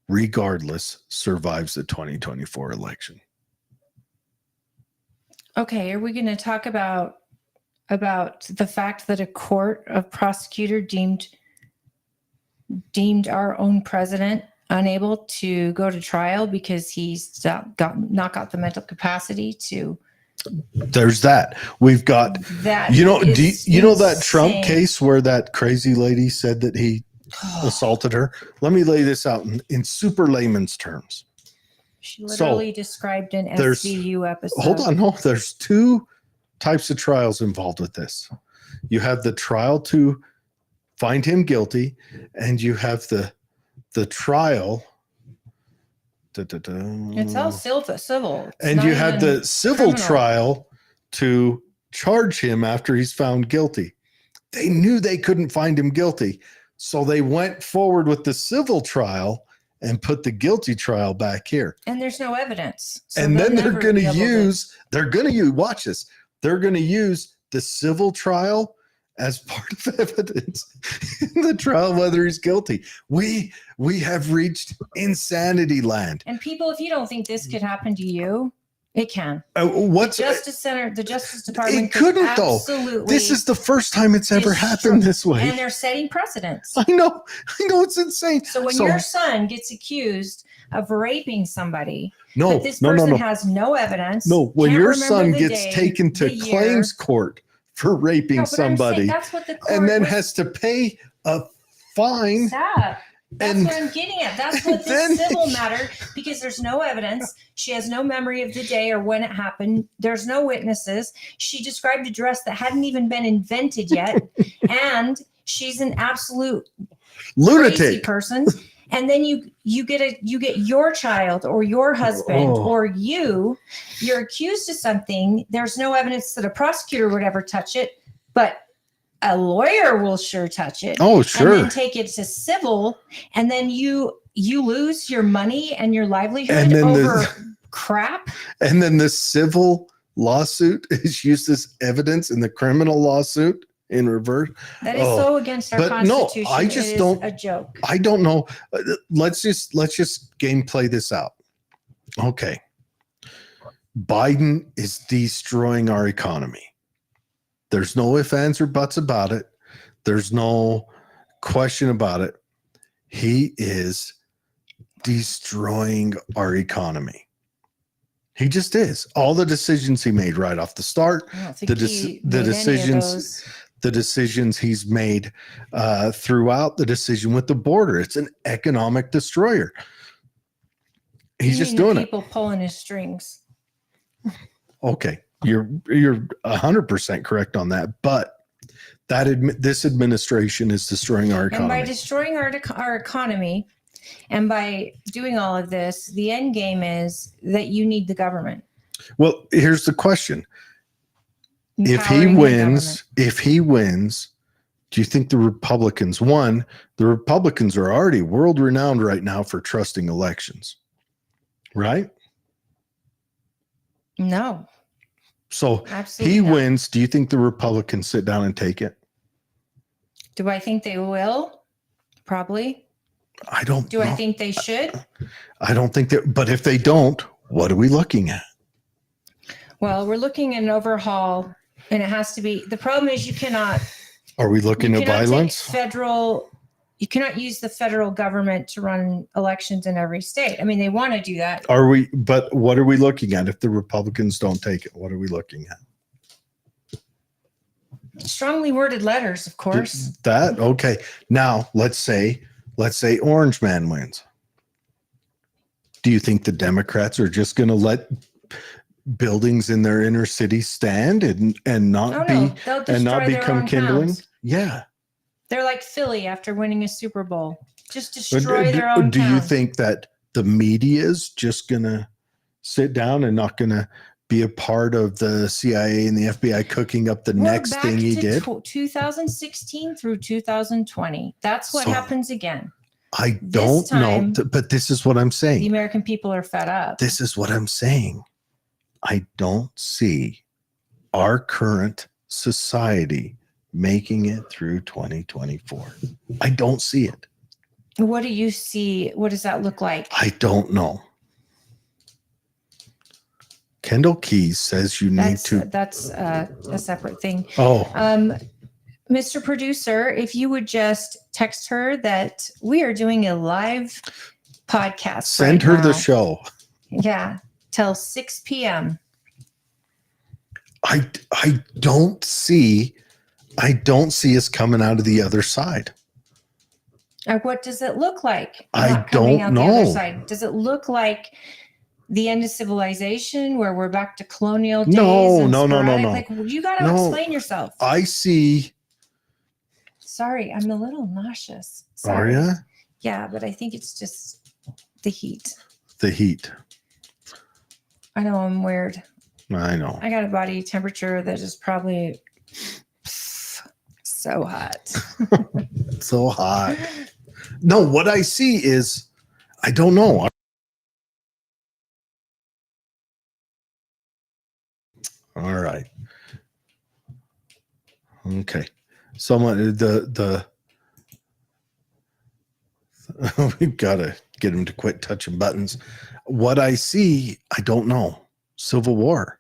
regardless, survives the 2024 election. Okay, are we going to talk about the fact that a court of prosecutor deemed our own president unable to go to trial because he's not got the mental capacity to? There's that. We've got, That you know, is you know that Trump insane. case where that crazy lady said that he assaulted her? Let me lay this out in super layman's terms. She literally described an there's- SVU episode. Hold on, no, there's two types of trials involved with this. You have the trial to find him guilty, and you have the trial. It's all civil. It's And not you had even the civil criminal. trial to charge him after he's found guilty. They knew they couldn't find him guilty, so they went forward with the civil trial and put the guilty trial back here. And there's no evidence. So And they'll then they're never going be to able use, watch this. They're going to use the civil trial as part of evidence in the trial whether he's guilty. We have reached insanity land. And people, if you don't think this could happen to you, It can. What's The Justice Center, the Justice Department it couldn't though. absolutely. This is the first time it's ever happened this way. And they're setting precedents. I know it's insane. So when your son gets accused of raping somebody, no, but this person has no evidence. No, when can't your remember son the gets day, taken to the year. claims court for raping No, but I'm saying somebody that's what the court and then was- has to pay a fine. Stop. That's And what I'm getting at. That's what then- this civil matter, because there's no evidence. She has no memory of the day or when it happened. There's no witnesses. She described a dress that hadn't even been invented yet. And she's an absolute crazy Lunatic. person. And then you get your child or your husband or you're accused of something. There's no evidence that a prosecutor would ever touch it, but a lawyer will sure touch it. Oh, sure. And then take it to civil, and then you lose your money and your livelihood And then over crap. And then the civil lawsuit is used as evidence in the criminal lawsuit in reverse. That is so against our But no, Constitution. I just it is don't- a joke. I don't know. Let's just gameplay this out. Okay. Biden is destroying our economy. There's no ifs, ands, or buts about it. There's no question about it. He is destroying our economy. He just is. All the decisions he made right off the start, I don't think the he the made any of decisions- those. the decisions he's made throughout, the decision with the border. It's an economic destroyer. He's You just mean the doing it. people pulling his strings. Okay, you're 100% correct on that, but this administration is destroying our And by economy. destroying our economy, and by doing all of this, the end game is that you need the government. Well, here's the question: if he Empowering the wins, do you think the Republicans won? The Republicans are already world renowned right now for trusting elections, right? No, So absolutely. he not. wins. Do you think the Republicans sit down and take it? Do I think they will? Probably. I don't. Do know. I think they should? I don't think that. But if they don't, what are we looking at? Well, we're looking at an overhaul, and it has to be. The problem is you cannot. Are we looking You at cannot take violence? You cannot use the federal government to run elections in every state. I mean, they want to do that. Are we? But what are we looking at if the Republicans don't take it? What are we looking at? Strongly worded letters, of course. That okay. Now let's say Orange Man wins. Do you think the Democrats are just going to let buildings in their inner city stand and not Oh be no, they'll and destroy not their become own kindling? towns. Yeah. They're like Philly after winning a Super Bowl. Just But destroy their own do you towns. think that the media is just going to sit down and not going to be a part of the CIA and the FBI cooking up the We're next back thing he to did? 2016 through 2020. That's what So, happens again. I this don't know, time, but this is what I'm The saying. American people are fed up. This is what I'm saying. I don't see our current society making it through 2024. I don't see it. What do you see? What does that look like? I don't know. Kendall Keys says you need That's a separate thing. Oh, Mr. Producer, if you would just text her that we are doing a live podcast. send right her the now. show. Yeah, till 6 p.m. I don't see us coming out of the other side. What does it look like? I Not coming don't out the other know. side? Does it look like the end of civilization where we're back to colonial days? No, and no. sporadic? Like, you got to No. explain yourself. I see. Sorry, I'm a little nauseous. Are Sorry. you? Yeah, but I think it's just the heat. The heat. I know I'm weird. I know. I got a body temperature that is probably so hot. So hot. No, what I see is, I don't know. All right. Okay. Someone we've got to get him to quit touching buttons. What I see, I don't know. Civil War.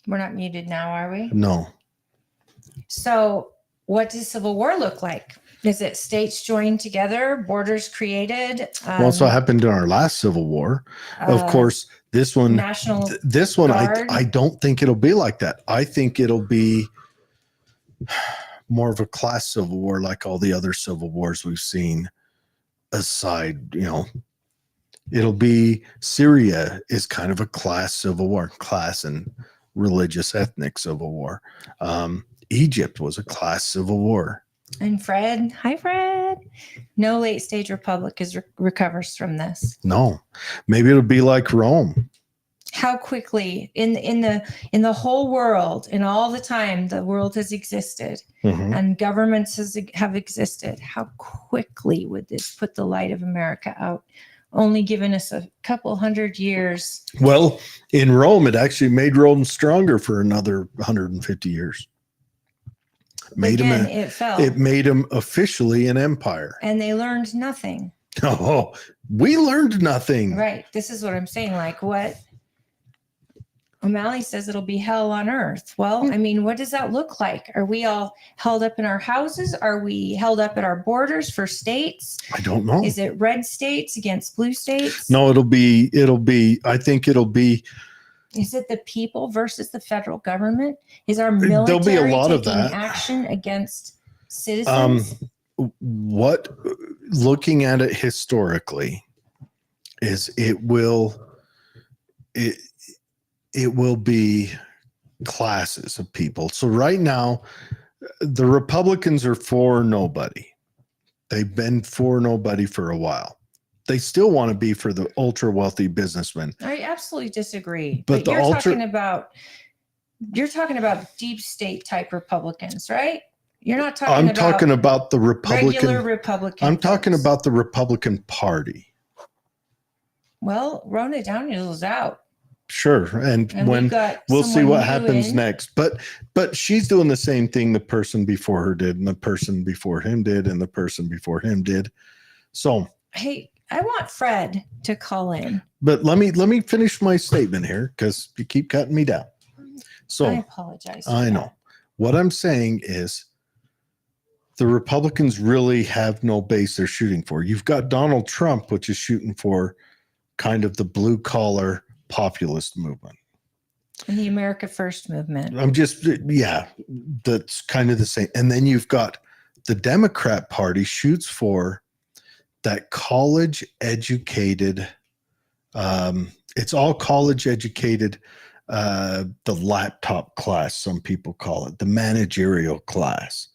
We're not muted now, are we? No. So what does civil war look like? Is it states joined together, borders created? Well, so happened in our last Civil War. Of course, this one, National this one, Guard? I don't think it'll be like that. I think it'll be more of a class civil war, like all the other civil wars we've seen. Aside, it'll be Syria is kind of a class civil war, class and religious ethnic civil war. Egypt was a class civil war. And Fred, hi Fred. No late stage republic recovers from this. No, maybe it'll be like Rome. How quickly in the whole world, in all the time the world has existed and governments have existed, how quickly would this put the light of America out? Only given us a couple hundred years. Well, in Rome, it actually made Rome stronger for another 150 years. It fell. It made them officially an empire. And they learned nothing. Oh, we learned nothing. Right. This is what I'm saying. Like what O'Malley says, it'll be hell on earth. Well, I mean, what does that look like? Are we all held up in our houses? Are we held up at our borders for states? I don't know. Is it red states against blue states? No, I think it'll be. Is it the people versus the federal government? Is our military There'll be a lot of taking that action against citizens? Looking at it historically is it will be classes of people. So right now, the Republicans are for nobody. They've been for nobody for a while. They still want to be for the ultra wealthy businessmen. I absolutely disagree. But you're talking about deep state type Republicans, right? You're not talking I'm talking about the regular Republican. I'm talking folks. about the Republican Party. Well, Rona Daniels is out. Sure. And when we'll see what happens next. But she's doing the same thing the person before her did, and the person before him did, and the person before him did. So hey, I want Fred to call in. But let me finish my statement here, because you keep cutting me down. So I apologize. I know. What I'm saying is the Republicans really have no base they're shooting for. You've got Donald Trump, which is shooting for kind of the blue collar populist movement. And the America First movement. That's kind of the same. And then you've got the Democrat Party shoots for that college educated, it's all college educated, the laptop class, some people call it, the managerial class.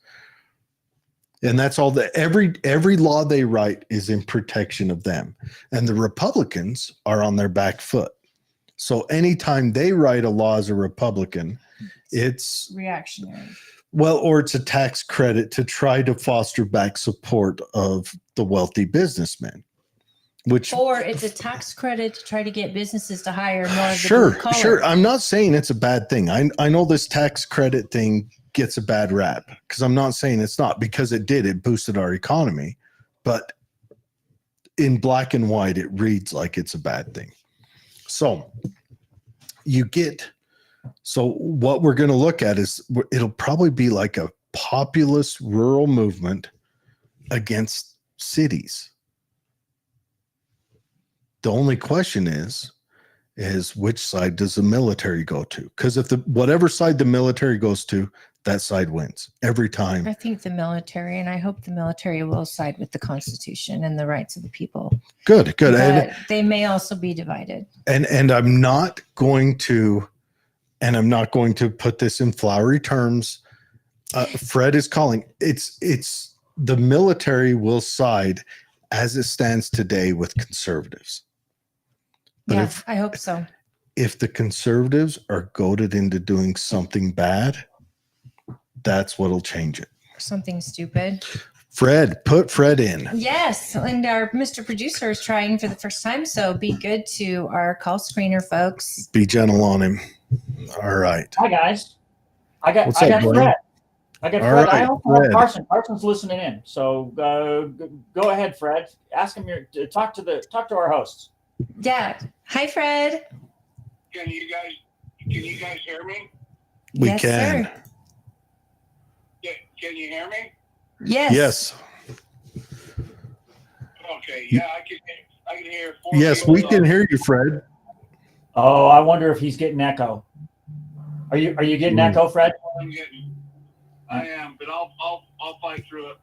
And that's all every law they write is in protection of them. And the Republicans are on their back foot. So anytime they write a law as a Republican, it's reactionary. Well, or it's a tax credit to try to foster back support of the wealthy businessmen. Or it's a tax credit to try to get businesses to hire more of the Sure. blue-collar. I'm not saying it's a bad thing. I know this tax credit thing gets a bad rap, because I'm not saying it's not, because it did. It boosted our economy. But in black and white, it reads like it's a bad thing. So what we're going to look at is it'll probably be like a populist rural movement against cities. The only question is which side does the military go to? Because if whatever side the military goes to, that side wins every time. I think the military, and I hope the military will side with the Constitution and the rights of the people. Good. But they may also be divided. And I'm not going to put this in flowery terms. Fred is calling. It's the military will side as it stands today with conservatives. But I hope so. If the conservatives are goaded into doing something bad, that's what'll change it. Something stupid. Put Fred in. Yes. And our Mr. Producer is trying for the first time. So be good to our call screener folks. Be gentle on him. All right. Hi, guys. I got Fred. I got All Fred. I right, also have Fred. Carson's listening in. So go ahead, Fred. Ask him talk to our hosts. Yeah. Hi, Fred. Can you guys hear me? We Yes, can. sir. Can you hear me? Yes. Yes. Okay. Yeah, I can hear. Yes, we can hear you, Fred. Oh, I wonder if he's getting echo. Are you getting echo, Fred? I am, but I'll fight through it.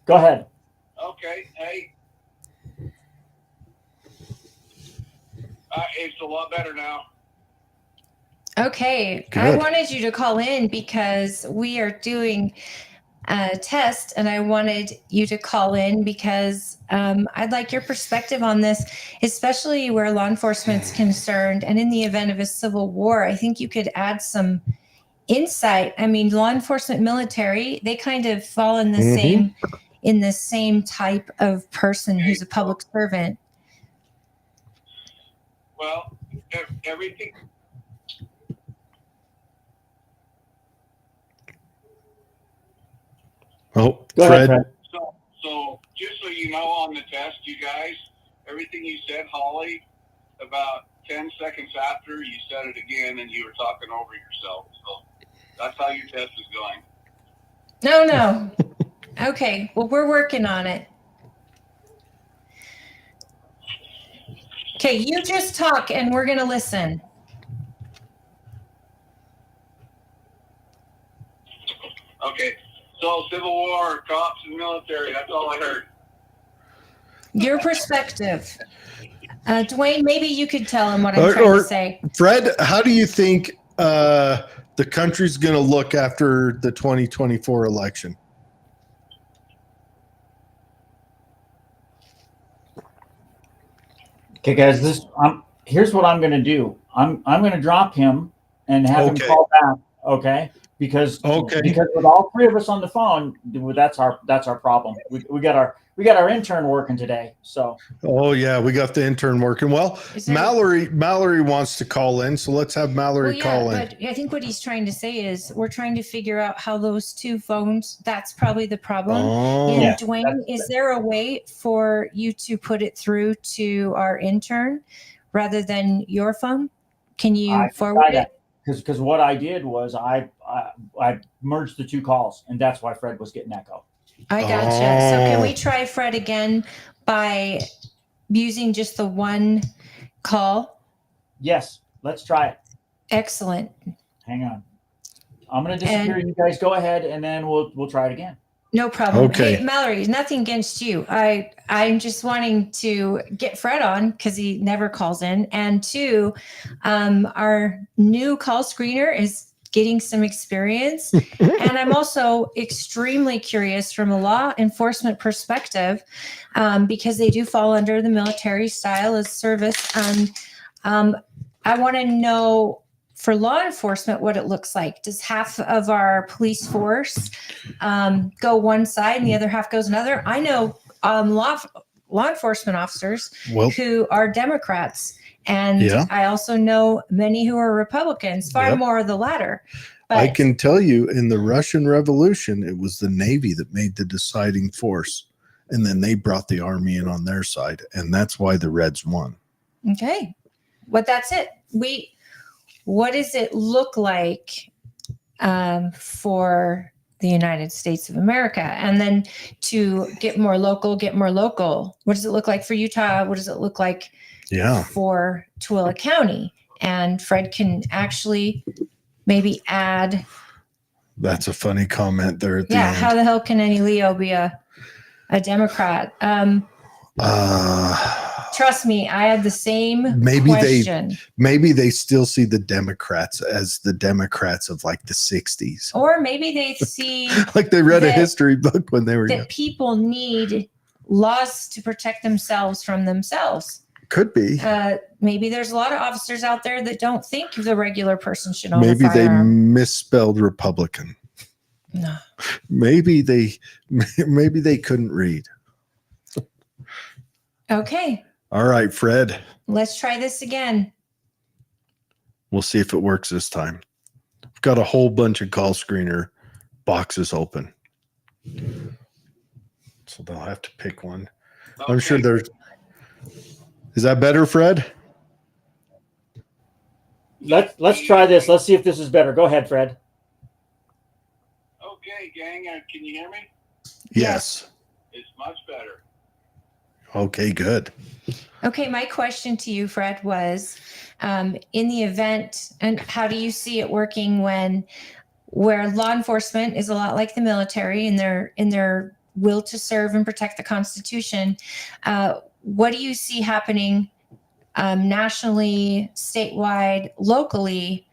Go ahead. Okay. Hey. It's a lot better now. Okay. Good. I wanted you to call in because we are doing a test, and I wanted you to call in because I'd like your perspective on this, especially where law enforcement's concerned. And in the event of a civil war, I think you could add some insight. I mean, law enforcement, military, they kind of fall in the same type of person who's a public servant. Well, everything. Oh, Go Fred. ahead, Fred. So just so you know, on the test, you guys, everything you said, Holly, about 10 seconds after, you said it again, and you were talking over yourself. So that's how your test is going. No. Okay. Well, we're working on it. Okay. You just talk and we're going to listen. Okay. So Civil War, cops and military, that's all I heard. Your perspective. Dwayne, maybe you could tell him what I'm trying to say. Fred, how do you think the country's going to look after the 2024 election? Okay, guys, here's what I'm going to do. I'm going to drop him and have him call back. Okay. Because with all three of us on the phone, that's our problem. We got our intern working today. So yeah, we got the intern working. Well, Mallory wants to call in, so let's have Mallory call in. But I think what he's trying to say is we're trying to figure out how those two phones. That's probably the problem. Oh. And Dwayne, is there a way for you to put it through to our intern rather than your phone? Can you forward it? Because what I did was I merged the two calls, and that's why Fred was getting echo. I gotcha. So can we try Fred again by using just the one call? Yes, let's try it. Excellent. Hang on. I'm going to disappear. You guys go ahead, and then we'll try it again. No problem. Okay. Hey, Mallory, nothing against you. I'm just wanting to get Fred on because he never calls in. And two, our new call screener is getting some experience. And I'm also extremely curious from a law enforcement perspective because they do fall under the military style of service. I want to know for law enforcement what it looks like. Does half of our police force go one side and the other half goes another? I know law enforcement officers who are Democrats, and I also know many who are Republicans, far more of the latter. But I can tell you in the Russian Revolution, it was the Navy that made the deciding force, and then they brought the army in on their side, and that's why the Reds won. Okay. But that's it. What does it look like for the United States of America? And then to get more local. What does it look like for Utah? What does it look like for Tooele County? And Fred can actually maybe add. That's a funny comment there at the end. How the hell can any Leo be a Democrat? Trust me, I had the same question. Maybe they still see the Democrats as the Democrats of like the 60s. Or maybe they see like they read a history book when they were young. People need laws to protect themselves from themselves. Could be. Maybe there's a lot of officers out there that don't think the regular person should own a Maybe they firearm. misspelled Republican. No. Maybe they couldn't read. Okay. All right, Fred. Let's try this again. We'll see if it works this time. I've got a whole bunch of call screener boxes open. So they'll have to pick one. Okay. I'm sure there's... Is that better, Fred? let's try this. Let's see if this is better. Go ahead, Fred. Okay, gang, can you hear me? Yes. It's much better. Okay, good. Okay, my question to you, Fred, was in the event, and how do you see it working where law enforcement is a lot like the military in their will to serve and protect the Constitution? What do you see happening nationally, statewide, locally?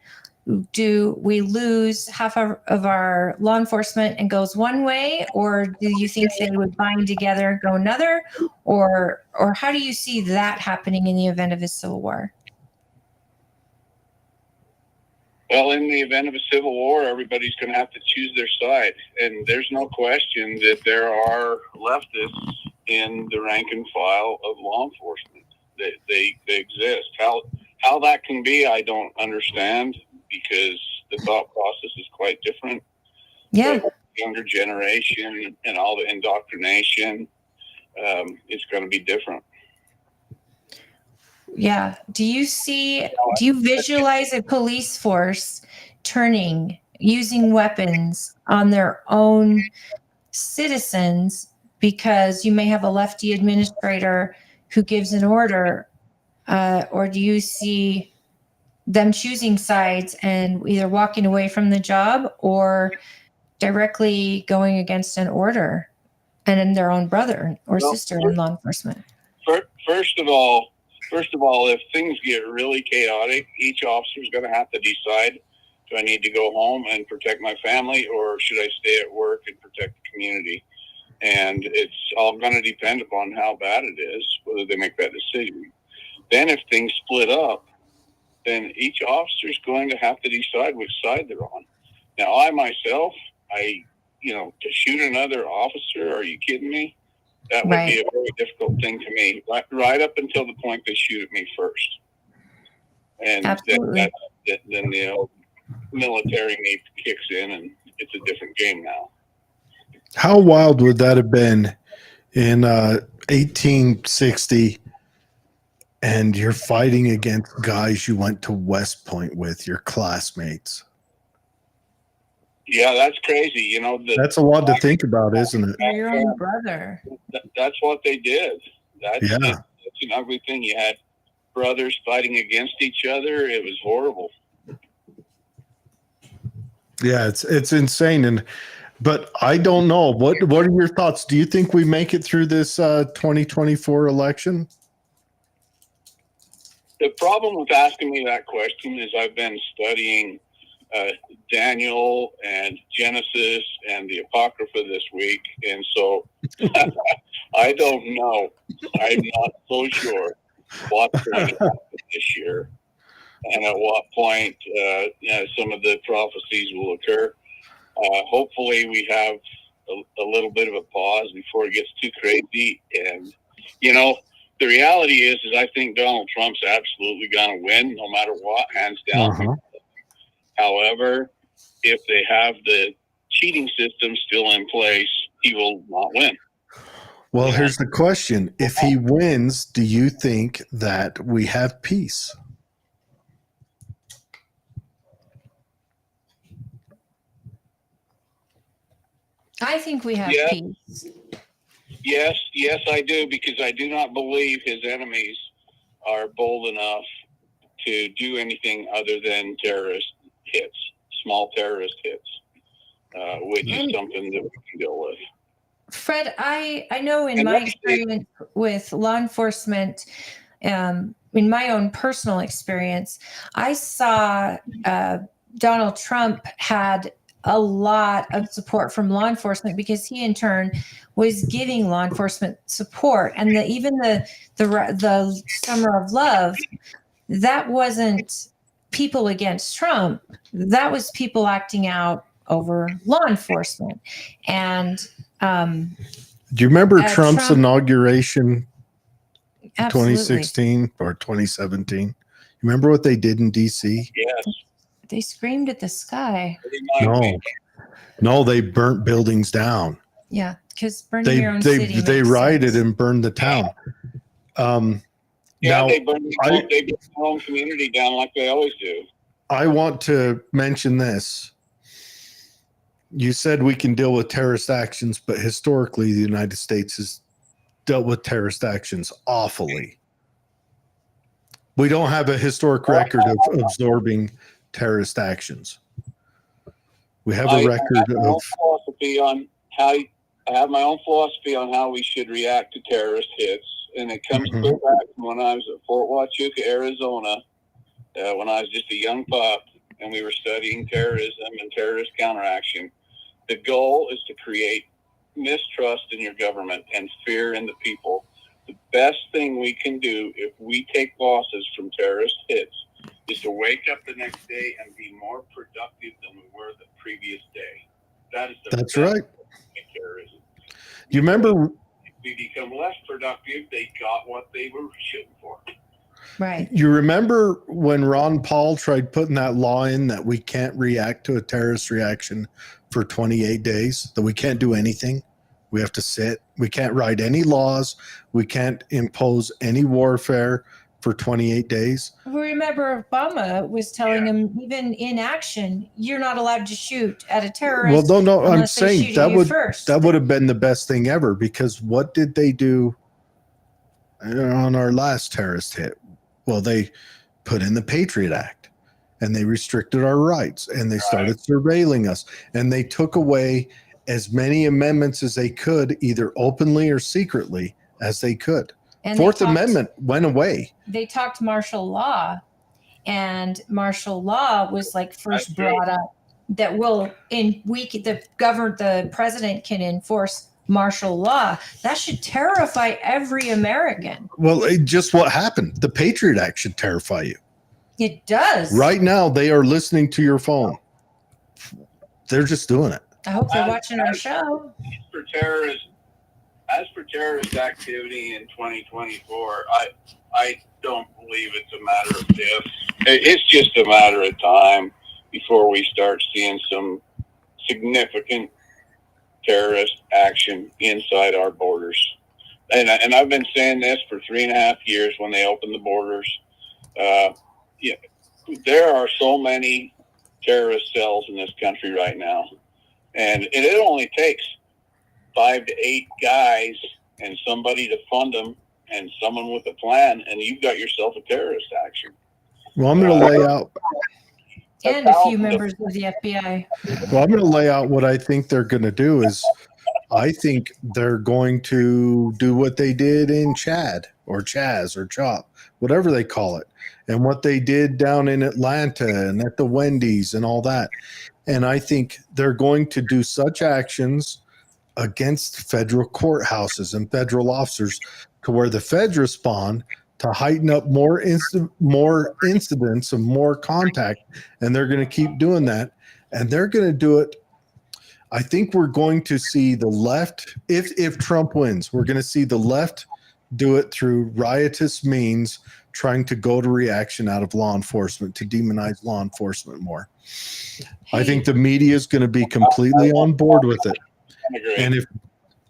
Do we lose half of our law enforcement and goes one way, or do you think they would bind together and go another, or how do you see that happening in the event of a civil war? Well, in the event of a civil war, everybody's going to have to choose their side. And there's no question that there are leftists in the rank and file of law enforcement. They exist. How that can be, I don't understand, because the thought process is quite different. Yeah. But younger generation and all the indoctrination, it's going to be different. Yeah. Do you visualize a police force using weapons on their own citizens because you may have a lefty administrator who gives an order, or do you see them choosing sides and either walking away from the job or directly going against an order and in their own brother or sister in law enforcement? First of all, if things get really chaotic, each officer is going to have to decide, do I need to go home and protect my family, or should I stay at work and protect the community? And it's all going to depend upon how bad it is, whether they make that decision. Then if things split up, then each officer is going to have to decide which side they're on. Now, I myself, to shoot another officer, are you kidding me? That would be a very difficult thing to me, right up until the point they shoot at me first. And then the military need kicks in, and it's a different game now. How wild would that have been in 1860, and you're fighting against guys you went to West Point with, your classmates? Yeah, that's crazy. That's a lot to think about, isn't it? Your own brother. That's what they did. That's an ugly thing. You had brothers fighting against each other. It was horrible. Yeah, it's insane. But I don't know. What are your thoughts? Do you think we make it through this 2024 election? The problem with asking me that question is I've been studying Daniel and Genesis and the Apocrypha this week, and so I don't know. I'm not so sure what's going to happen this year and at what point some of the prophecies will occur. Hopefully we have a little bit of a pause before it gets too crazy. And, the reality is I think Donald Trump's absolutely going to win no matter what, hands down. Uh-huh. However, if they have the cheating system still in place, he will not win. Well, here's the question. If he wins, do you think that we have peace? I think we have peace. Yes, I do, because I do not believe his enemies are bold enough to do anything other than terrorist hits, small terrorist hits, which is something that we can deal with. Fred, I know in my experience with law enforcement, in my own personal experience, I saw Donald Trump had a lot of support from law enforcement because he in turn was giving law enforcement support. And even the Summer of Love, that wasn't people against Trump. That was people acting out over law enforcement. And do you remember Trump's inauguration, 2016 or 2017? You remember what they did in DC? Yes. They screamed at the sky. No, they burnt buildings down. Yeah, because burning your own city. They rioted and burned the town. They burned their own community down like they always do. I want to mention this. You said we can deal with terrorist actions, but historically, the United States has dealt with terrorist actions awfully. We don't have a historic record of absorbing terrorist actions. We have a record of philosophy on how I have my own philosophy on how we should react to terrorist hits, and it comes clear back from when I was at Fort Huachuca, Arizona, when I was just a young pup, and we were studying terrorism and terrorist counteraction. The goal is to create mistrust in your government and fear in the people. The best thing we can do if we take losses from terrorist hits is to wake up the next day and be more productive than we were the previous day. That is the That's best right. terrorism. You remember? If we become less productive, they got what they were shooting for. Right. You remember when Ron Paul tried putting that law in that we can't react to a terrorist reaction for 28 days, that we can't do anything? We have to sit. We can't write any laws. We can't impose any warfare for 28 days. Remember, Obama was telling him, even in action, you're not allowed to shoot at a terrorist. Well, no, I'm unless they saying shoot that you would first. that would have been the best thing ever, because what did they do on our last terrorist hit? Well, they put in the Patriot Act, and they restricted our rights, and they started surveilling us, and they took away as many amendments as they could, either openly or secretly, as they could. And Fourth Amendment went away. They talked martial law, and martial law was like first brought up that the president can enforce martial law. That should terrify every American. Well, just what happened? The Patriot Act should terrify you. It does. Right now, they are listening to your phone. They're just doing it. I hope they're watching our show. As for terrorist activity in 2024, I don't believe it's a matter of if. It's just a matter of time before we start seeing some significant terrorist action inside our borders. And I've been saying this for 3.5 years when they opened the borders. There are so many terrorist cells in this country right now. And it only takes 5 to 8 guys and somebody to fund them and someone with a plan, and you've got yourself a terrorist action. Well, I'm going to lay out. And a few members of the FBI. Well, I'm going to lay out what I think they're going to do is I think they're going to do what they did in Chad or Chaz or Chop, whatever they call it, and what they did down in Atlanta and at the Wendy's and all that. And I think they're going to do such actions against federal courthouses and federal officers to where the feds respond to heighten up more incidents of more contact. And they're going to keep doing that. And they're going to do it. I think we're going to see the left, if Trump wins, we're going to see the left do it through riotous means, trying to go to reaction out of law enforcement, to demonize law enforcement more. I think the media is going to be completely on board with it.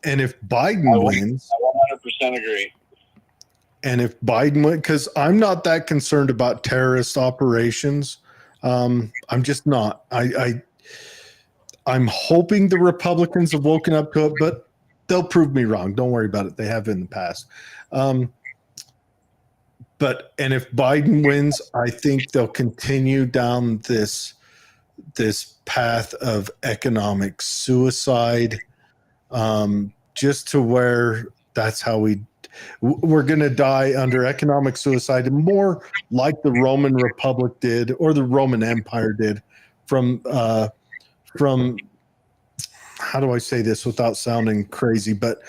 And if Biden wins, I 100% agree. And if Biden wins, because I'm not that concerned about terrorist operations. I'm just not. I'm hoping the Republicans have woken up to it, but they'll prove me wrong. Don't worry about it. They have in the past. And if Biden wins, I think they'll continue down this path of economic suicide, just to where that's how we're going to die under economic suicide, and more like the Roman Republic did, or the Roman Empire did, from how do I say this without sounding crazy, but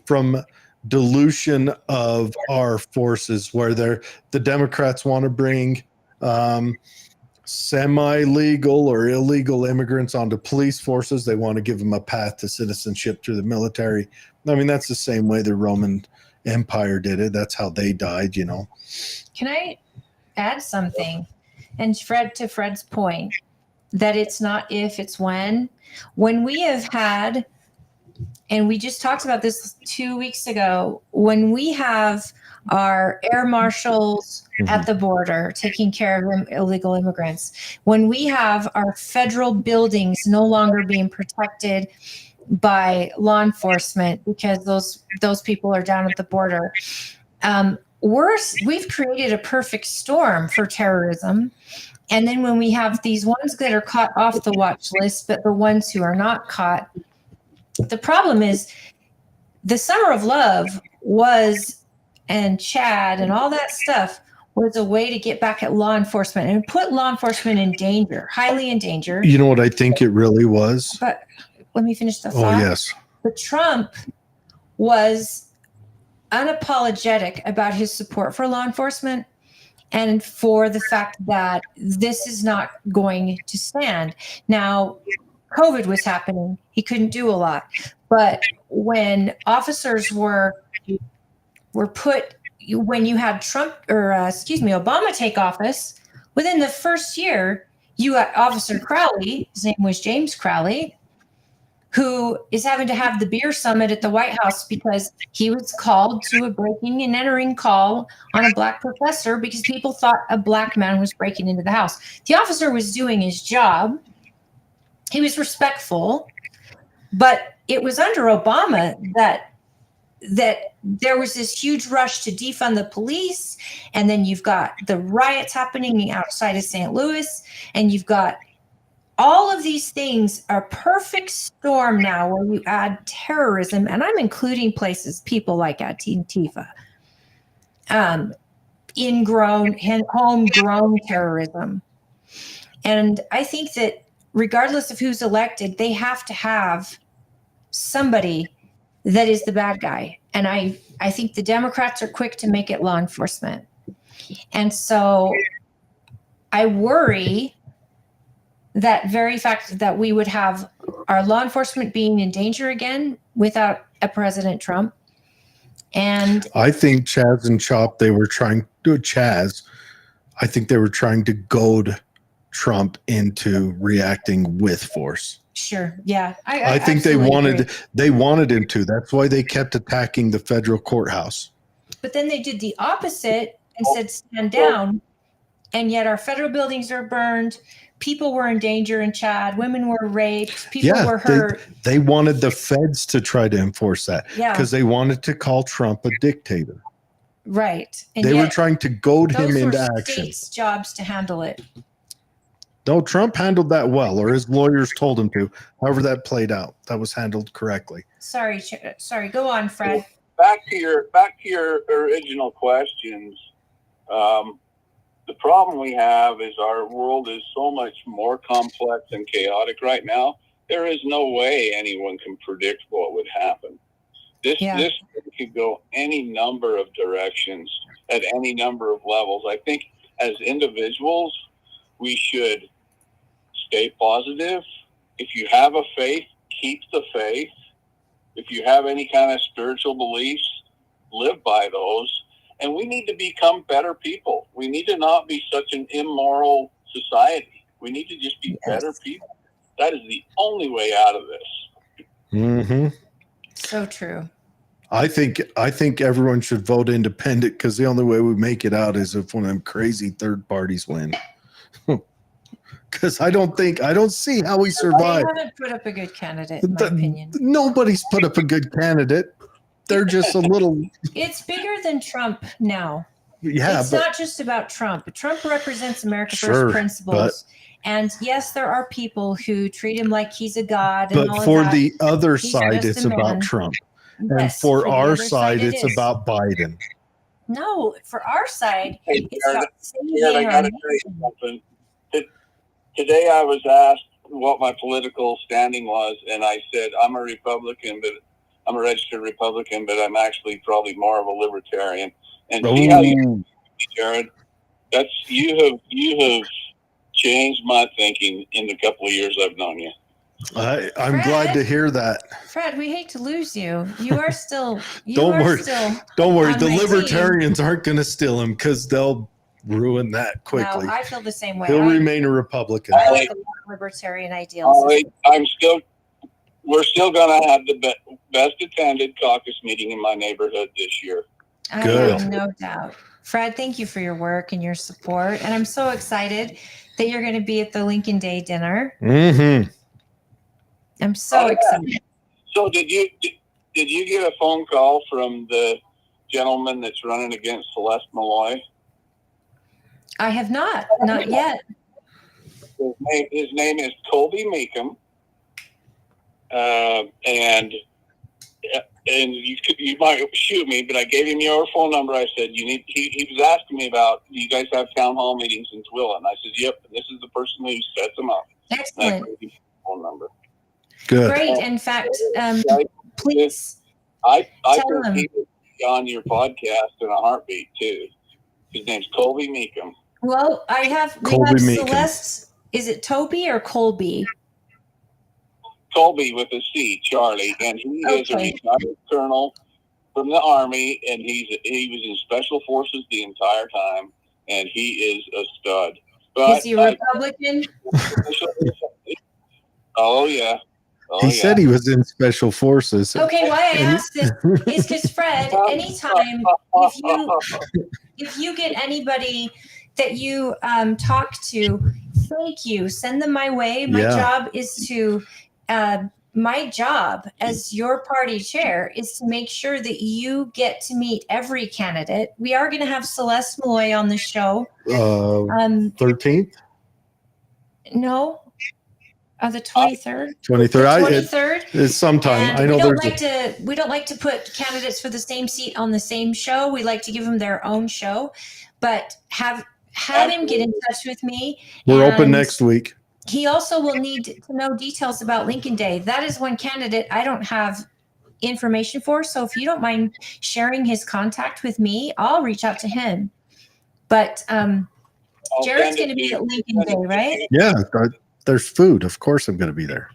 from dilution of our forces, where the Democrats want to bring semi-legal or illegal immigrants onto police forces. They want to give them a path to citizenship through the military. I mean, that's the same way the Roman Empire did it. That's how they died, you know. Can I add something? And to Fred's point, that it's not if, it's when. When we have had, and we just talked about this 2 weeks ago, when we have our air marshals at the border taking care of illegal immigrants, when we have our federal buildings no longer being protected by law enforcement because those people are down at the border, we've created a perfect storm for terrorism. And then when we have these ones that are caught off the watch list, but the ones who are not caught, the problem is the Summer of Love and Chad and all that stuff was a way to get back at law enforcement and put law enforcement in danger, highly in danger. You know what I think it really was? But let me finish the thought. Oh, yes. But Trump was unapologetic about his support for law enforcement and for the fact that this is not going to stand. Now, COVID was happening. He couldn't do a lot. But when officers were put, when you had Obama take office, within the first year, you got Officer Crowley, his name was James Crowley, who is having to have the beer summit at the White House because he was called to a breaking and entering call on a black professor because people thought a black man was breaking into the house. The officer was doing his job. He was respectful, but it was under Obama that there was this huge rush to defund the police. And then you've got the riots happening outside of St. Louis, and you've got all of these things, a perfect storm now where you add terrorism, and I'm including people like Antifa, homegrown terrorism. And I think that regardless of who's elected, they have to have somebody that is the bad guy. And I think the Democrats are quick to make it law enforcement. And so I worry that very fact that we would have our law enforcement being in danger again without a President Trump. And I think Chaz and Chop, I think they were trying to goad Trump into reacting with force. Sure. Yeah. I think they wanted him to. That's why they kept attacking the federal courthouse. But then they did the opposite and said, stand down. And yet our federal buildings are burned. People were in danger in Chad. Women were raped. People were hurt. They wanted the feds to try to enforce that because they wanted to call Trump a dictator. Right. And they were trying to goad him into action. States' jobs to handle it. No, Trump handled that well, or his lawyers told him to. However that played out, that was handled correctly. Sorry. Go on, Fred. Back to your original questions. The problem we have is our world is so much more complex and chaotic right now. There is no way anyone can predict what would happen. This could go any number of directions at any number of levels. I think as individuals, we should stay positive. If you have a faith, keep the faith. If you have any kind of spiritual beliefs, live by those. And we need to become better people. We need to not be such an immoral society. We need to just be better people. That is the only way out of this. Mm-hmm. So true. I think everyone should vote independent because the only way we make it out is if one of them crazy third parties win. Because I don't see how we survive. They haven't put up a good candidate, in my opinion. Nobody's put up a good candidate. They're just a little. It's bigger than Trump now. Yeah, it's not just about Trump. Trump represents America First principles. And yes, there are people who treat him like he's a god. But and all for of that. the other He's side, just it's a man. about Trump. Yes, and for our side, it's is. about Biden. No, for our side, Hey, it's about Jared, I got to tell you something. Today I was asked what my political standing was, and I said I'm a Republican, but I'm a registered Republican, but I'm actually probably more of a libertarian. And see how you, Jared, you have changed my thinking in the couple of years I've known you. I'm glad to hear that. Fred, we hate to lose you. You are still. Don't worry. The libertarians team. aren't going to steal him because they'll ruin that quickly. No, I feel the same way. He'll remain a Republican. I like a lot of libertarian ideals. We're still going to have the best attended caucus meeting in my neighborhood this year. I Good. have no doubt. Fred, thank you for your work and your support. And I'm so excited that you're going to be at the Lincoln Day dinner. Mm-hmm. I'm so excited. So did you get a phone call from the gentleman that's running against Celeste Malloy? I have not yet. His name is Colby Meekum, and you might shoot me, but I gave him your phone number. I said he was asking me about, do you guys have town hall meetings in Twilla? And I said, yep. And this is the person who sets them up. Excellent. And I gave him his phone number. Good. Great. In fact, please I tell think him. he would be on your podcast in a heartbeat too. His name's Colby Meekum. Well, we have Celeste. Is it Toby or Colby? Colby with a C, Charlie, and he is a retired colonel from the Army, and he was in Special Forces the entire time, and he is a stud. But is he a Republican? Oh yeah. He said he was in Special Forces. Okay, why I asked this is because Fred, anytime if you get anybody that you talk to, thank you. Send them my way. My job is to my job as your party chair is to make sure that you get to meet every candidate. We are going to have Celeste Malloy on the show. 13th? No. The 23rd. 23rd. It's sometime. And I know we don't like to put candidates for the same seat on the same show. We like to give them their own show, but have him get in touch with me. We're open next week. He also will need to know details about Lincoln Day. That is one candidate I don't have information for. So if you don't mind sharing his contact with me, I'll reach out to him. But Jared's going to be at Lincoln Day, right? Yeah. There's food. Of course I'm going to be there.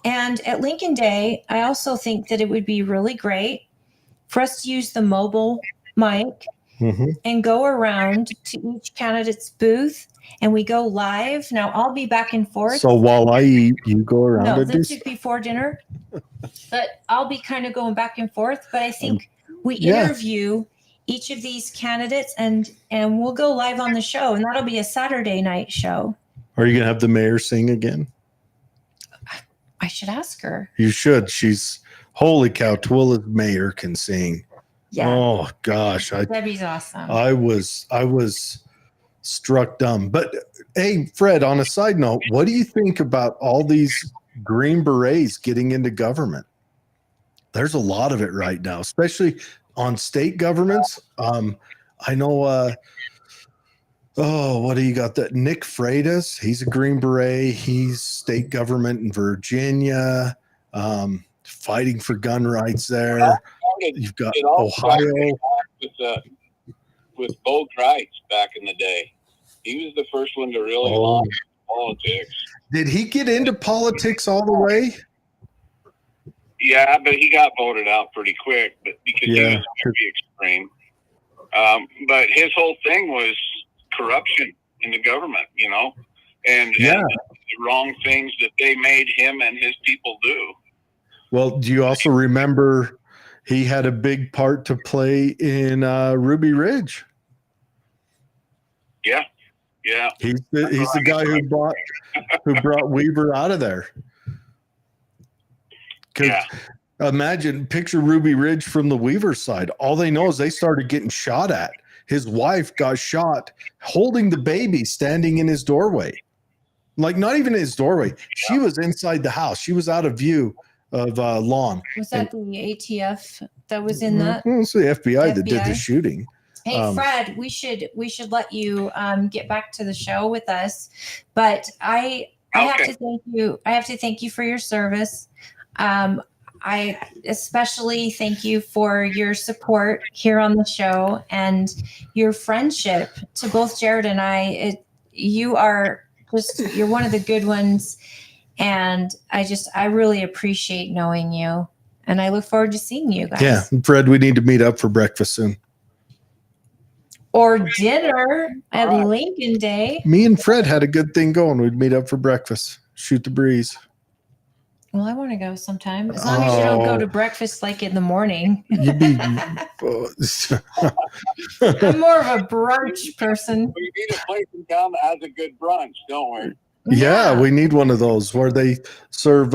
And at Lincoln Day, I also think that it would be really great for us to use the mobile mic and go around to each candidate's booth and we go live. Now I'll be back and forth. So while I eat, you go around. No, this is before dinner. But I'll be kind of going back and forth. But I think we interview each of these candidates and we'll go live on the show. And that'll be a Saturday night show. Are you going to have the mayor sing again? I should ask her. You should. She's, holy cow, Twilla's mayor can sing. Yeah. Oh, gosh. Debbie's awesome. I was struck dumb. But, hey, Fred, on a side note, what do you think about all these Green Berets getting into government? There's a lot of it right now, especially on state governments. I know what do you got? That Nick Freitas, he's a Green Beret. He's state government in Virginia, fighting for gun rights there. You've got Ohio. With Bo Gritz back in the day. He was the first one to really launch politics. Did he get into politics all the way? Yeah, but he got voted out pretty quick, but because he was very extreme. But his whole thing was corruption in the government, and the wrong things that they made him and his people do. Well, do you also remember he had a big part to play in Ruby Ridge? Yeah. He's the guy who brought Weaver out of there. Picture Ruby Ridge from the Weaver side. All they know is they started getting shot at. His wife got shot holding the baby, standing in his doorway. Like, not even in his doorway. She was inside the house. She was out of view of lawn. Was that the ATF that was in that? It's the FBI that did the shooting. Hey, Fred, we should let you get back to the show with us. But I have to thank you. I have to thank you for your service. I especially thank you for your support here on the show and your friendship to both Jared and I. You're one of the good ones. And I really appreciate knowing you. And I look forward to seeing you guys. Yeah. Fred, we need to meet up for breakfast soon. Or dinner at Lincoln Day. Me and Fred had a good thing going. We'd meet up for breakfast, shoot the breeze. Well, I want to go sometime, as long as you don't go to breakfast like in the morning. You'd be. I'm more of a brunch person. We need a place in town that has a good brunch, don't we? Yeah, we need one of those where they serve.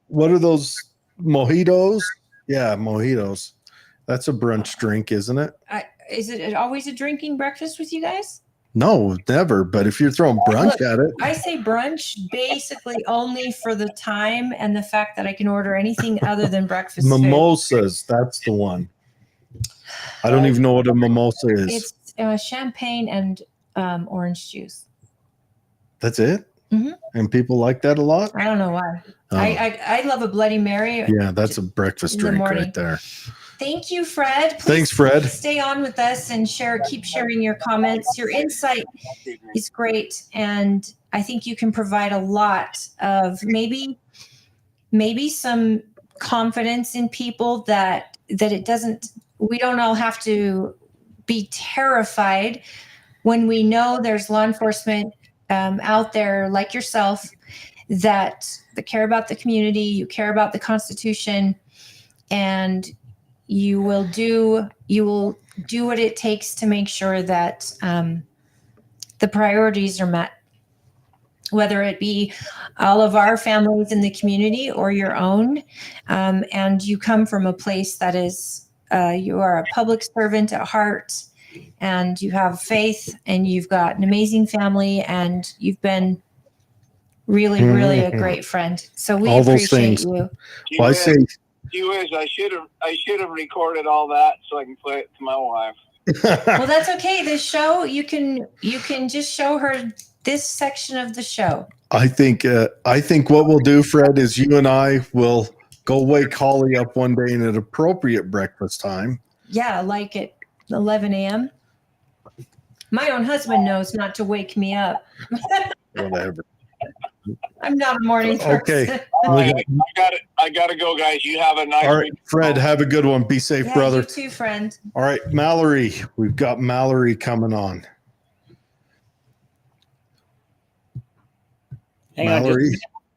What are those mojitos? Yeah, mojitos. That's a brunch drink, isn't it? Is it always a drinking breakfast with you guys? No, never. But if you're throwing brunch at it, I say brunch basically only for the time and the fact that I can order anything other than breakfast mimosas. That's the one. I don't even know what a mimosa is. It's champagne and orange juice. That's it? Mm-hmm. And people like that a lot? I don't know why. Oh. I love a Bloody Mary. Yeah, that's a breakfast drink right there. Thank you, Fred. Please Thanks, Fred. Stay on with us and keep sharing your comments. Your insight is great. And I think you can provide a lot of maybe some confidence in people that we don't all have to be terrified when we know there's law enforcement out there like yourself that care about the community, you care about the Constitution, and you will do what it takes to make sure that the priorities are met, whether it be all of our families in the community or your own. And you come from a place that is, you are a public servant at heart, and you have faith, and you've got an amazing family, and you've been really, really a great friend. So we appreciate you. Well, I say, I should have recorded all that so I can play it to my wife. Well, that's okay. The show, you can just show her this section of the show. I think what we'll do, Fred, is you and I will go wake Holly up one day in an appropriate breakfast time. Yeah, like at 11 a.m. My own husband knows not to wake me up. Whatever. I'm not a morning person. Okay. All right, I gotta go, guys. You have a nice All right, week. Fred, have a good one. Be safe, brother. You too, friend. All right, Mallory. We've got Mallory coming on. Hang on.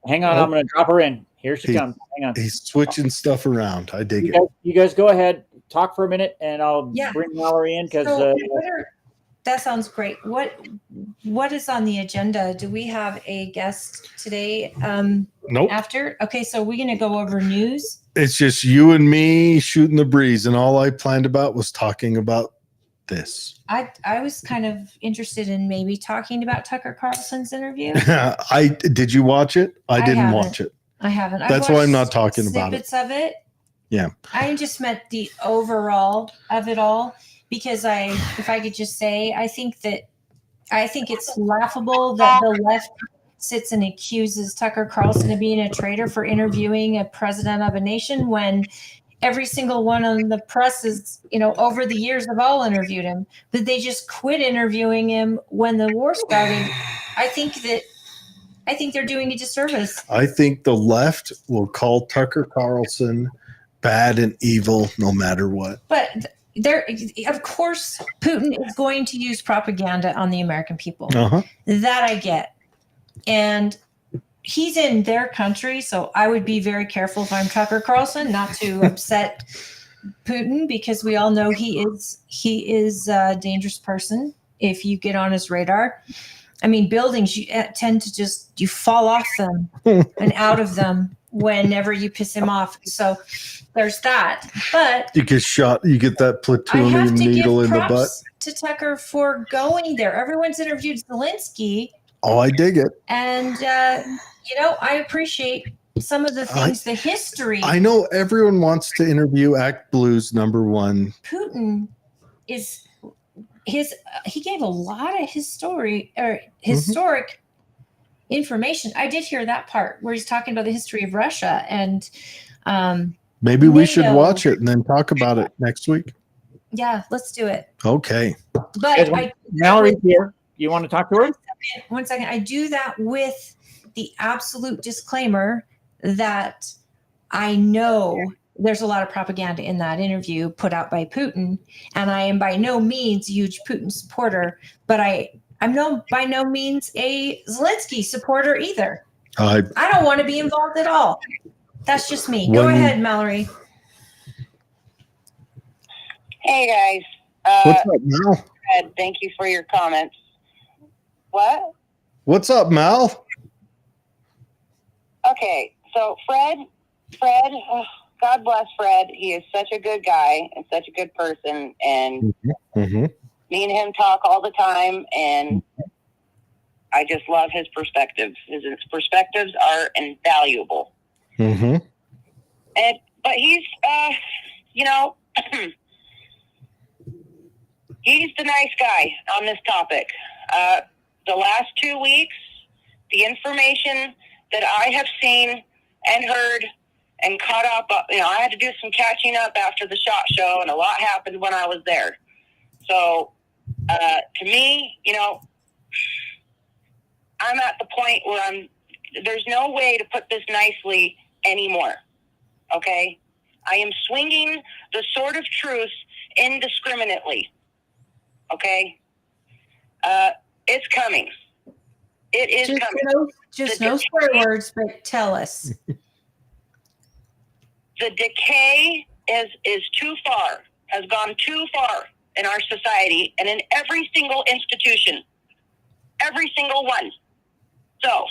I'm going to drop her in. Here she comes. Hang on. He's switching stuff around. I dig it. You guys go ahead, talk for a minute, and I'll bring Mallory in because. That sounds great. What is on the agenda? Do we have a guest today? Nope. After? Okay, so we're going to go over news. It's just you and me shooting the breeze, and all I planned about was talking about this. I was kind of interested in maybe talking about Tucker Carlson's interview. Did you watch it? I didn't watch it. I haven't. That's why I'm not talking about it. Snippets of it. Yeah. I just meant the overall of it all, because if I could just say, I think it's laughable that the left sits and accuses Tucker Carlson of being a traitor for interviewing a president of a nation when every single one on the press is, over the years have all interviewed him, but they just quit interviewing him when the war started. I think they're doing a disservice. I think the left will call Tucker Carlson bad and evil no matter what. But of course, Putin is going to use propaganda on the American people. Uh-huh. That I get. And he's in their country, so I would be very careful if I'm Tucker Carlson not to upset Putin, because we all know he is a dangerous person if you get on his radar. I mean, buildings, you tend to you fall off them and out of them whenever you piss him off. So there's that. But you get shot, you get that plutonium needle in the butt. To Tucker for going there. Everyone's interviewed Zelensky. Oh, I dig it. And, I appreciate some of the things, the history. I know everyone wants to interview Act Blues #1. Putin he gave a lot of historic information. I did hear that part where he's talking about the history of Russia, and maybe we should watch it and then talk about it next week. Yeah, let's do it. Okay. But Mallory's here. You want to talk to her? One second. I do that with the absolute disclaimer that I know there's a lot of propaganda in that interview put out by Putin, and I am by no means a huge Putin supporter, but I'm by no means a Zelensky supporter either. I don't want to be involved at all. That's just me. Go ahead, Mallory. Hey guys. What's up, Mal? Fred, thank you for your comments. What? What's up, Mal? Okay, so Fred, oh, God bless Fred. He is such a good guy and such a good person, and me and him talk all the time, and I just love his perspectives. His perspectives are invaluable. But he's, he's the nice guy on this topic. The last 2 weeks, the information that I have seen and heard and caught up, I had to do some catching up after the SHOT Show, and a lot happened when I was there. So, to me, I'm at the point where there's no way to put this nicely anymore. Okay? I am swinging the sword of truth indiscriminately. Okay? It's coming. It is coming. No swear words, but tell us. The decay is too far, has gone too far in our society and in every single institution. Every single one. So,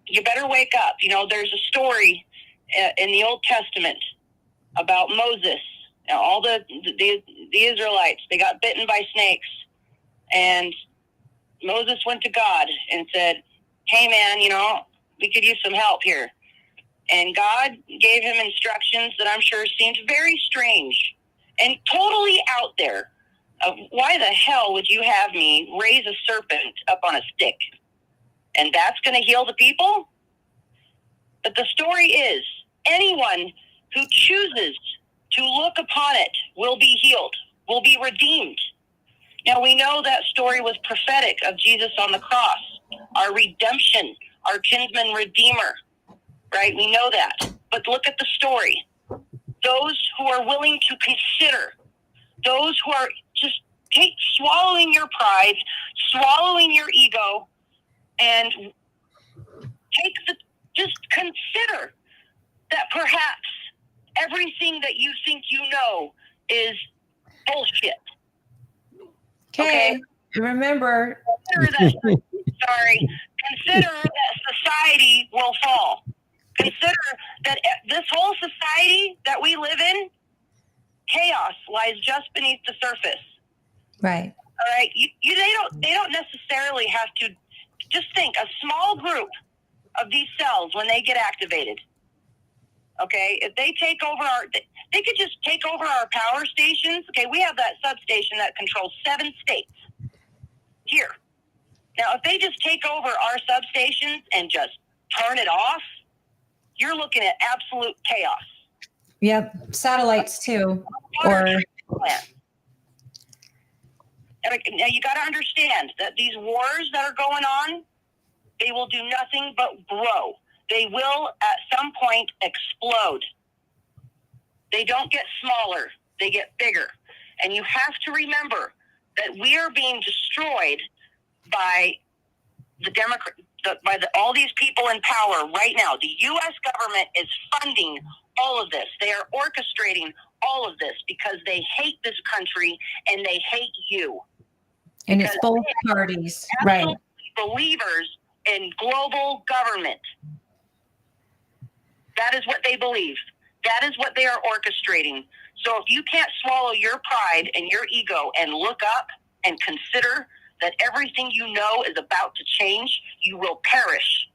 you better wake up. There's a story in the Old Testament about Moses. All the Israelites, they got bitten by snakes. And Moses went to God and said, hey man, we could use some help here. And God gave him instructions that I'm sure seemed very strange and totally out there. Why the hell would you have me raise a serpent up on a stick? And that's going to heal the people? But the story is, anyone who chooses to look upon it will be healed, will be redeemed. Now, we know that story was prophetic of Jesus on the cross, our redemption, our kinsman redeemer, right? We know that. But look at the story. Those who are willing to consider, those who are just swallowing your pride, swallowing your ego, and just consider that perhaps everything that you think you know is bullshit. Okay. Remember. Consider that society will fall. Consider that this whole society that we live in, chaos lies just beneath the surface. Right. All right. They don't necessarily have to. Just think, a small group of these cells, when they get activated, okay, if they take over they could just take over our power stations. Okay, we have that substation that controls 7 states here. Now, if they just take over our substations and just turn it off, you're looking at absolute chaos. Yep, satellites too. Now, you got to understand that these wars that are going on, they will do nothing but grow. They will, at some point, explode. They don't get smaller. They get bigger. And you have to remember that we are being destroyed by all these people in power right now. The U.S. government is funding all of this. They are orchestrating all of this because they hate this country and they hate you. And it's both parties, right? Believers in global government. That is what they believe. That is what they are orchestrating. So if you can't swallow your pride and your ego and look up and consider that everything you know is about to change, you will perish,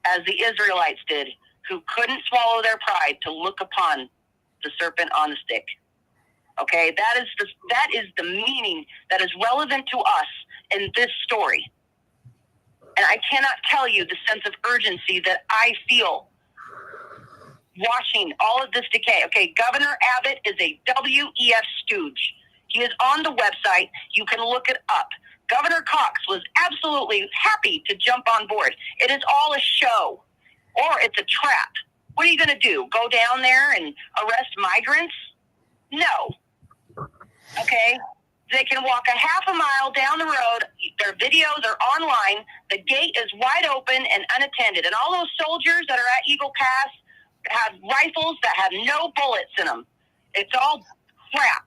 as the Israelites did, who couldn't swallow their pride to look upon the serpent on the stick. Okay, that is the meaning that is relevant to us in this story. And I cannot tell you the sense of urgency that I feel watching all of this decay. Okay, Governor Abbott is a WEF stooge. He is on the website. You can look it up. Governor Cox was absolutely happy to jump on board. It is all a show, or it's a trap. What are you going to do? Go down there and arrest migrants? No. Okay? They can walk a half a mile down the road. Their videos are online. The gate is wide open and unattended. And all those soldiers that are at Eagle Pass have rifles that have no bullets in them. It's all crap.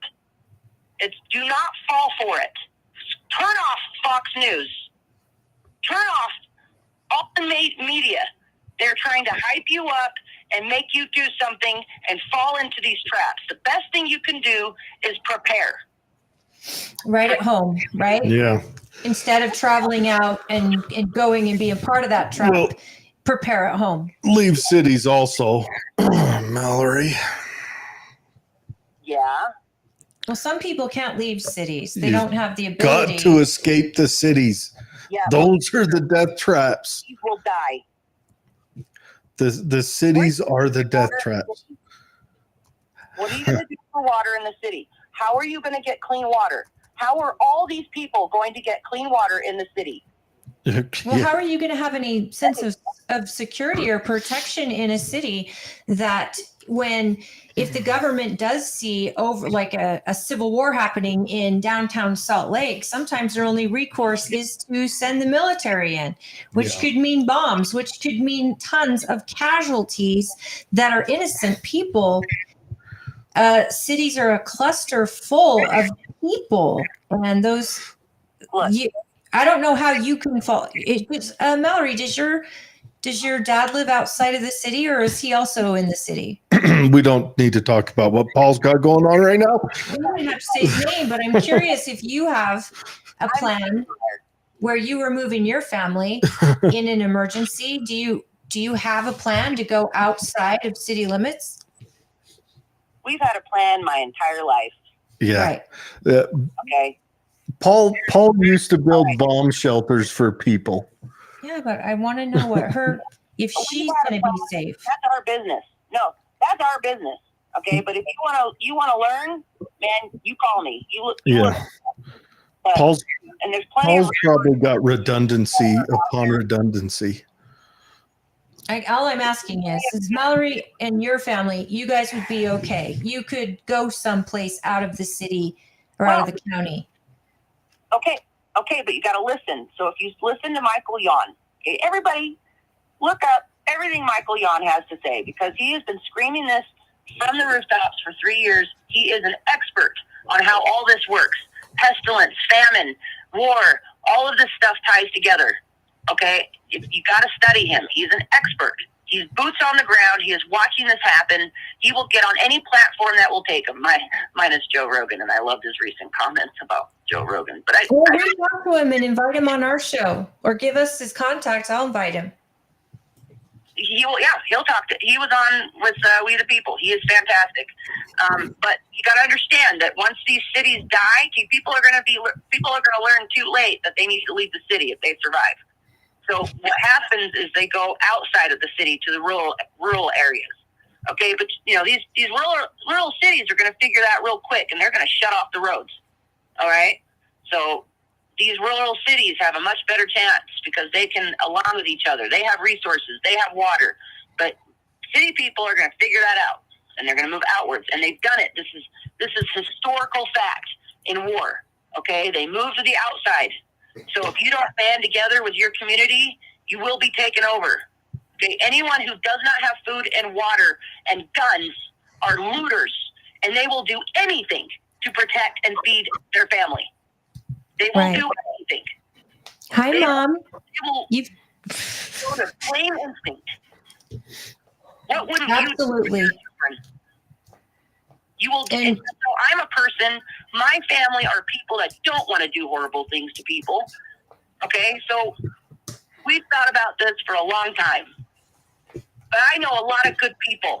Do not fall for it. Turn off Fox News. Turn off all the media. They're trying to hype you up and make you do something and fall into these traps. The best thing you can do is prepare. Right at home, right? Yeah. Instead of traveling out and going and being part of that trap, Well, prepare at home. leave cities also, Mallory. Yeah. Well, some people can't leave cities. They don't have the ability. Got to escape the cities. Yeah. Those are the death traps. You will die. The cities are the death traps. What are you going to do for water in the city? How are you going to get clean water? How are all these people going to get clean water in the city? Well, how are you going to have any sense of security or protection in a city that if the government does see over like a civil war happening in downtown Salt Lake, sometimes their only recourse is to send the military in, which could mean bombs, which could mean tons of casualties that are innocent people. Cities are a cluster full of people, and those. I don't know how you can fall. Mallory, does your dad live outside of the city, or is he also in the city? We don't need to talk about what Paul's got going on right now. You don't have to say his name, but I'm curious if you have a plan where you are moving your family in an emergency. Do you have a plan to go outside of city limits? We've had a plan my entire life. Yeah. Right. Okay. Paul used to build bomb shelters for people. Yeah, but I want to know if she's going to be safe. That's our business. No, that's our business. Okay, but if you want to learn, man, you call me. Paul's and there's plenty of probably got redundancy upon redundancy. All I'm asking is Mallory and your family, you guys would be okay. You could go someplace out of the city or out of the county. Okay, but you got to listen. So if you listen to Michael Yon, okay, everybody look up everything Michael Yon has to say, because he has been screaming this from the rooftops for 3 years. He is an expert on how all this works. Pestilence, famine, war, all of this stuff ties together. Okay, you got to study him. He's an expert. He's boots on the ground. He is watching this happen. He will get on any platform that will take him. Mine is Joe Rogan, and I loved his recent comments about Joe Rogan. But reach out to him and invite him on our show, or give us his contacts. I'll invite him. He'll talk he was on with We the People. He is fantastic. But you got to understand that once these cities die, people are going to learn too late that they need to leave the city if they survive. So what happens is they go outside of the city to the rural areas. Okay, but these rural cities are going to figure that real quick, and they're going to shut off the roads. All right, so these rural cities have a much better chance because they can align with each other. They have resources, they have water, but city people are going to figure that out, and they're going to move outwards, and they've done it. This is historical fact in war. Okay, they move to the outside. So if you don't band together with your community, you will be taken over. Okay, anyone who does not have food and water and guns are looters, and they will do anything to protect and feed their family. They will do anything. Hi, Mom. You've go to plain instinct. What wouldn't Absolutely. you do? You will. And so I'm a person. My family are people that don't want to do horrible things to people. Okay, so we've thought about this for a long time. But I know a lot of good people.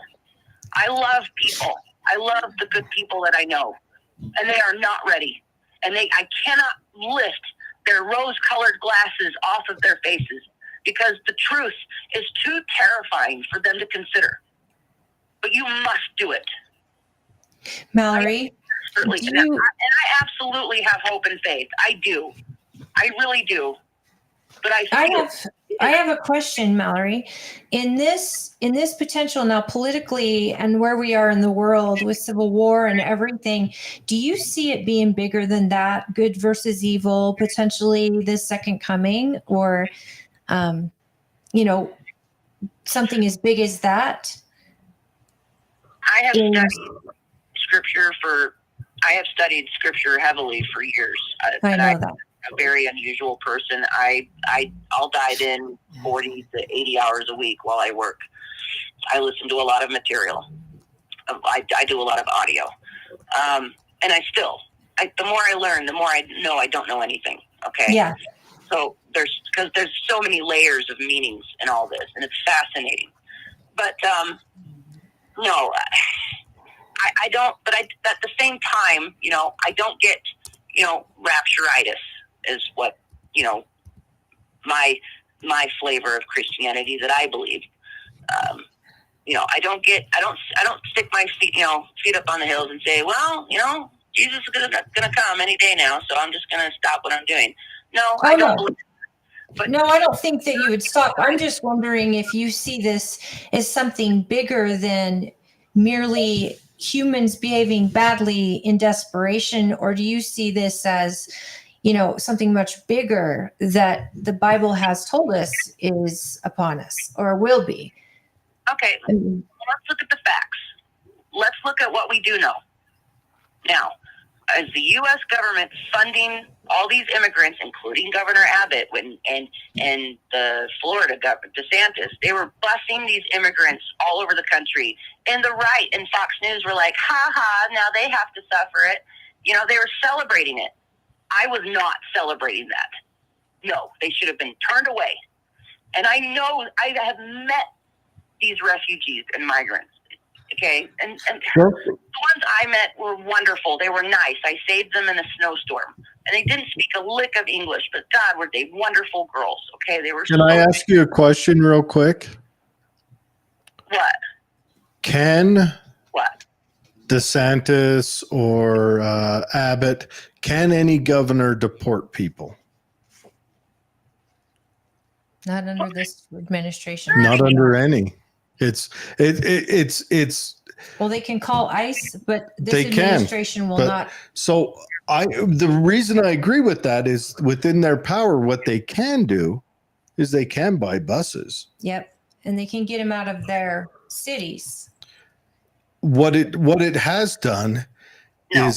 I love people. I love the good people that I know, and they are not ready. And I cannot lift their rose-colored glasses off of their faces because the truth is too terrifying for them to consider. But you must do it. Mallory, and I absolutely have hope and faith. I do. I really do. But I have a question, Mallory. In this potential now politically and where we are in the world with civil war and everything, do you see it being bigger than that? Good versus evil, potentially the second coming, or something as big as that? I have studied scripture heavily for years. I know that. A very unusual person. I'll dive in 40 to 80 hours a week while I work. I listen to a lot of material. I do a lot of audio. And the more I learn, the more I know I don't know anything. Okay. Yeah. So there's so many layers of meanings in all this, and it's fascinating. But no, I don't. But at the same time, I don't get rapturitis is what my flavor of Christianity that I believe. I don't stick my feet up on the hills and say, well, Jesus is gonna come any day now, so I'm just gonna stop what I'm doing. No, I don't believe. But no, I don't think that you would stop. I'm just wondering if you see this as something bigger than merely humans behaving badly in desperation, or do you see this as, something much bigger that the Bible has told us is upon us or will be? Okay, let's look at the facts. Let's look at what we do know. Now, is the U.S. government funding all these immigrants, including Governor Abbott and the Florida governor, DeSantis? They were busing these immigrants all over the country. And the right and Fox News were like, ha ha, now they have to suffer it. They were celebrating it. I was not celebrating that. No, they should have been turned away. And I know I have met these refugees and migrants. Okay. And Sure. The ones I met were wonderful. They were nice. I saved them in a snowstorm. And they didn't speak a lick of English, but God, were they wonderful girls. Okay. They were. Can I ask you a question real quick? What? Can What? DeSantis or Abbott, can any governor deport people? Not under this administration. Not under any. It's Well, they can call ICE, but this They can, administration will but- not. so the reason I agree with that is within their power, what they can do is they can buy buses. Yep. And they can get them out of their cities. What it has done No.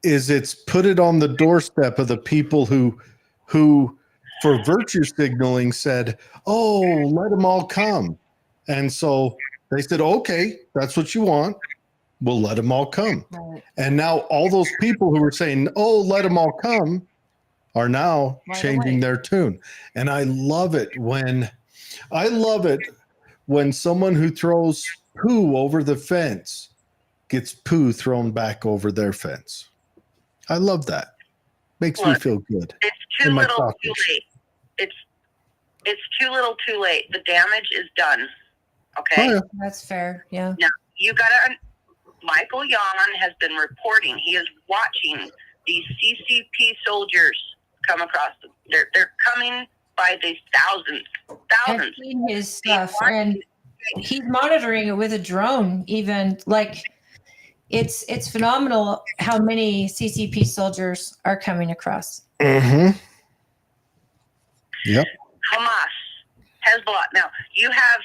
is it's put it on the doorstep of the people who for virtue signaling said, oh, let them all come. And so they said, okay, that's what you want. We'll let them all come. Right. And now all those people who were saying, oh, let them all come are now Right changing away. their tune. And I love it when someone who throws poo over the fence gets poo thrown back over their fence. I love that. Makes me Look, feel good. It's too In my little, pockets. too late. It's too little, too late. The damage is done. Okay. Oh, yeah. That's fair. Yeah. Now you gotta. Michael Yon has been reporting. He is watching these CCP soldiers come across. They're coming by the thousands. I've seen his stuff, and he's monitoring it with a drone. Even like, it's phenomenal how many CCP soldiers are coming across. Mm-hmm. Yep. Hamas, Hezbollah. Now you have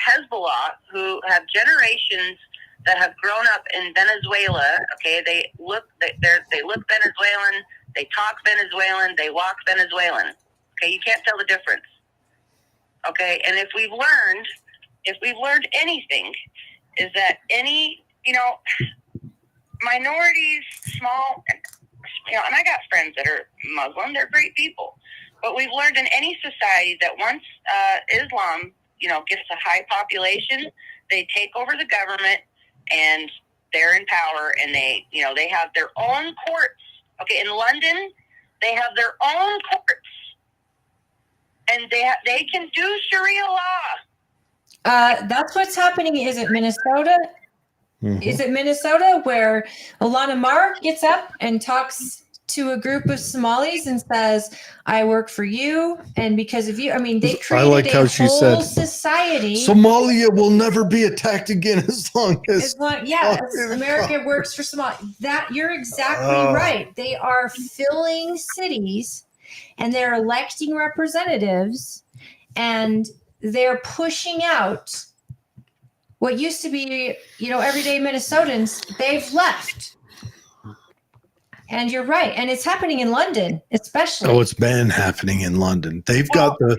Hezbollah, who have generations that have grown up in Venezuela. Okay, they look Venezuelan, they talk Venezuelan, they walk Venezuelan. Okay, you can't tell the difference. Okay, and if we've learned anything, is that any minorities, small, and I got friends that are Muslim, they're great people. But we've learned in any society that once Islam, gets a high population, they take over the government and they're in power, and they have their own courts. Okay, in London, they have their own courts, and they can do Sharia law. That's what's happening. Is it Minnesota? Mhm. Is it Minnesota where Ilhan Omar gets up and talks to a group of Somalis and says, I work for you, and because of you, I mean, they I created like how a she whole said, society. Somalia will never be attacked again as long as America works for Somalia. That you're exactly right. They are filling cities and they're electing representatives and they're pushing out what used to be, everyday Minnesotans. They've left. And you're right. And it's happening in London, especially. Oh, it's been happening in London. They've got the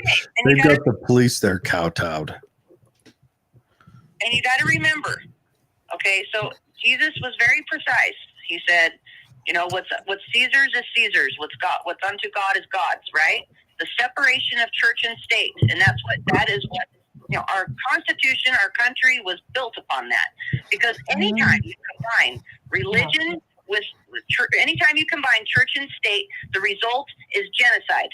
police there kowtowed. And you got to remember, okay, so Jesus was very precise. He said, what's Caesar's is Caesar's. What's unto God is God's, right? The separation of church and state. And that is what our Constitution, our country was built upon that. Because anytime you combine religion with church, anytime you combine church and state, the result is genocide.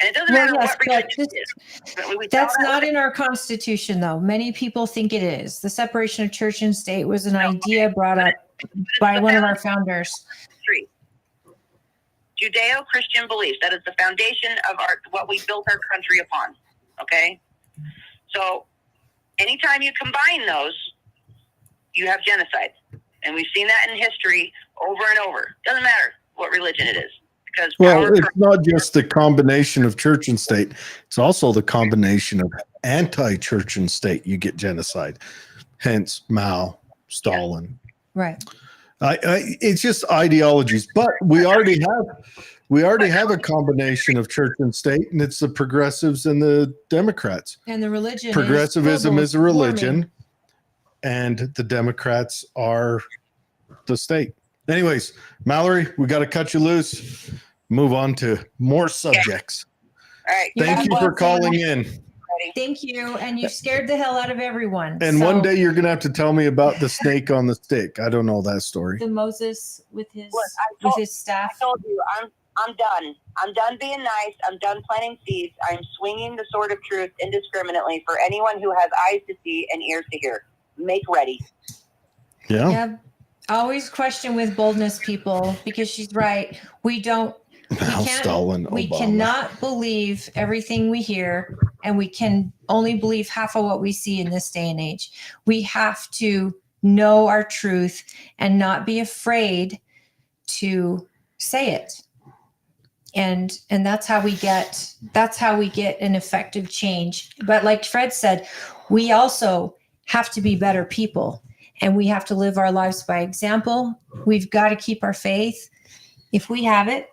And it doesn't matter what religion it is. That's not in our Constitution, though. Many people think it is. The separation of church and state was an idea brought up by one of our founders. Judeo-Christian beliefs. That is the foundation of what we built our country upon. Okay? So anytime you combine those, you have genocide. And we've seen that in history over and over. Doesn't matter what religion it is. It's not just the combination of church and state. It's also the combination of anti-church and state. You get genocide. Hence Mao, Stalin. Right. It's just ideologies. But we already have a combination of church and state, and it's the progressives and the Democrats. And the religion. Progressivism is a religion, and the Democrats are the state. Anyways, Mallory, we got to cut you loose. Move on to more subjects. All right. Thank you for calling in. Thank you. And you scared the hell out of everyone. And one day you're going to have to tell me about the snake on the stick. I don't know that story. The Moses with his staff. I told you, I'm done. I'm done being nice. I'm done planting seeds. I'm swinging the sword of truth indiscriminately for anyone who has eyes to see and ears to hear. Make ready. Yeah. Always question with boldness, people, because she's right. We cannot believe everything we hear, and we can only believe half of what we see in this day and age. We have to know our truth and not be afraid to say it. And that's how we get an effective change. But like Fred said, we also have to be better people. And we have to live our lives by example. We've got to keep our faith if we have it.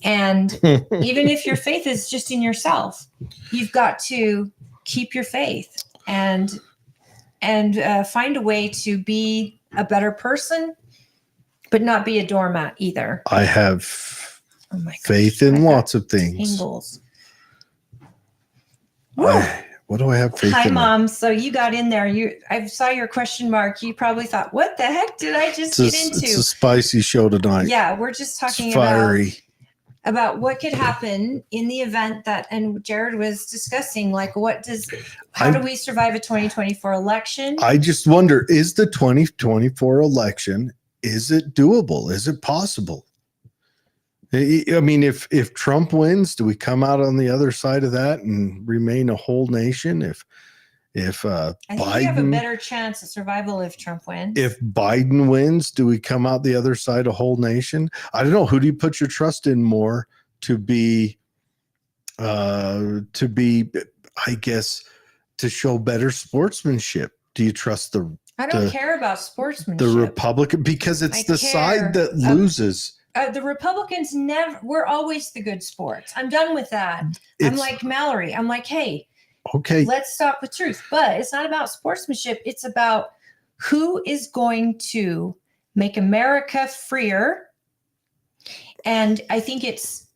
And even if your faith is just in yourself, you've got to keep your faith and find a way to be a better person, but not be a doormat either. I have faith in lots of things. Tingles. What do I have faith in? Hi, Mom. So you got in there. I saw your question mark. You probably thought, what the heck did I just get into? It's a spicy show tonight. Yeah, we're just talking about what could happen in the event and Jared was discussing, like, how do we survive a 2024 election? I just wonder, is the 2024 election, is it doable? Is it possible? I mean, if Trump wins, do we come out on the other side of that and remain a whole nation? I think we have a better chance of survival if Trump wins. If Biden wins, do we come out the other side a whole nation? I don't know. Who do you put your trust in more to be, I guess, to show better sportsmanship? Do you trust I don't care about sportsmanship. The Republican, because it's the side that loses. The Republicans we're always the good sports. I'm done with that. I'm like Mallory. I'm like, hey, okay, let's talk the truth. But it's not about sportsmanship. It's about who is going to make America freer. And I think it's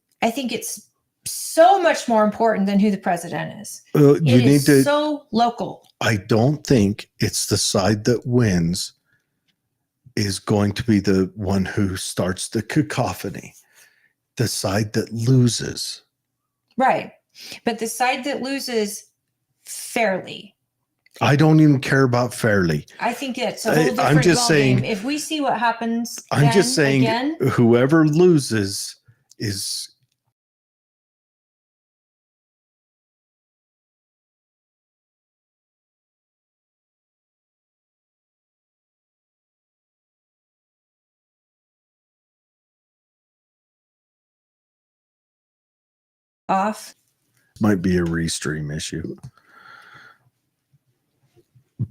so much more important than who the president is. It is so local. I don't think it's the side that wins is going to be the one who starts the cacophony. The side that loses. Right. But the side that loses fairly I don't even care about fairly. I think it's a whole different I'm just saying, ballgame. If we see what happens, I'm just saying, again, whoever loses is off. might be a restream issue.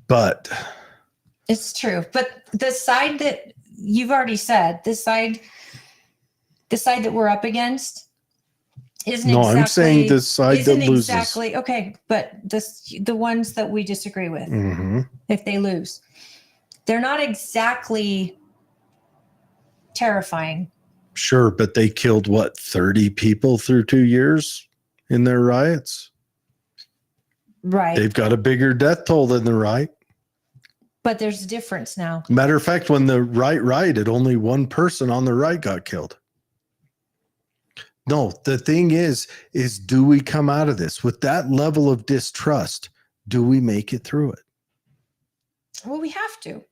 But It's true. But the side that you've already said, the side that we're up against isn't no, exactly, I'm saying the side that isn't loses. exactly okay, but the ones that we disagree with, if they lose, they're not exactly terrifying. Sure, but they killed what, 30 people through 2 years in their riots? Right. They've got a bigger death toll than the right. But there's a difference now. Matter of fact, when the right rioted, only one person on the right got killed. No, the thing is do we come out of this with that level of distrust? Do we make it through it? Well, we have to.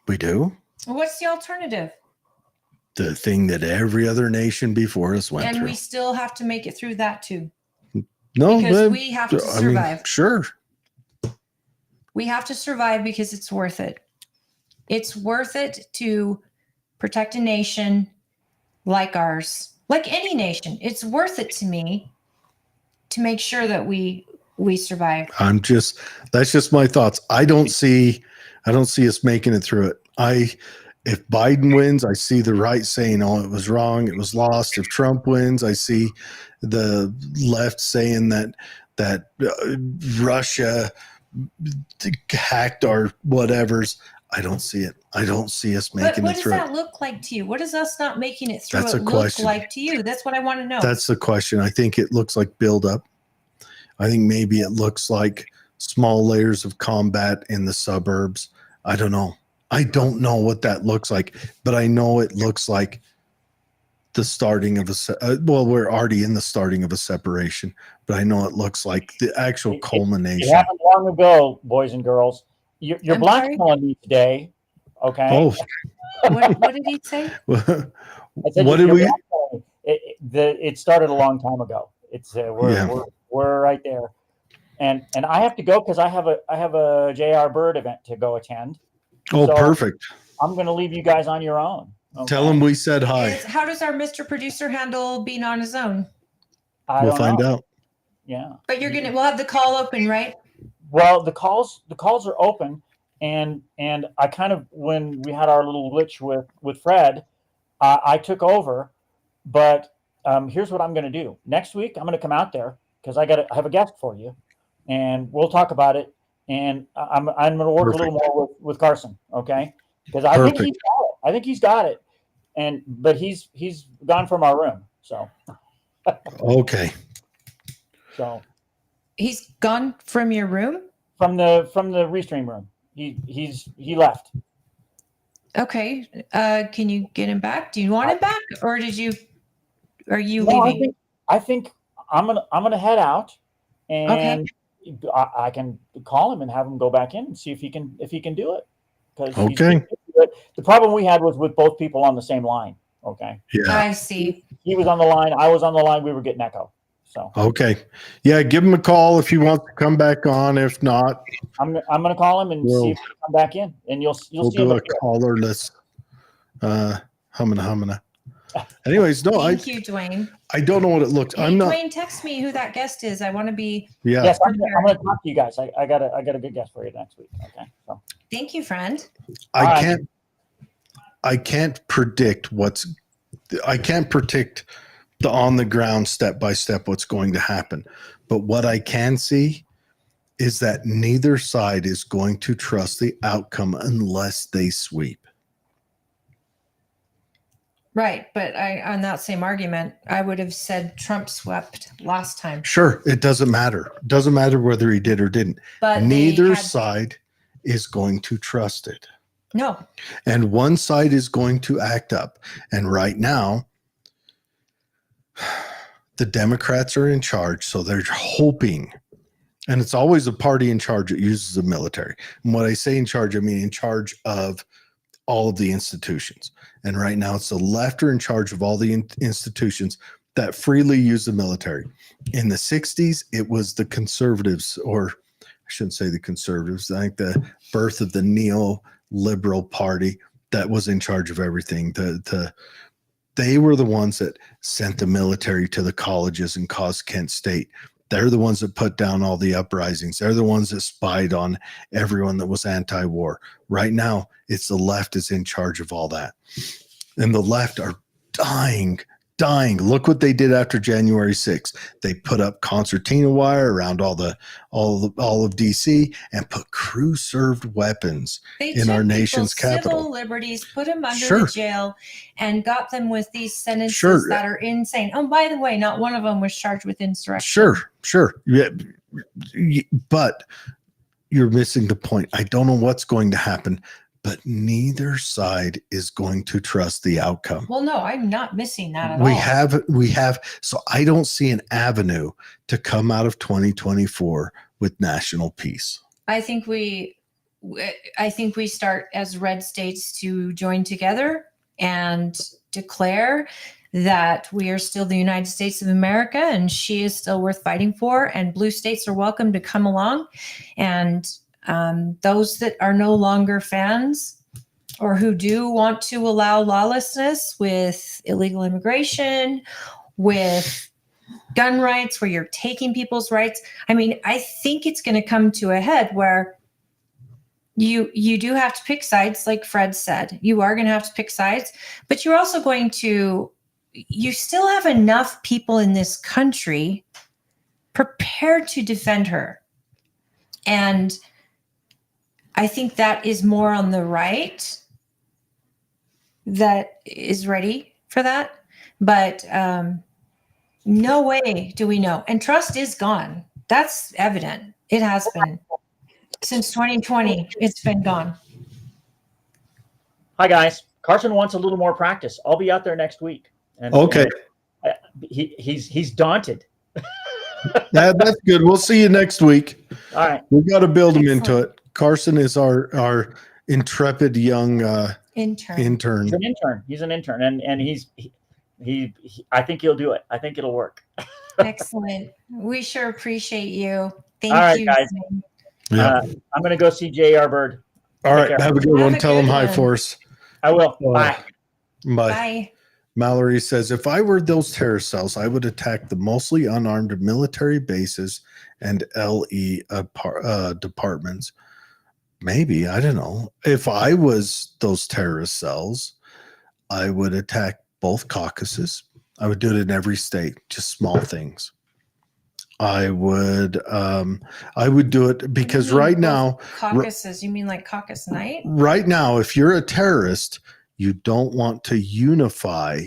We do. What's the alternative? The thing that every other nation before us went And through. we still have to make it through that too. No, because we have to survive. Sure. We have to survive because it's worth it. It's worth it to protect a nation like ours, like any nation. It's worth it to me to make sure that we survive. That's just my thoughts. I don't see us making it through it. If Biden wins, I see the right saying, "Oh, it was wrong, it was lost." If Trump wins, I see the left saying that Russia hacked our whatevers. I don't see it. I don't see us making it through. What does that look like to you? What does us not making it through That's a look question. like to you? That's what I want to know. That's the question. I think it looks like buildup. I think maybe it looks like small layers of combat in the suburbs. I don't know. I don't know what that looks like, but I know it looks like the starting of we're already in the starting of a separation, but I know it looks like the actual culmination. It happened long ago, boys and girls. You're blackmailing me today, okay? Oh, what did he say? what did we? It started a long time ago. It's we're right there, and I have to go because I have a JR Bird event to go attend. Oh, so perfect. I'm going to leave you guys on your own. Okay? Tell him we said hi. How does our Mr. Producer handle being on his own? We'll find out. Yeah. But we'll have the call open, right? Well, the calls are open, and I kind of, when we had our little glitch with Fred, I took over. But here's what I'm going to do. Next week, I'm going to come out there because I have a guest for you, and we'll talk about it. And I'm going to work a little more with Carson, okay? Because I think he's got it. I think he's got it, but he's gone from our room. So okay. So he's gone from your room? From the restream room. He left. Okay. Can you get him back? Do you want him back, or are you leaving? I think I'm gonna head out, and I can call him and have him go back in and see if he can do it. Because the problem we had was with both people on the same line. Okay. Yeah. I see. He was on the line. I was on the line. We were getting echo. So. Okay. Yeah. Give him a call if he wants to come back on. If not, I'm going to call him and see if he can come back in, and you'll see do a callerless humana. Anyways, no, Thank you, Dwayne. I don't know what it looks. Hey, Dwayne, text me who that guest is. I want to be. Yeah. Yes, I'm going to talk to you guys. I got a good guest for you next week. Okay. So. Thank you, friend. I can't predict the on the ground step by step what's going to happen. But what I can see is that neither side is going to trust the outcome unless they sweep. Right, but on that same argument, I would have said Trump swept last time. Sure, it doesn't matter. It doesn't matter whether he did or didn't. But neither side is going to trust it. No. And one side is going to act up. And right now, the Democrats are in charge, so they're hoping And it's always a party in charge that uses the military. And when I say in charge, I mean in charge of all of the institutions. And right now it's the left are in charge of all the institutions that freely use the military. In the 60s, it was the conservatives, or I shouldn't say the conservatives, I think the birth of the neoliberal party that was in charge of everything. They were the ones that sent the military to the colleges and caused Kent State. They're the ones that put down all the uprisings. They're the ones that spied on everyone that was anti-war. Right now, it's the left is in charge of all that. And the left are dying. Look what they did after January 6th. They put up concertina wire around all of DC and put crew-served weapons in our nation's capital. Civil liberties, put them under the jail, and got them with these sentences that are insane. Oh, by the way, not one of them was charged with insurrection. Sure. Yeah, but you're missing the point. I don't know what's going to happen, but neither side is going to trust the outcome. Well, no, I'm not missing that at all. We have. So I don't see an avenue to come out of 2024 with national peace. I think we start as red states to join together and declare that we are still the United States of America and she is still worth fighting for, and blue states are welcome to come along. And those that are no longer fans or who do want to allow lawlessness with illegal immigration, with gun rights, where you're taking people's rights. I mean, I think it's going to come to a head where you do have to pick sides, like Fred said. You are going to have to pick sides, but you're also going to, you still have enough people in this country prepared to defend her. And I think that is more on the right that is ready for that. But no way do we know. And trust is gone. That's evident. It has been. Since 2020, it's been gone. Hi, guys. Carson wants a little more practice. I'll be out there next week. And, okay. And he's daunted. That's good. We'll see you next week. All right. We got to build him into it. Carson is our intrepid young intern. He's an intern, and he I think he'll do it. I think it'll work. Excellent. We sure appreciate you. Thank you, guys. Yeah. I'm going to go see J.R. Bird. All right. Have a good one. Tell him hi for us. I will. Bye. Bye. Mallory says, if I were those terrorist cells, I would attack the mostly unarmed military bases and LE departments. Maybe. I don't know. If I was those terrorist cells, I would attack both caucuses. I would do it in every state, just small things. I would do it because right now caucuses, you mean like caucus night? Right now, if you're a terrorist, you don't want to unify.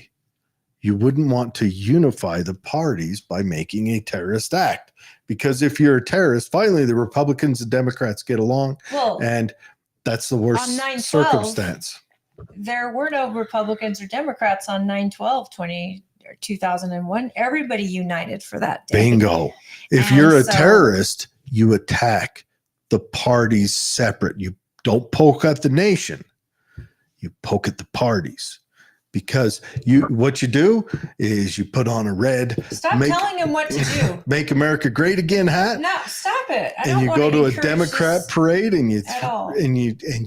You wouldn't want to unify the parties by making a terrorist act, because if you're a terrorist, finally the Republicans and Democrats get along, and that's the worst circumstance. There were no Republicans or Democrats on 9/12/2001. Everybody united for that day. Bingo. If you're a terrorist, you attack the parties separate. You don't poke at the nation. You poke at the parties, because what you do is you put on a red. Stop telling him what to do. Make America Great Again hat. No, stop it. And you go to a Democrat parade and you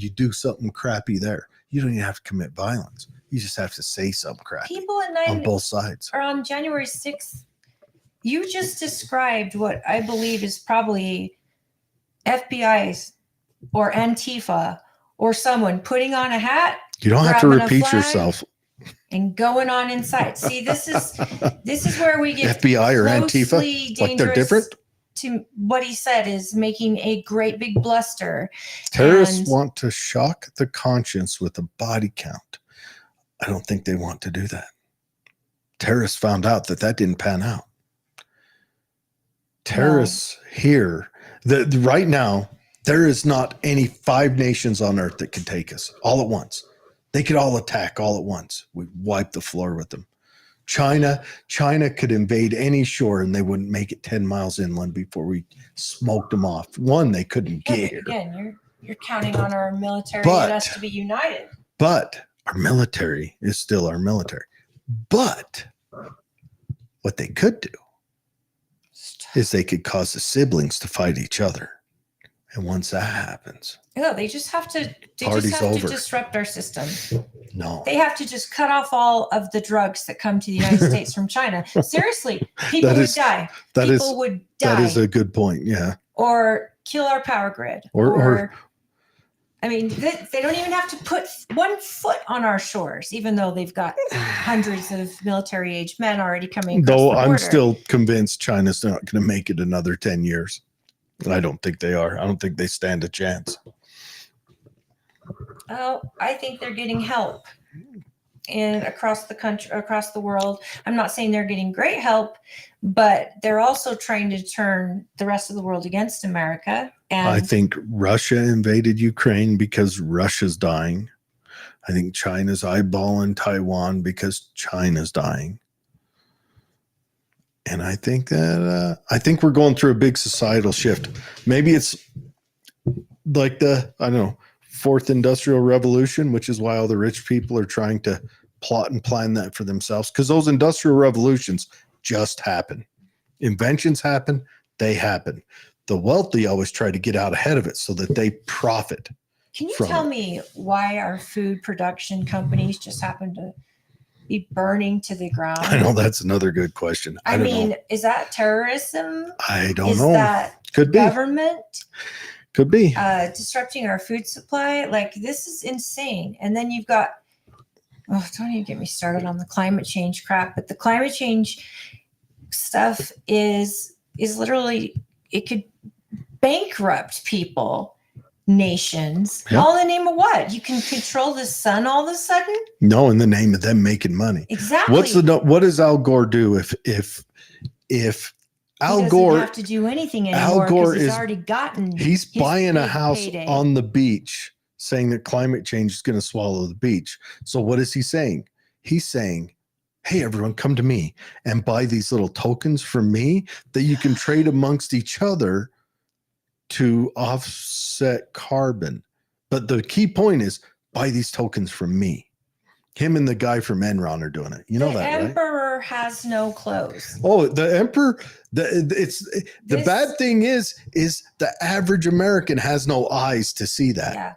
do something crappy there. You don't even have to commit violence. You just have to say something crappy. People on both sides. Or on January 6th, you just described what I believe is probably FBI's or Antifa or someone putting on a hat. You don't have to repeat yourself. And going on inside. See, this is where we get FBI or Antifa, like they're different. To what he said is making a great big bluster. Terrorists want to shock the conscience with a body count. I don't think they want to do that. Terrorists found out that didn't pan out. Terrorists here, right now, there is not any 5 nations on earth that could take us all at once. They could all attack all at once. We wipe the floor with them. China could invade any shore and they wouldn't make it 10 miles inland before we smoked them off. One, they couldn't Yeah, get but here. again, you're counting on our military But- and us to be united. But our military is still our military. But what they could do is they could cause the siblings to fight each other. And once that happens, No, they just have to. They Party's just have over. to disrupt our system. no. They have to just cut off all of the drugs that come to the United States from China. Seriously, people That would is- die. That People is would die. that is a good point. Yeah. Or kill our power grid. Or- I mean, they don't even have to put one foot on our shores, even though they've got hundreds of military-aged men already coming across Though the I'm border. still convinced China's not going to make it another 10 years. I don't think they are. I don't think they stand a chance. Oh, I think they're getting help and across the country, across the world. I'm not saying they're getting great help, but they're also trying to turn the rest of the world against America. And I think Russia invaded Ukraine because Russia's dying. I think China's eyeballing Taiwan because China's dying. And I think that we're going through a big societal shift. Maybe it's like the, I don't know, fourth industrial revolution, which is why all the rich people are trying to plot and plan that for themselves, because those industrial revolutions just happen. Inventions happen, they happen. The wealthy always try to get out ahead of it so that they profit. can you from tell it. me why our food production companies just happen to be burning to the ground? I know that's another good question. I don't mean, know. is that terrorism? I don't Is know. that Could be. government Could be. disrupting our food supply? Like, this is insane. And then you've got, oh, don't even get me started on the climate change crap. But the climate change stuff is literally, it could bankrupt people, nations, Yeah. all in the name of what? You can control the sun all of a sudden? No, in the name of them making money. Exactly. What does Al Gore do if he Al doesn't Gore have to do anything Al anymore Gore because he's is- already gotten he's his buying a big house payday. on the beach saying that climate change is going to swallow the beach. So what is he saying? He's saying, hey, everyone, come to me and buy these little tokens from me that you can trade amongst each other to offset carbon. But the key point is buy these tokens from me. Him and the guy from Enron are doing it. You know the that, right? emperor has no clothes. Oh, the emperor. The This- bad thing is the average American has no eyes to see that. Yeah.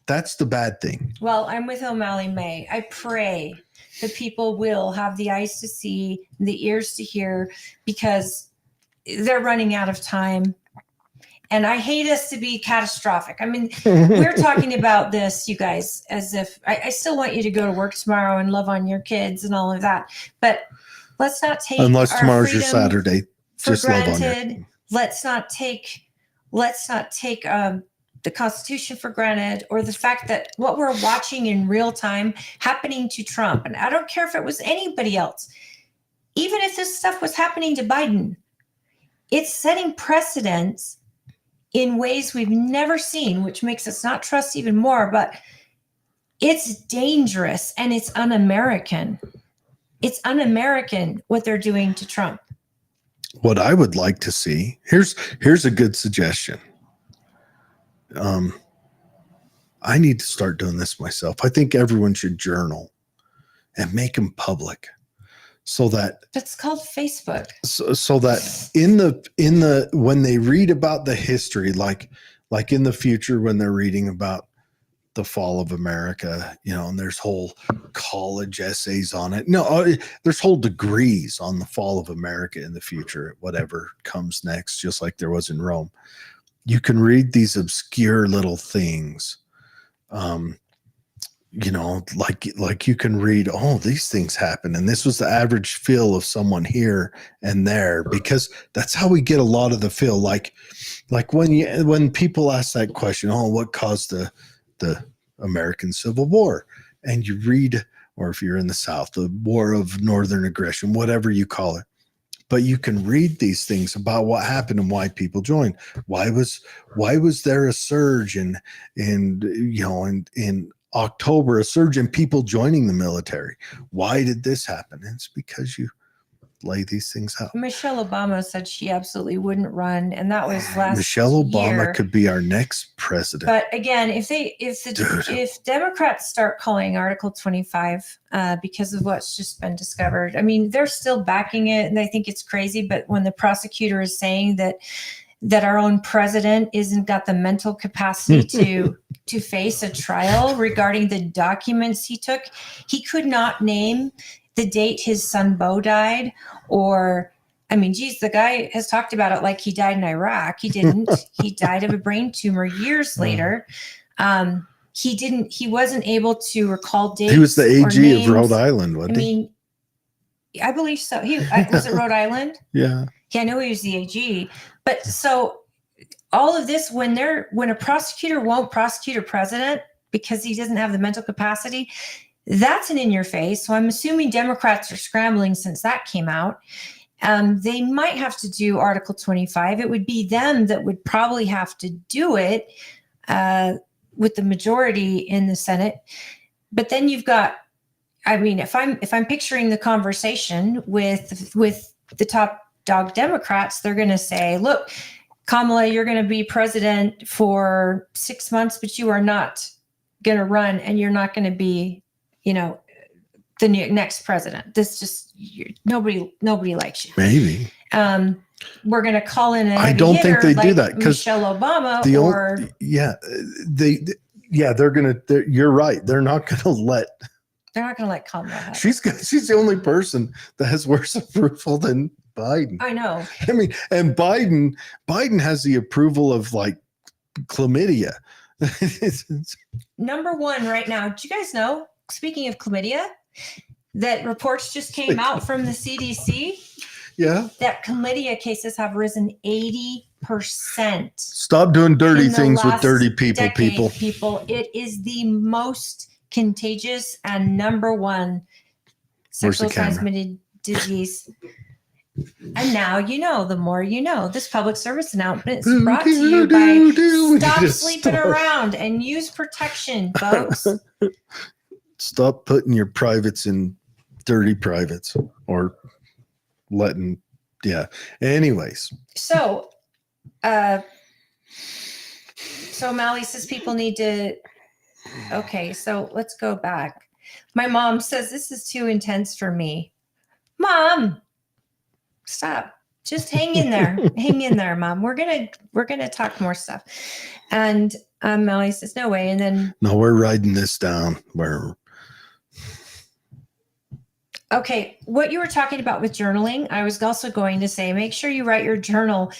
That's the bad thing. Well, I'm with O'Malley May. I pray that people will have the eyes to see, the ears to hear, because they're running out of time. And I hate us to be catastrophic. I mean, we're talking about this, you guys, as if I still want you to go to work tomorrow and love on your kids and all of that. But let's not take Unless our tomorrow's your freedom Saturday, for just love on granted. you. Let's not take the Constitution for granted, or the fact that what we're watching in real time happening to Trump. And I don't care if it was anybody else. Even if this stuff was happening to Biden, it's setting precedents in ways we've never seen, which makes us not trust even more. But it's dangerous and it's un-American. It's un-American what they're doing to Trump. What I would like to see, here's a good suggestion. I need to start doing this myself. I think everyone should journal and make them public, so that That's called Facebook. so that in the when they read about the history, like in the future when they're reading about the fall of America, and there's whole college essays on it. No, there's whole degrees on the fall of America in the future, whatever comes next, just like there was in Rome. You can read these obscure little things. Like you can read, oh, these things happen, and this was the average feel of someone here and there, because that's how we get a lot of the feel. Like when people ask that question, oh, what caused the American Civil War? And you read, or if you're in the South, the War of Northern Aggression, whatever you call it. But you can read these things about what happened and why people joined. Why was there a surge in October, a surge in people joining the military. Why did this happen? It's because you lay these things out. Michelle Obama said she absolutely wouldn't run, and that was last Michelle Obama year. could be our next president. But again, if Democrats start calling Article 25 because of what's just been discovered, I mean, they're still backing it, and they think it's crazy. But when the prosecutor is saying that our own president isn't got the mental capacity to face a trial regarding the documents he took, he could not name the date his son Beau died, or, I mean, geez, the guy has talked about it like he died in Iraq. He didn't. He died of a brain tumor years later. He wasn't able to recall dates. He was the AG of Rhode Island, wasn't he? I mean, I believe so. Was it Rhode Island? Yeah. Yeah, I know he was the AG. But so all of this, when a prosecutor won't prosecute a president because he doesn't have the mental capacity, that's an in your face. So I'm assuming Democrats are scrambling since that came out. They might have to do Article 25. It would be them that would probably have to do it with the majority in the Senate. But then you've got, I mean, if I'm picturing the conversation with the top dog Democrats, they're going to say, look, Kamala, you're going to be president for 6 months, but you are not going to run, and you're not going to be, the next president. This just, nobody likes you. Maybe. We're going to call in a I don't think they do that because Michelle Obama they're going to, you're right. They're not going to let Kamala have it. She's the only person that has worse approval than Biden. I know. I mean, and Biden has the approval of like chlamydia. Number one right now. Do you guys know, speaking of chlamydia, that reports just came out from the CDC? Yeah. That chlamydia cases have risen 80%. Stop doing dirty things with dirty people, people. It is the most contagious and number one sexual transmitted disease. And now you know, the more you know. This public service announcement is brought to you by Stop Sleeping Around and Use Protection, folks. Stop putting your privates in dirty privates or letting, anyways. So Mally says people need to, okay, so let's go back. My mom says this is too intense for me. Mom, stop. Just hang in there. Hang in there, Mom. We're gonna talk more stuff. And Mally says, no way. And then we're writing this down. Okay, what you were talking about with journaling, I was also going to say, make sure you write your journal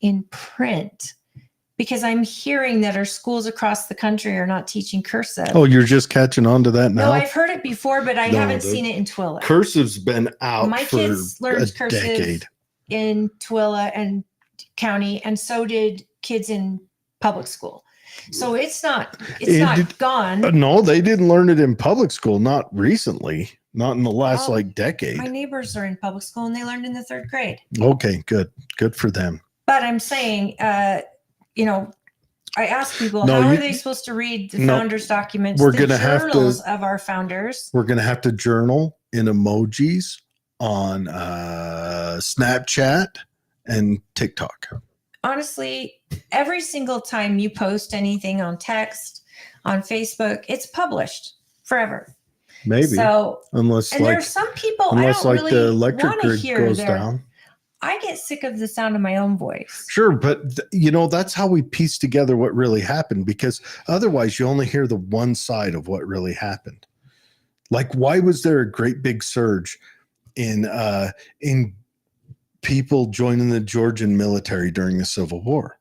in print, because I'm hearing that our schools across the country are not teaching cursive. Oh, you're just catching on to that now? No, I've heard it before, but I haven't seen it in Twilla. Cursive's been out My for kids learned a cursive decade. In Twilla and County, and so did kids in public school. So it's not gone. No, they didn't learn it in public school, not recently. Not in the last decade. My neighbors are in public school and they learned in the 3rd grade. Okay, good. Good for them. But I'm saying, I ask people, how are they supposed to read the founders' documents, the journals of our founders? We're going to have to journal in emojis on Snapchat and TikTok. Honestly, every single time you post anything on text, on Facebook, it's published forever. Maybe. So, unless there are some people I don't really the electric grid goes their, down. I get sick of the sound of my own voice. Sure, but that's how we piece together what really happened, because otherwise you only hear the one side of what really happened. Like, why was there a great big surge in people joining the Georgian military during the Civil War?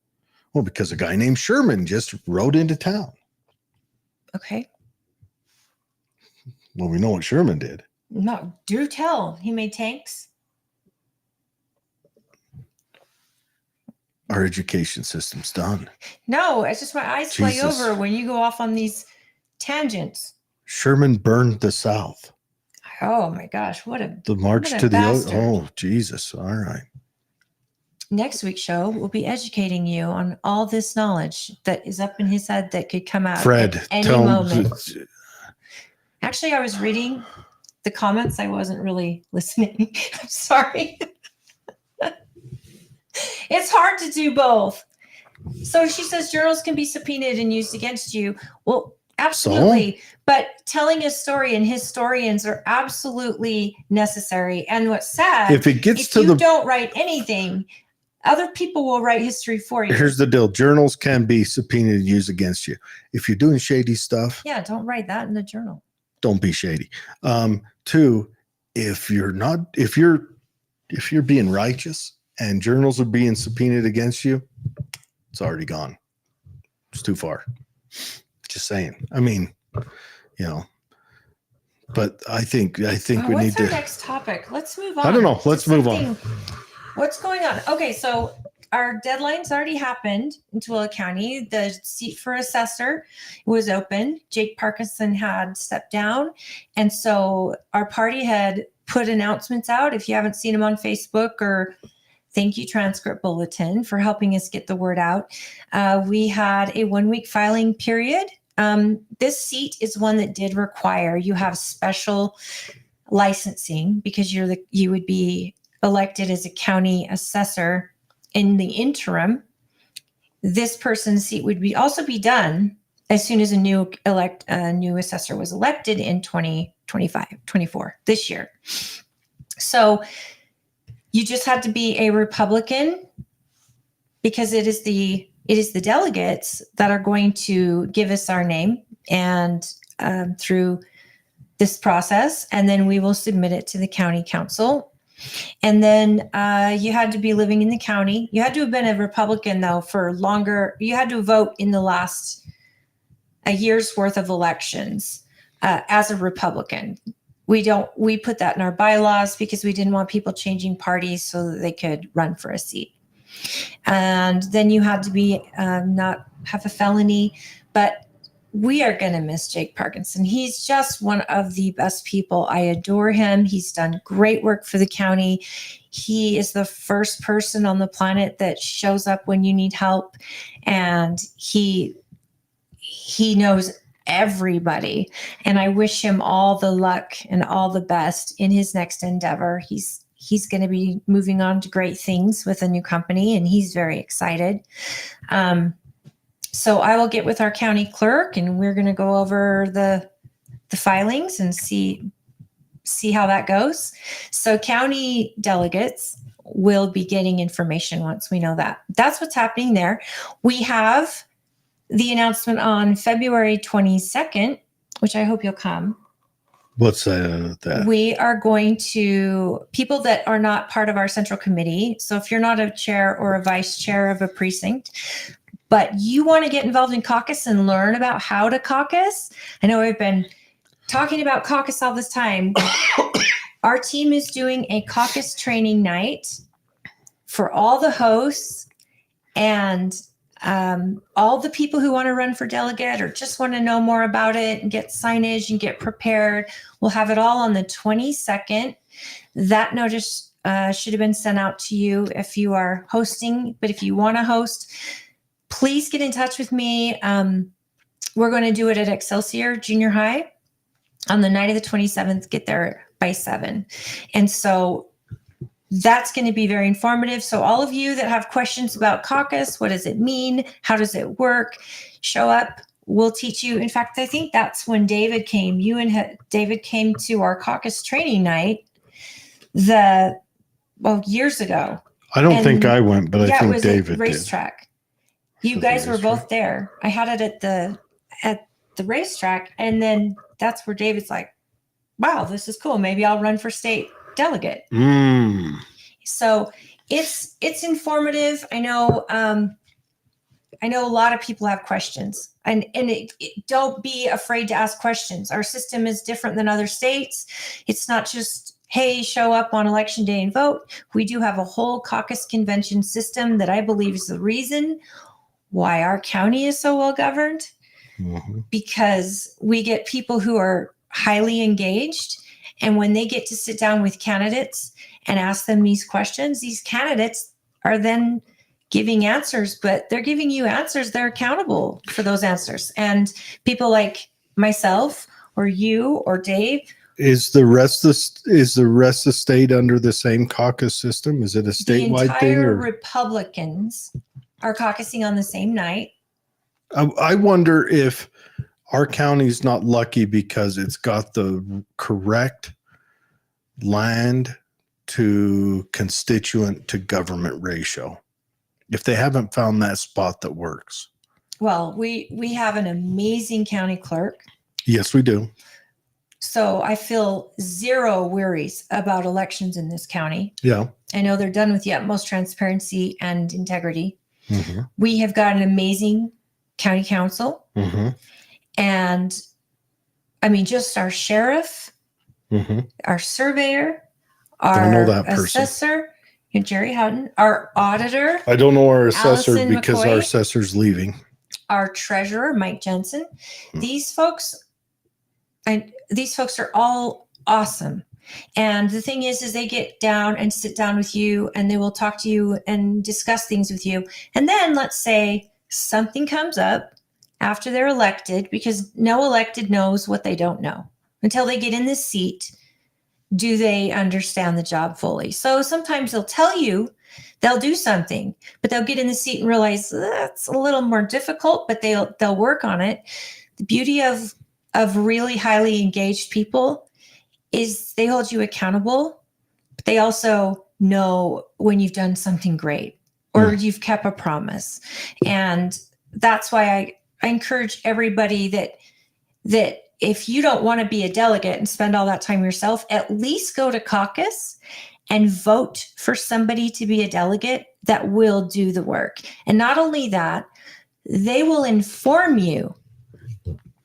Well, because a guy named Sherman just rode into town. Okay. Well, we know what Sherman did. No, do tell. He made tanks. Our education system's done. No, it's just my eyes play over when you go off on these tangents. Sherman burned the South. Oh my gosh, the march to the oh Jesus! All right. next week's show will be educating you on all this knowledge that is up in his head that could come out Fred, at any tell moment. him. Actually, I was reading the comments. I wasn't really listening. I'm sorry. It's hard to do both. So she says journals can be subpoenaed and used against you. Well, absolutely. So? But telling his story and historians are absolutely necessary. And what's sad, if you don't write anything, other people will write history for you. Here's the deal. Journals can be subpoenaed and used against you. If you're doing shady stuff. Yeah, don't write that in the journal. Don't be shady. 2, if you're being righteous and journals are being subpoenaed against you, it's already gone. It's too far. Just saying. I mean, but I think we need to. What's our next topic? Let's move on. I don't know. Let's move on. What's going on? Okay, so our deadline's already happened in Tooele County. The seat for assessor was open. Jake Parkinson had stepped down. And so our party had put announcements out. If you haven't seen them on Facebook, or thank you, Transcript Bulletin, for helping us get the word out. We had a 1-week filing period. This seat is one that did require you have special licensing because you would be elected as a county assessor. In the interim, this person's seat would also be done as soon as a new assessor was elected in 24 this year. So you just had to be a Republican because it is the delegates that are going to give us our name and through this process, and then we will submit it to the county council. And then you had to be living in the county. You had to have been a Republican, though, for longer. You had to vote in the last a year's worth of elections as a Republican. We put that in our bylaws because we didn't want people changing parties so that they could run for a seat. And then you had to be not have a felony, but we are going to miss Jake Parkinson. He's just one of the best people. I adore him. He's done great work for the county. He is the first person on the planet that shows up when you need help. And he knows everybody. And I wish him all the luck and all the best in his next endeavor. He's going to be moving on to great things with a new company, and he's very excited. So I will get with our county clerk, and we're going to go over the filings and see how that goes. So county delegates will be getting information once we know that. That's what's happening there. We have the announcement on February 22nd, which I hope you'll come. What's that? We are going to, people that are not part of our central committee. So if you're not a chair or a vice chair of a precinct, but you want to get involved in caucus and learn about how to caucus. I know I've been talking about caucus all this time. Our team is doing a caucus training night for all the hosts and all the people who want to run for delegate or just want to know more about it and get signage and get prepared. We'll have it all on the 22nd. That notice should have been sent out to you if you are hosting, but if you want to host, please get in touch with me. We're going to do it at Excelsior Junior High on the night of the 27th. Get there by 7. And so that's going to be very informative. So all of you that have questions about caucus, what does it mean? How does it work? Show up. We'll teach you. In fact, I think that's when David came. You and David came to our caucus training night years ago. I don't think I went, but I think it was David at racetrack. did. You guys were both there. I had it at the racetrack, and then that's where David's like, "Wow, this is cool. Maybe I'll run for state delegate." So it's informative. I know a lot of people have questions, and don't be afraid to ask questions. Our system is different than other states. It's not just, hey, show up on election day and vote. We do have a whole caucus convention system that I believe is the reason why our county is so well governed, because we get people who are highly engaged. And when they get to sit down with candidates and ask them these questions, these candidates are then giving answers, but they're giving you answers. They're accountable for those answers. And people like myself or you or Dave. Is the rest of the state under the same caucus system? Is it a statewide thing? The entire Or Republicans are caucusing on the same night. I wonder if our county's not lucky because it's got the correct land to constituent to government ratio. If they haven't found that spot that works. Well, we have an amazing county clerk. Yes, we do. So I feel zero worries about elections in this county. Yeah. I know they're done with the utmost transparency and integrity. Mm-hmm. We have got an amazing county council. Mm-hmm. And I mean, just our sheriff, Mm-hmm. our surveyor, I know our that person. assessor, Jerry Houghton, our auditor, I don't know our assessor Allison because McCoy. our assessor's leaving. our treasurer, Mike Jensen. Hmm. These folks are all awesome. And the thing is they get down and sit down with you and they will talk to you and discuss things with you. And then let's say something comes up after they're elected, because no elected knows what they don't know until they get in this seat. Do they understand the job fully? So sometimes they'll tell you they'll do something, but they'll get in the seat and realize that's a little more difficult, but they'll work on it. The beauty of really highly engaged people is they hold you accountable, but they also know when you've done something great or you've kept a promise. And that's why I encourage everybody that if you don't want to be a delegate and spend all that time yourself, at least go to caucus and vote for somebody to be a delegate that will do the work. And not only that, they will inform you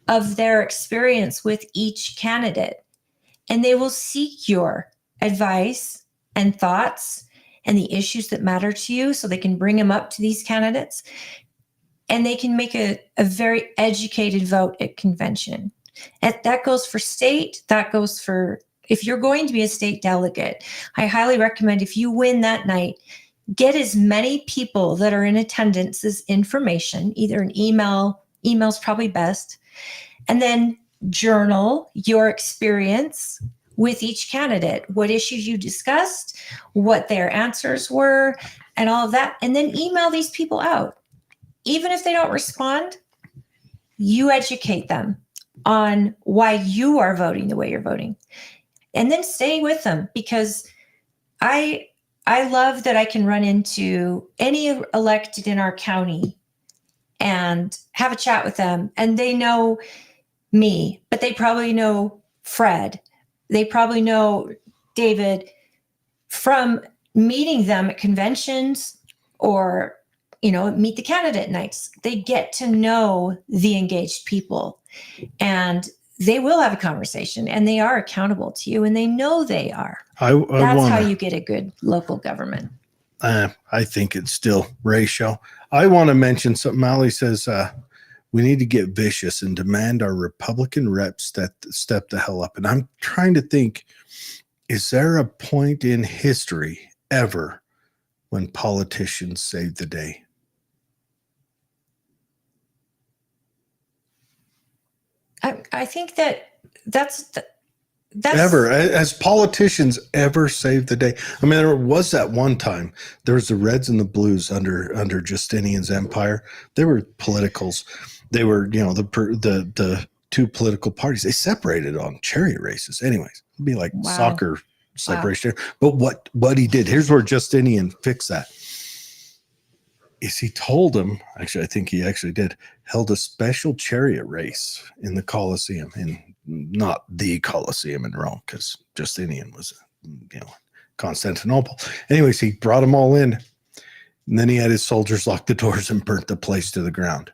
of their experience with each candidate, and they will seek your advice and thoughts and the issues that matter to you so they can bring them up to these candidates, and they can make a very educated vote at convention. And that goes for state, that goes for, if you're going to be a state delegate, I highly recommend if you win that night, get as many people that are in attendance as information, either an email's probably best, and then journal your experience with each candidate, what issues you discussed, what their answers were, and all of that, and then email these people out. Even if they don't respond, you educate them on why you are voting the way you're voting, and then stay with them, because I love that I can run into any elected in our county and have a chat with them, and they know me, but they probably know Fred. They probably know David from meeting them at conventions or, meet the candidate nights. They get to know the engaged people, and they will have a conversation, and they are accountable to you, and they know they are. That's how you get a good local government. I think it's still ratio. I want to mention something. Allie says, we need to get vicious and demand our Republican reps that step the hell up. And I'm trying to think, is there a point in history ever when politicians saved the day? I think that's ever, as politicians ever saved the day. I mean, there was that one time there was the Reds and the Blues under Justinian's empire. They were politicals. They were, the two political parties. They separated on chariot races. Anyways, it'd be like soccer separation. Wow. But what he did, here's where Justinian fixed that. Is he told him, actually, I think he actually did, held a special chariot race in the Colosseum, in not the Colosseum in Rome, because Justinian was, Constantinople. Anyways, he brought them all in, and then he had his soldiers lock the doors and burnt the place to the ground.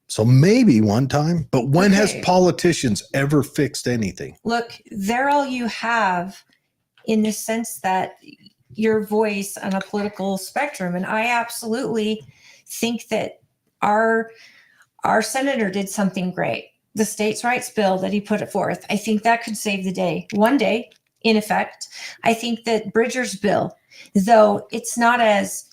So maybe one time, but when has politicians ever fixed anything? Look, they're all you have in the sense that your voice on a political spectrum. And I absolutely think that our senator did something great. The states' rights bill that he put forth, I think that could save the day one day in effect. I think that Bridger's bill, though it's not as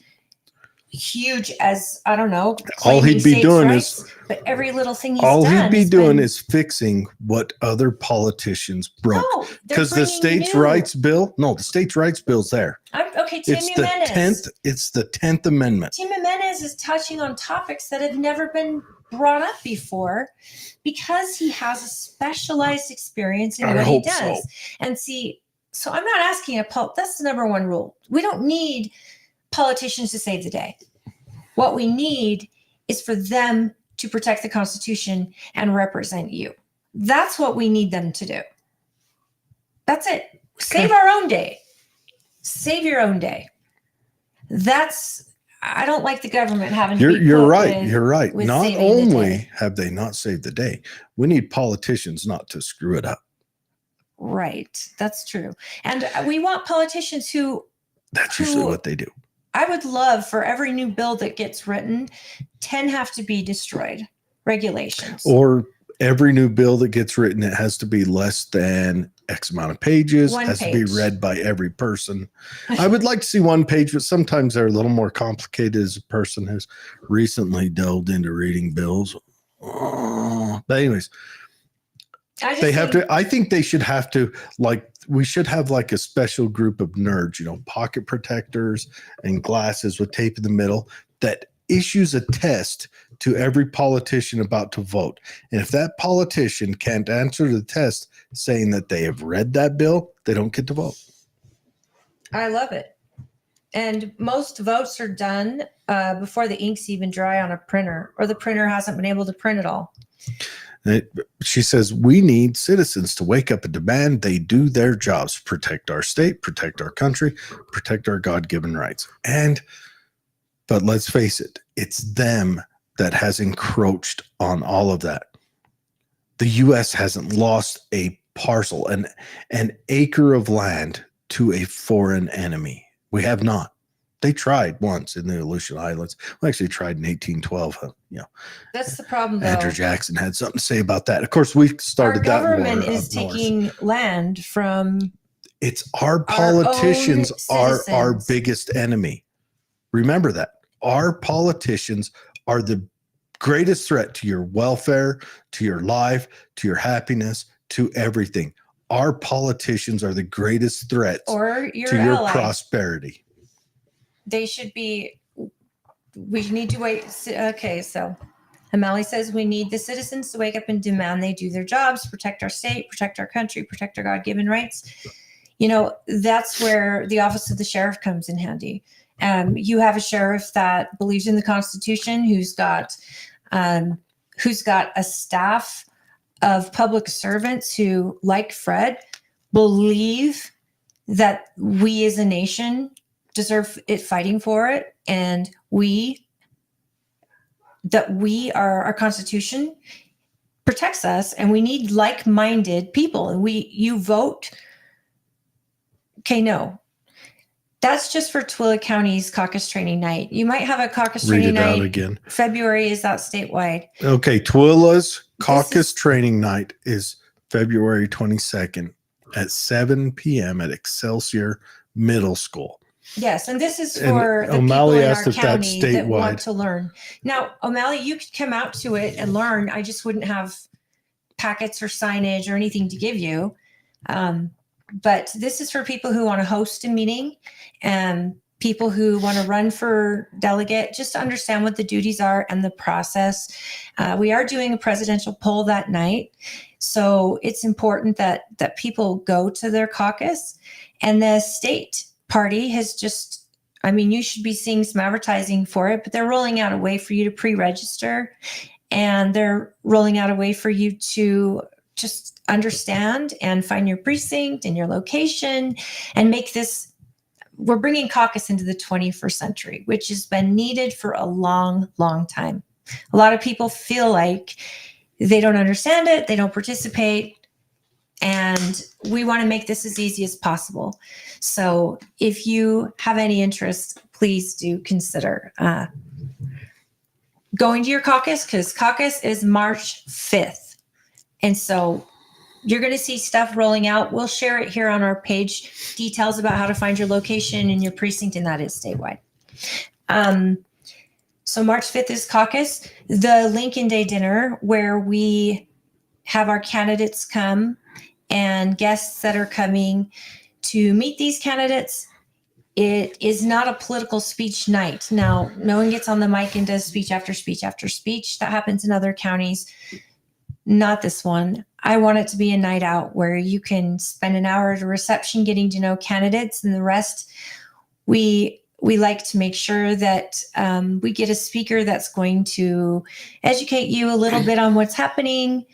huge as, I don't know, all he'd be doing is but every little thing he's all done he'd be has doing been, is fixing what other politicians broke. no, they're Because the bringing states' new. rights bill, no, the states' rights bill's there. Okay, Tim It's the Jimenez. 10th. It's the 10th Amendment. Tim Jimenez is touching on topics that have never been brought up before because he has a specialized experience in I what he hope does. so. And see, so I'm not asking that's the number one rule. We don't need politicians to save the day. What we need is for them to protect the Constitution and represent you. That's what we need them to do. That's it. Save our own day. Save your own day. I don't like the government having to be You're put right. with, You're right. with Not saving the only day. have they not saved the day, we need politicians not to screw it up. Right. That's true. And we want politicians who That's usually what they do. I would love for every new bill that gets written, 10 have to be destroyed. Regulations. Or every new bill that gets written, it has to be less than X amount of pages, One has page. to be read by every person. I would like to see one page, but sometimes they're a little more complicated as a person who's recently delved into reading bills. But anyways, I think they should have to, we should have like a special group of nerds, pocket protectors and glasses with tape in the middle that issues a test to every politician about to vote. And if that politician can't answer the test saying that they have read that bill, they don't get to vote. I love it. And most votes are done before the ink's even dry on a printer, or the printer hasn't been able to print it all. She says, we need citizens to wake up and demand they do their jobs, protect our state, protect our country, protect our God-given rights. But let's face it, it's them that has encroached on all of that. The U.S. hasn't lost a parcel, an acre of land to a foreign enemy. We have not. They tried once in the Aleutian Islands. We actually tried in 1812. That's the problem, though. Andrew Jackson had something to say about that. Of course, we started that war. Our government is taking land from. It's our politicians are our biggest enemy. Remember that. Our politicians are the greatest threat to your welfare, to your life, to your happiness, to everything. Our politicians are the greatest threats to your prosperity. They should be. We need to wait. Okay, so Amali says we need the citizens to wake up and demand they do their jobs, protect our state, protect our country, protect our God-given rights. That's where the office of the sheriff comes in handy. You have a sheriff that believes in the Constitution, who's got a staff of public servants who, like Fred, believe that we as a nation deserve it fighting for it, and our Constitution protects us, and we need like-minded people. And you vote. Okay, no. That's just for Tooele County's caucus training night. You might have a caucus training night. Read it out again. February is out statewide. Okay, Tooele's caucus training night is February 22nd at 7 p.m. at Excelsior Middle School. Yes, and this is for the people in our county that want to learn. Now, O'Malley, you could come out to it and learn. I just wouldn't have packets or signage or anything to give you. But this is for people who want to host a meeting and people who want to run for delegate, just to understand what the duties are and the process. We are doing a presidential poll that night. So it's important that people go to their caucus. And the state party has you should be seeing some advertising for it, but they're rolling out a way for you to pre-register, and they're rolling out a way for you to just understand and find your precinct and your location and make this. We're bringing caucus into the 21st century, which has been needed for a long, long time. A lot of people feel like they don't understand it, they don't participate, and we want to make this as easy as possible. So if you have any interest, please do consider going to your caucus, because caucus is March 5th. And so you're going to see stuff rolling out. We'll share it here on our page, details about how to find your location and your precinct, and that is statewide. So March 5th is caucus, the Lincoln Day dinner, where we have our candidates come and guests that are coming to meet these candidates. It is not a political speech night. Now, no one gets on the mic and does speech after speech after speech. That happens in other counties. Not this one. I want it to be a night out where you can spend an hour at a reception getting to know candidates, and the rest we like to make sure that we get a speaker that's going to educate you a little bit on what's happening,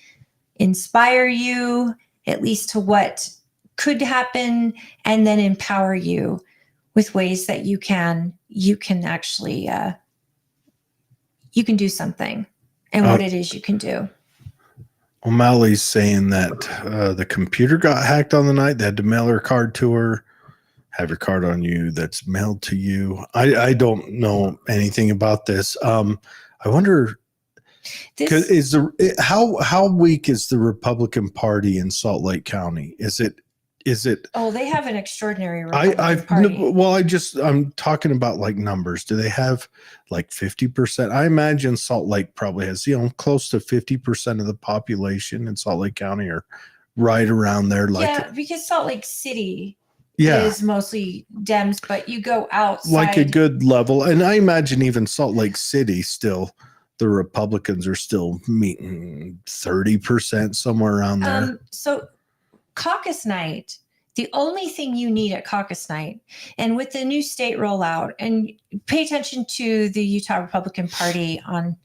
inspire you at least to what could happen, and then empower you with ways that you can actually you can do something and what it is you can do. O'Malley's saying that the computer got hacked on the night. They had to mail her card to her. Have your card on you that's mailed to you. I don't know anything about this. I wonder, how weak is the Republican Party in Salt Lake County? Is it? Oh, they have an extraordinary Republican Party. Well, I'm talking about like numbers. Do they have like 50%? I imagine Salt Lake probably has, close to 50% of the population in Salt Lake County, or right around there. Because Salt Lake City is mostly Dems, but you go outside. Like a good level. And I imagine even Salt Lake City still, the Republicans are still meeting 30%, somewhere around there. So caucus night, the only thing you need at caucus night, and with the new state rollout, and pay attention to the Utah Republican Party on,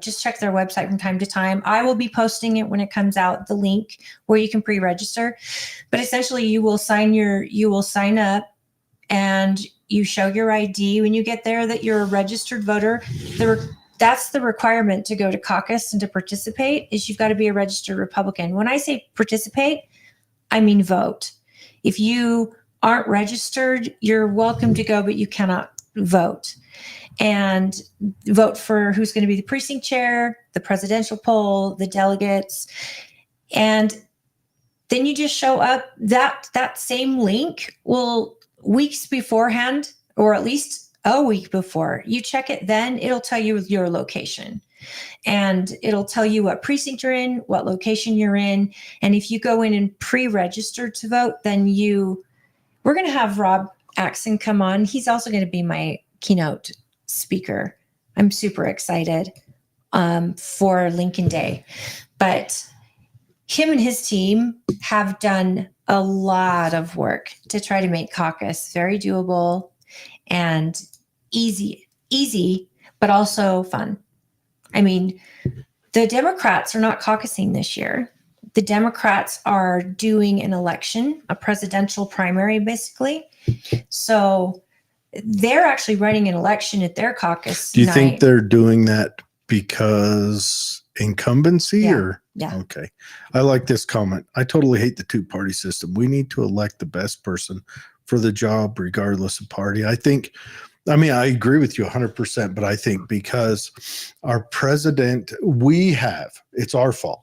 just check their website from time to time. I will be posting it when it comes out, the link where you can pre-register. But essentially you will sign up and you show your ID when you get there that you're a registered voter. That's the requirement to go to caucus and to participate, is you've got to be a registered Republican. When I say participate, I mean vote. If you aren't registered, you're welcome to go, but you cannot vote. And vote for who's going to be the precinct chair, the presidential poll, the delegates. And then you just show up. That same link will, weeks beforehand, or at least a week before, you check it, then it'll tell you your location. And it'll tell you what precinct you're in, what location you're in. And if you go in and pre-register to vote, then we're going to have Rob Axon come on. He's also going to be my keynote speaker. I'm super excited for Lincoln Day. But him and his team have done a lot of work to try to make caucus very doable and easy, but also fun. I mean, the Democrats are not caucusing this year. The Democrats are doing an election, a presidential primary, basically. So they're actually running an election at their caucus. Do you think they're doing that because incumbency? Yeah. Okay. I like this comment. I totally hate the two-party system. We need to elect the best person for the job, regardless of party. I agree with you 100%, but I think because our president, it's our fault.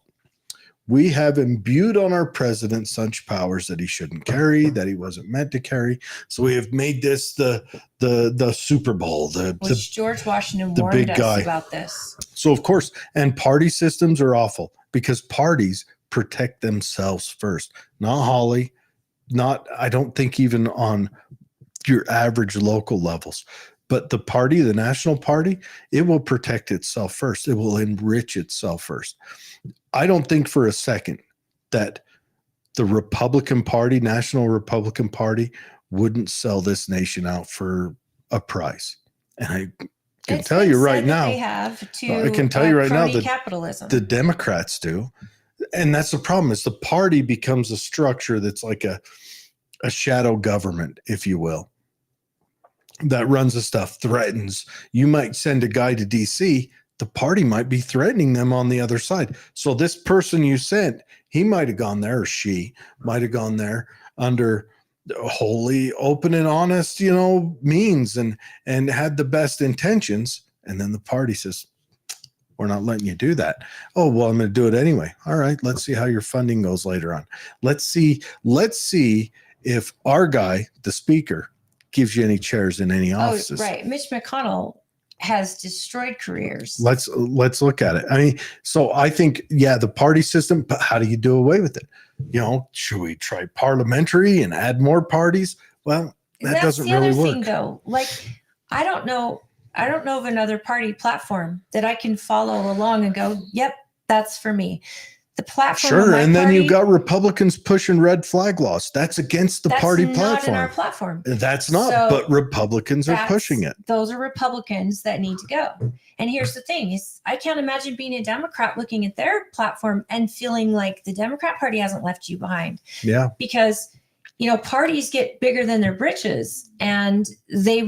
We have imbued on our president such powers that he shouldn't carry, that he wasn't meant to carry. So we have made this the Super Bowl, which George Washington the warned big us guy about this. So of course, and party systems are awful because parties protect themselves first. Not Holly, I don't think even on your average local levels. But the party, the national party, it will protect itself first. It will enrich itself first. I don't think for a second that the Republican Party, National Republican Party, wouldn't sell this nation out for a price. And I can tell you right now, they have to I can tell you right now that capitalism. The Democrats do. And that's the problem, is the party becomes a structure that's like a shadow government, if you will, that runs the stuff, threatens. You might send a guy to DC, the party might be threatening them on the other side. So this person you sent, he might have gone there, or she might have gone there under wholly open and honest, means and had the best intentions. And then the party says, We're not letting you do that. Oh, well, I'm going to do it anyway. All right. Let's see how your funding goes later on. Let's see if our guy, the speaker, gives you any chairs in any offices. Oh, right. Mitch McConnell has destroyed careers. Let's look at it. I mean, so I think, yeah, the party system, but how do you do away with it? You know, should we try parliamentary and add more parties? Well, that doesn't really work. That's the other thing, though. Like, I don't know of another party platform that I can follow along and go, yep, that's for me. The platform. Sure. And then you've got Republicans pushing red flag laws. That's against the party platform. That's not in our platform. That's not, but Republicans are pushing it. Those are Republicans that need to go. And here's the thing is I can't imagine being a Democrat looking at their platform and feeling like the Democrat Party hasn't left you behind. Yeah. Because, you know, parties get bigger than their britches and they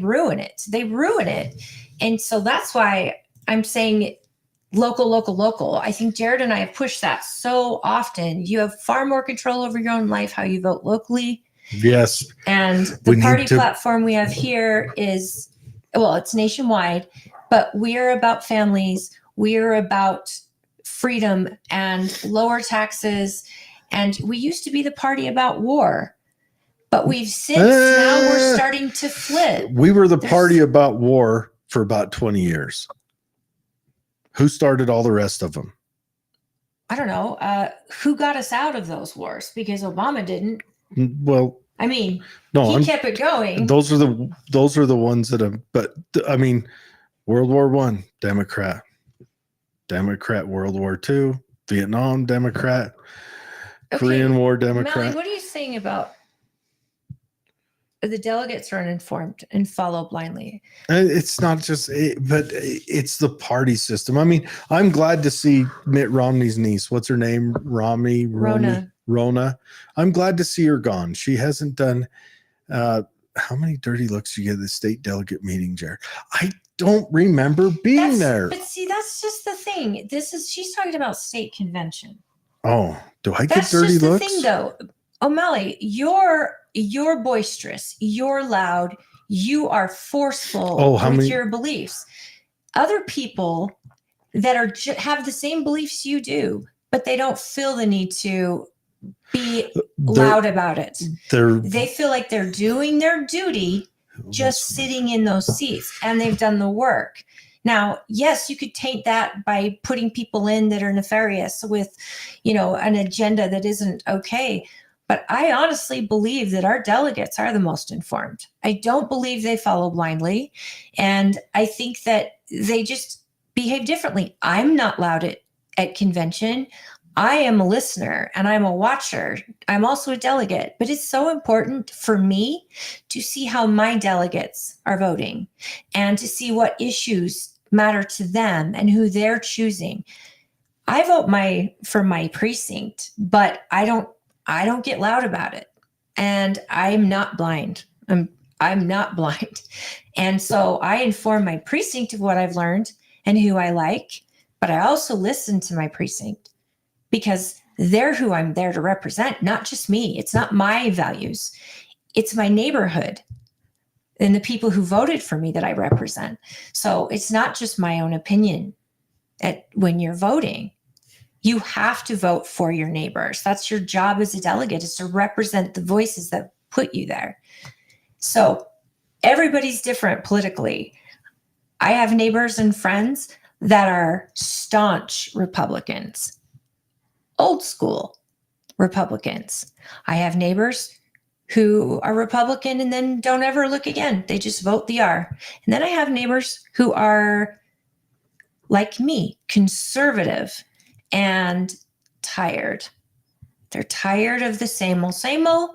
ruin it. They ruin it. And so that's why I'm saying local. I think Jared and I have pushed that so often. You have far more control over your own life, how you vote locally. Yes. And the party platform we have here is, well, it's nationwide, but we're about families. We're about freedom and lower taxes. And we used to be the party about war, but we've since now we're starting to flip. We were the party about war for about 20 years. Who started all the rest of them? I don't know. Who got us out of those wars? Because Obama didn't. Well, I mean, no, he kept it going. Those are the ones that have. But I mean, World War I, Democrat. World War II, Vietnam, Democrat. Okay. Korean War, Democrat. Melanie, what are you saying about the delegates are uninformed and follow blindly? It's not just, but it's the party system. I mean, I'm glad to see Mitt Romney's niece. What's her name? Rona. I'm glad to see her gone. She hasn't done. How many dirty looks you get at the state delegate meeting, Jared? I don't remember being there. But see, that's just the thing. She's talking about state convention. Oh, do I get dirty looks? That's just the thing, though. O'Malley, you're boisterous, you're loud, you are forceful with your beliefs. Other people that are have the same beliefs you do, but they don't feel the need to be loud about it. They feel like they're doing their duty just sitting in those seats, and they've done the work. Now, yes, you could taint that by putting people in that are nefarious with, an agenda that isn't okay. But I honestly believe that our delegates are the most informed. I don't believe they follow blindly. And I think that they just behave differently. I'm not loud at convention. I am a listener and I'm a watcher. I'm also a delegate. But it's so important for me to see how my delegates are voting and to see what issues matter to them and who they're choosing. I vote for my precinct, but I don't get loud about it. And I'm not blind. I'm not blind. And so I inform my precinct of what I've learned and who I like, but I also listen to my precinct because they're who I'm there to represent, not just me. It's not my values. It's my neighborhood and the people who voted for me that I represent. So it's not just my own opinion when you're voting. You have to vote for your neighbors. That's your job as a delegate, is to represent the voices that put you there. So everybody's different politically. I have neighbors and friends that are staunch Republicans, old school Republicans. I have neighbors who are Republican and then don't ever look again. They just vote the R. And then I have neighbors who are like me, conservative and tired. They're tired of the same old.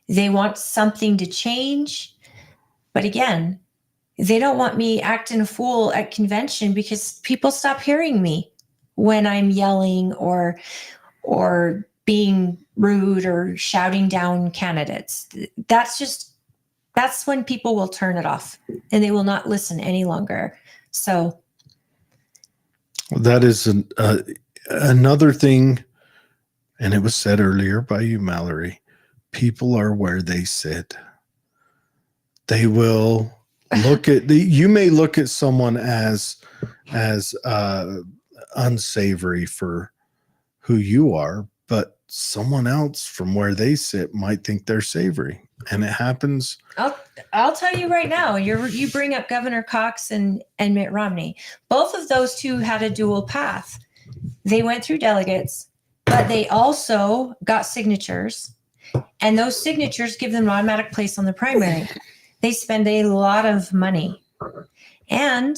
They want something to change. But again, they don't want me acting a fool at convention because people stop hearing me when I'm yelling or being rude or shouting down candidates. That's when people will turn it off and they will not listen any longer. So that is another thing, and it was said earlier by you, Mallory, people are where they sit. They will you may look at someone as unsavory for who you are, but someone else from where they sit might think they're savory, and it happens. I'll tell you right now. You bring up Governor Cox and Mitt Romney. Both of those two had a dual path. They went through delegates, but they also got signatures, and those signatures give them an automatic place on the primary. They spend a lot of money, and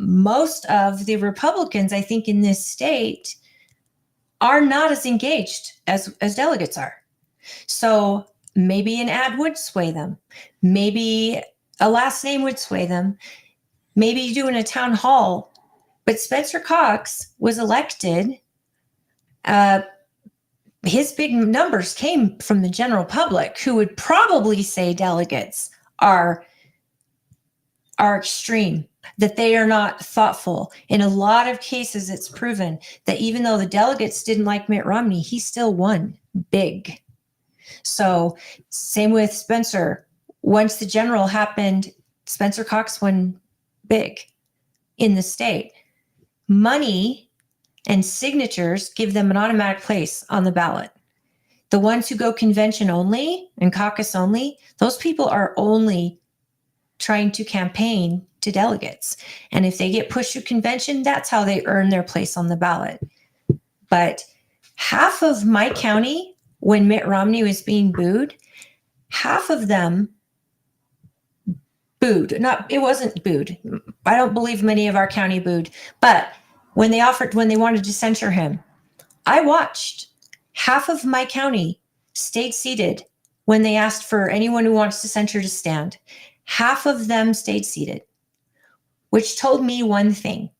most of the Republicans, I think, in this state are not as engaged as delegates are. So maybe an ad would sway them. Maybe a last name would sway them. Maybe doing a town hall. But Spencer Cox was elected. His big numbers came from the general public, who would probably say delegates are extreme, that they are not thoughtful. In a lot of cases, it's proven that even though the delegates didn't like Mitt Romney, he still won big. So same with Spencer. Once the general happened, Spencer Cox won big in the state. Money and signatures give them an automatic place on the ballot. The ones who go convention only and caucus only, those people are only trying to campaign to delegates. And if they get pushed to convention, that's how they earn their place on the ballot. But half of my county, when Mitt Romney was being booed, half of them booed. It wasn't booed. I don't believe many of our county booed. But when they wanted to censure him, I watched half of my county stayed seated when they asked for anyone who wants to censure to stand. Half of them stayed seated, which told me one thing.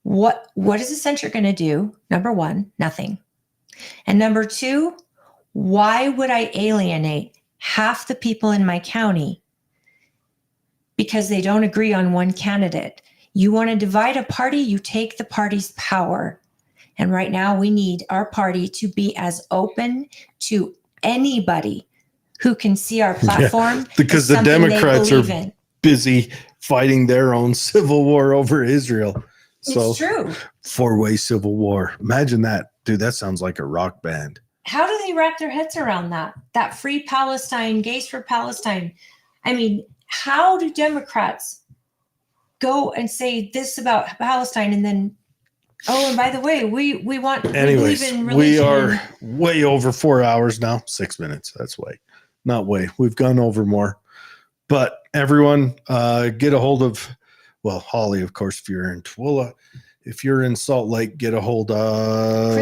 What is a censure going to do? Number one, nothing. And number two, why would I alienate half the people in my county because they don't agree on one candidate? You want to divide a party, you take the party's power. And right now we need our party to be as open to anybody who can see our platform. Yeah, because the Democrats are busy fighting their own civil war over Israel. It's true. 4-way civil war. Imagine that. Dude, that sounds like a rock band. How do they wrap their heads around that? That free Palestine, gays for Palestine. I mean, how do Democrats go and say this about Palestine and then, oh, and by the way, we believe in religion. We are way over 4 hours now. 6 minutes. That's way. Not way. We've gone over more. But everyone, get a hold of, well, Holly, of course, if you're in Tooele. If you're in Salt Lake, get a hold of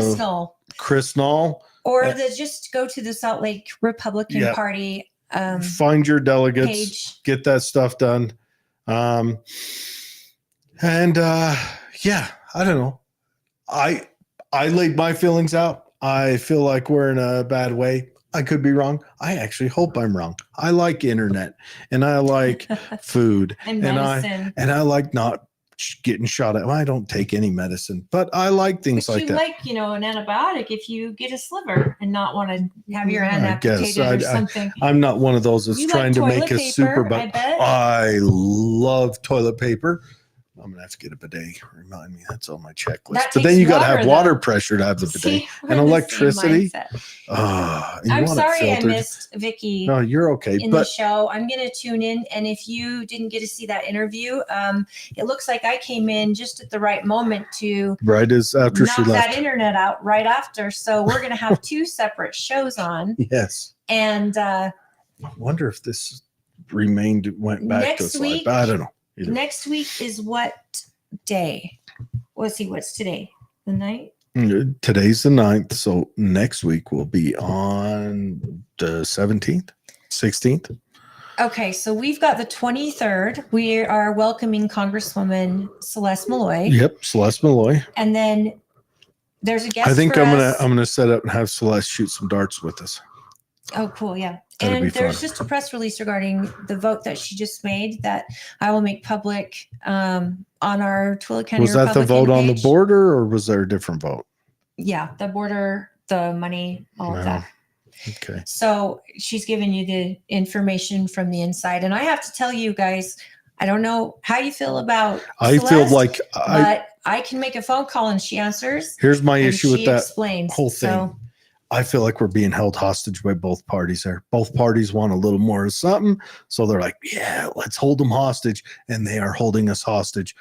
Chris Knoll. Or just go to the Salt Lake Republican Party. Find your delegates. Page. Get that stuff done. I don't know. I laid my feelings out. I feel like we're in a bad way. I could be wrong. I actually hope I'm wrong. I like internet and I like food and medicine. And I like not getting shot at. Well, I don't take any medicine, but I like things like that. You like, an antibiotic if you get a sliver and not want to have your hand amputated or something. I'm not one of those that's trying to make a super, but I love toilet paper. I'm going to have to get a bidet. Remind me, that's on my checklist. But then you got to have water pressure to have the bidet and electricity. I'm sorry I missed Vicki. No, you're okay. In the show, I'm going to tune in. And if you didn't get to see that interview, it looks like I came in just at the right moment to right as after knock she left that internet out right after. So we're going to have 2 separate shows on. Yes. And I wonder if this went back to sleep. I don't know. Either. Next week is what day? Let's see, what's today? The 9th? Today's the 9th. So next week will be on the 17th, 16th. Okay, so we've got the 23rd. We are welcoming Congresswoman Celeste Malloy. Yep, Celeste Malloy. And then there's a guest. I think I'm gonna set up and have Celeste shoot some darts with us. Oh, cool. Yeah. That'd and there's just a press release regarding the vote that she just made that I will make public on our Tooele County Was that Republican the vote page. On the border or was there a different vote? Yeah, the border, the money, all of that. Okay. So she's giving you the information from the inside. And I have to tell you guys, I don't know how you feel about I Celeste, feel like but I can make a phone call and she answers. Here's my issue with that explains. whole thing. So, I feel like we're being held hostage by both parties there. Both parties want a little more of something. So they're like, yeah, let's hold them hostage. And they are holding us hostage.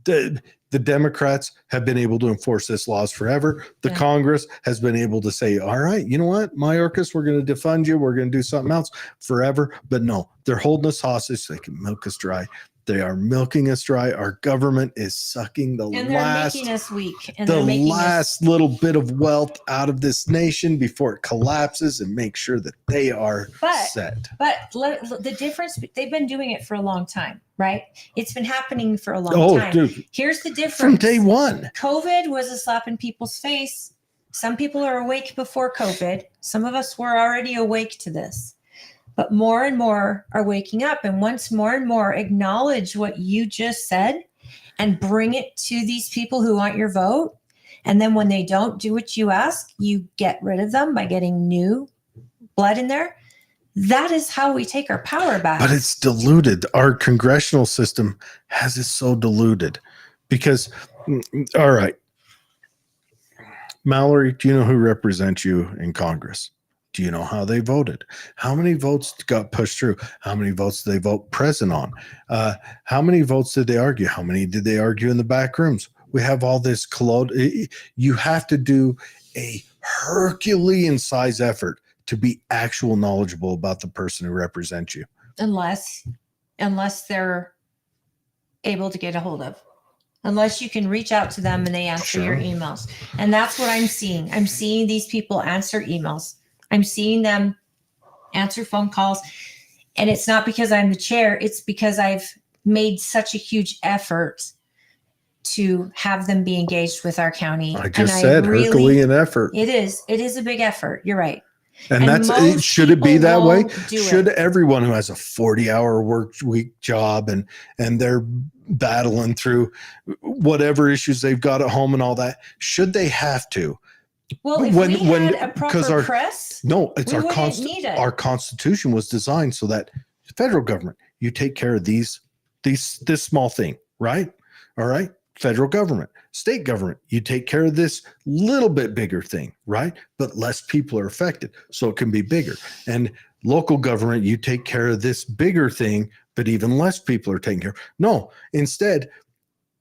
The Democrats have been able to enforce this laws forever. The Congress has been able to say, all right, you know what, Mayorkas, we're going to defund you. We're going to do something else forever. But no, they're holding us hostage so they can milk us dry. They are milking us dry. Our government is sucking the and they're last, making us weak. And the last little bit of wealth out of this nation before it collapses, and make sure that they are set. But the difference, they've been doing it for a long time, right? It's been happening for a long time. Dude, here's the difference. From day one. COVID was a slap in people's face. Some people are awake before COVID. Some of us were already awake to this. But more and more are waking up. And once more and more acknowledge what you just said and bring it to these people who want your vote. And then when they don't do what you ask, you get rid of them by getting new blood in there. That is how we take our power back. But it's diluted. Our congressional system has it so diluted because, all right, Mallory, do you know who represents you in Congress? Do you know how they voted? How many votes got pushed through? How many votes did they vote present on? How many votes did they argue? How many did they argue in the back rooms? We have all this you have to do a Herculean size effort to be actual knowledgeable about the person who represents you. Unless they're able to get a hold of. Unless you can reach out to them and they answer your emails. And that's what I'm seeing. I'm seeing these people answer emails. I'm seeing them answer phone calls. And it's not because I'm the chair. It's because I've made such a huge effort to have them be engaged with our county. I just said Herculean effort. It is. It is a big effort. You're right. And should it be that way? Should everyone who has a 40-hour work week job and they're battling through whatever issues they've got at home and all that, should they have to? Well, if we had a proper press, no, it's our Constitution was designed so that the federal government, you take care of this small thing, right? All right. Federal government, state government, you take care of this little bit bigger thing, right? But less people are affected, so it can be bigger. And local government, you take care of this bigger thing, but even less people are taken care of. No, instead,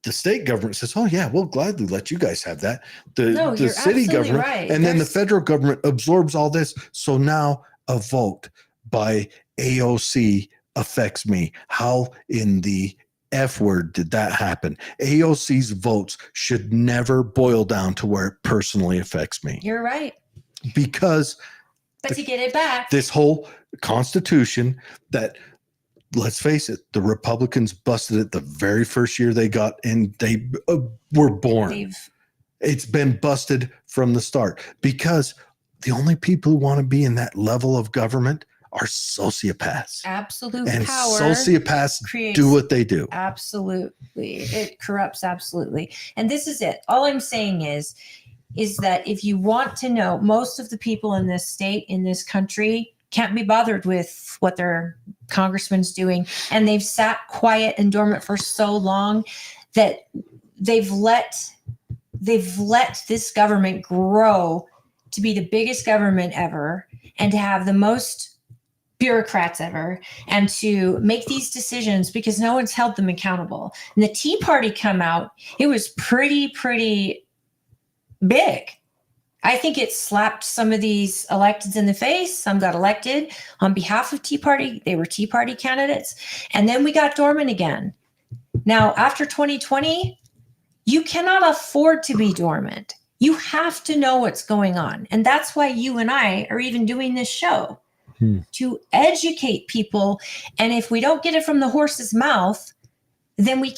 the state government says, oh yeah, we'll gladly let you guys have that. The city government, right. And then the federal government absorbs all this. So now a vote by AOC affects me. How in the F word did that happen? AOC's votes should never boil down to where it personally affects me. You're right. Because to get it back, this whole Constitution that, let's face it, the Republicans busted it the very first year they got in. They were born. It's been busted from the start because the only people who want to be in that level of government are sociopaths. Absolute and power. Sociopaths do what they do. Absolutely. It corrupts absolutely. And this is it. All I'm saying is that if you want to know, most of the people in this state, in this country, can't be bothered with what their congressman's doing. And they've sat quiet and dormant for so long that they've let this government grow to be the biggest government ever and to have the most bureaucrats ever and to make these decisions because no one's held them accountable. And the Tea Party come out, it was pretty big. I think it slapped some of these electeds in the face. Some got elected on behalf of Tea Party. They were Tea Party candidates. And then we got dormant again. Now, after 2020, you cannot afford to be dormant. You have to know what's going on. And that's why you and I are even doing this show, to educate people. And if we don't get it from the horse's mouth, then we're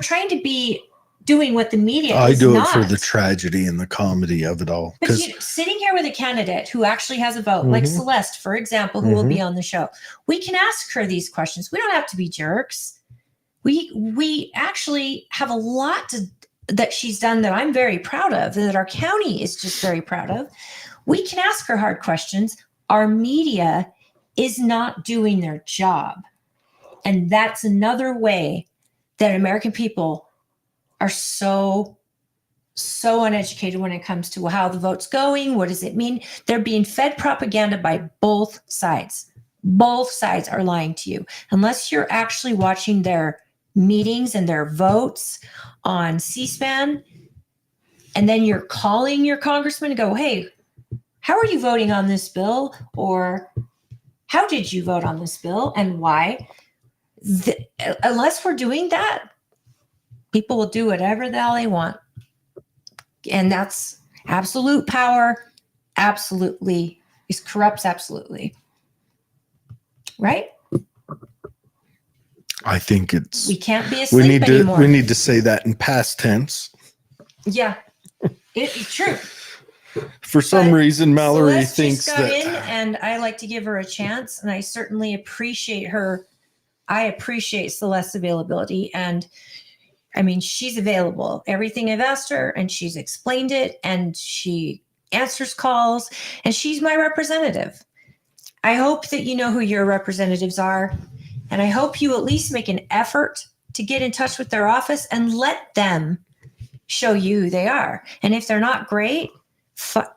trying to be doing what the media I is do not. it for the tragedy and the comedy of it all. But sitting here with a candidate who actually has a vote, like Celeste, for example, who will be on the show, we can ask her these questions. We don't have to be jerks. We actually have a lot that she's done that I'm very proud of, that our county is just very proud of. We can ask her hard questions. Our media is not doing their job. And that's another way that American people are so uneducated when it comes to how the vote's going. What does it mean? They're being fed propaganda by both sides. Both sides are lying to you. Unless you're actually watching their meetings and their votes on C-SPAN, and then you're calling your congressman to go, hey, how are you voting on this bill? Or how did you vote on this bill and why? Unless we're doing that, people will do whatever the hell they want. And that's absolute power. Absolutely. It corrupts absolutely. Right? I think we can't be asleep anymore. We need to say that in past tense. Yeah. It's true. For some reason, Mallory Celeste thinks just got that in, and I like to give her a chance, and I certainly appreciate her. I appreciate Celeste's availability, and I mean, she's available. Everything I've asked her, and she's explained it, and she answers calls, and she's my representative. I hope that you know who your representatives are, and I hope you at least make an effort to get in touch with their office and let them show you who they are. And if they're not great,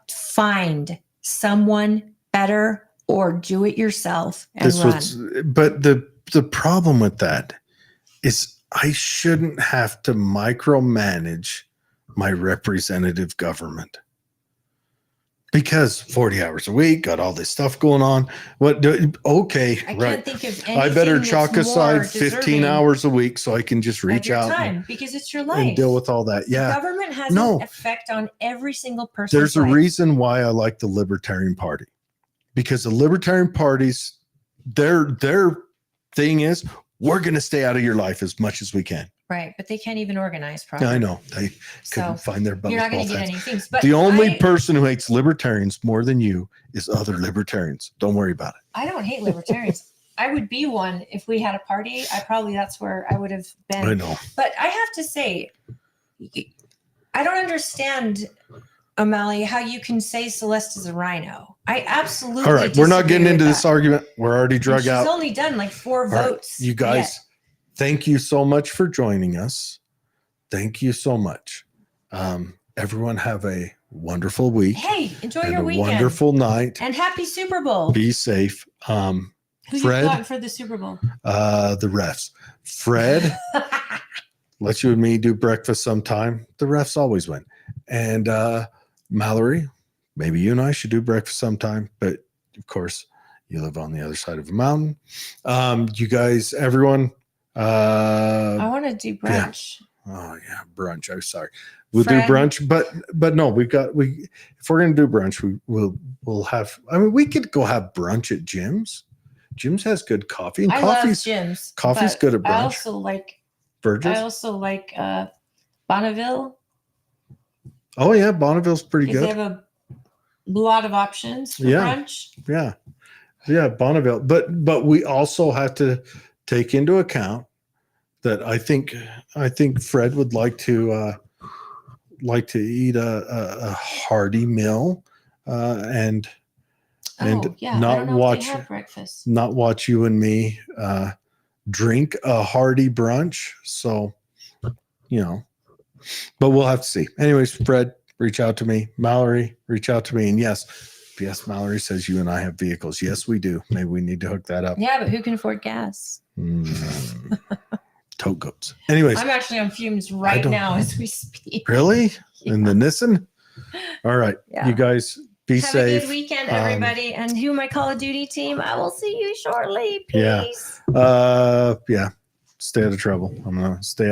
find someone better or do it yourself and run. But the problem with that is I shouldn't have to micromanage my representative government. Because 40 hours a week, got all this stuff going on. I can't think of anything. I better chalk that's aside 15 hours a week so I can just reach out because it's your life and deal with all that. Yeah. The government has an effect on every single person. There's a reason why I like the Libertarian Party. Because the Libertarian parties, their thing is, we're going to stay out of your life as much as we can. Right, but they can't even organize properly. I know. They couldn't find their bubbles. You're not going to get any things. But the only person who hates libertarians more than you is other libertarians. Don't worry about it. I don't hate libertarians. I would be one if we had a party. That's where I would have been. I know. But I have to say, I don't understand, O'Malley, how you can say Celeste is a rhino. I absolutely All right, we're not getting into this argument. We're already drug out. She's only done like 4 votes. Right, you guys, thank you so much for joining us. Thank you so much. Everyone have a wonderful week. Hey, enjoy your weekend. Wonderful night. And happy Super Bowl. Be safe. Who Fred, you got for the Super Bowl? The refs. Fred, let you and me do breakfast sometime. The refs always win. And Mallory, maybe you and I should do breakfast sometime. But of course, you live on the other side of a mountain. You guys, everyone. I want to do brunch. Yeah. Oh yeah, brunch. I'm sorry. We'll do brunch, but no, if we're gonna do brunch, we'll have. I mean, we could go have brunch at Jim's. Jim's has good coffee, and coffee's good at brunch. I also like Virgil's. I also like Bonneville. Oh yeah, Bonneville's pretty good. They have a lot of options for brunch. Yeah, Bonneville. But we also have to take into account that I think Fred would like to eat a hearty meal and not watch you and me drink a hearty brunch. So, but we'll have to see. Anyways, Fred, reach out to me. Mallory, reach out to me. And yes, Mallory says you and I have vehicles. Yes, we do. Maybe we need to hook that up. Yeah, but who can afford gas? Tote goats. Anyways, I'm actually on fumes right now as we speak. Really? Yeah. In the Nissan? All right. Yeah. You guys be safe. Have a good weekend, everybody. And who my Call of Duty team? I will see you shortly. Peace. Yeah. Stay out of trouble. I'm going to stay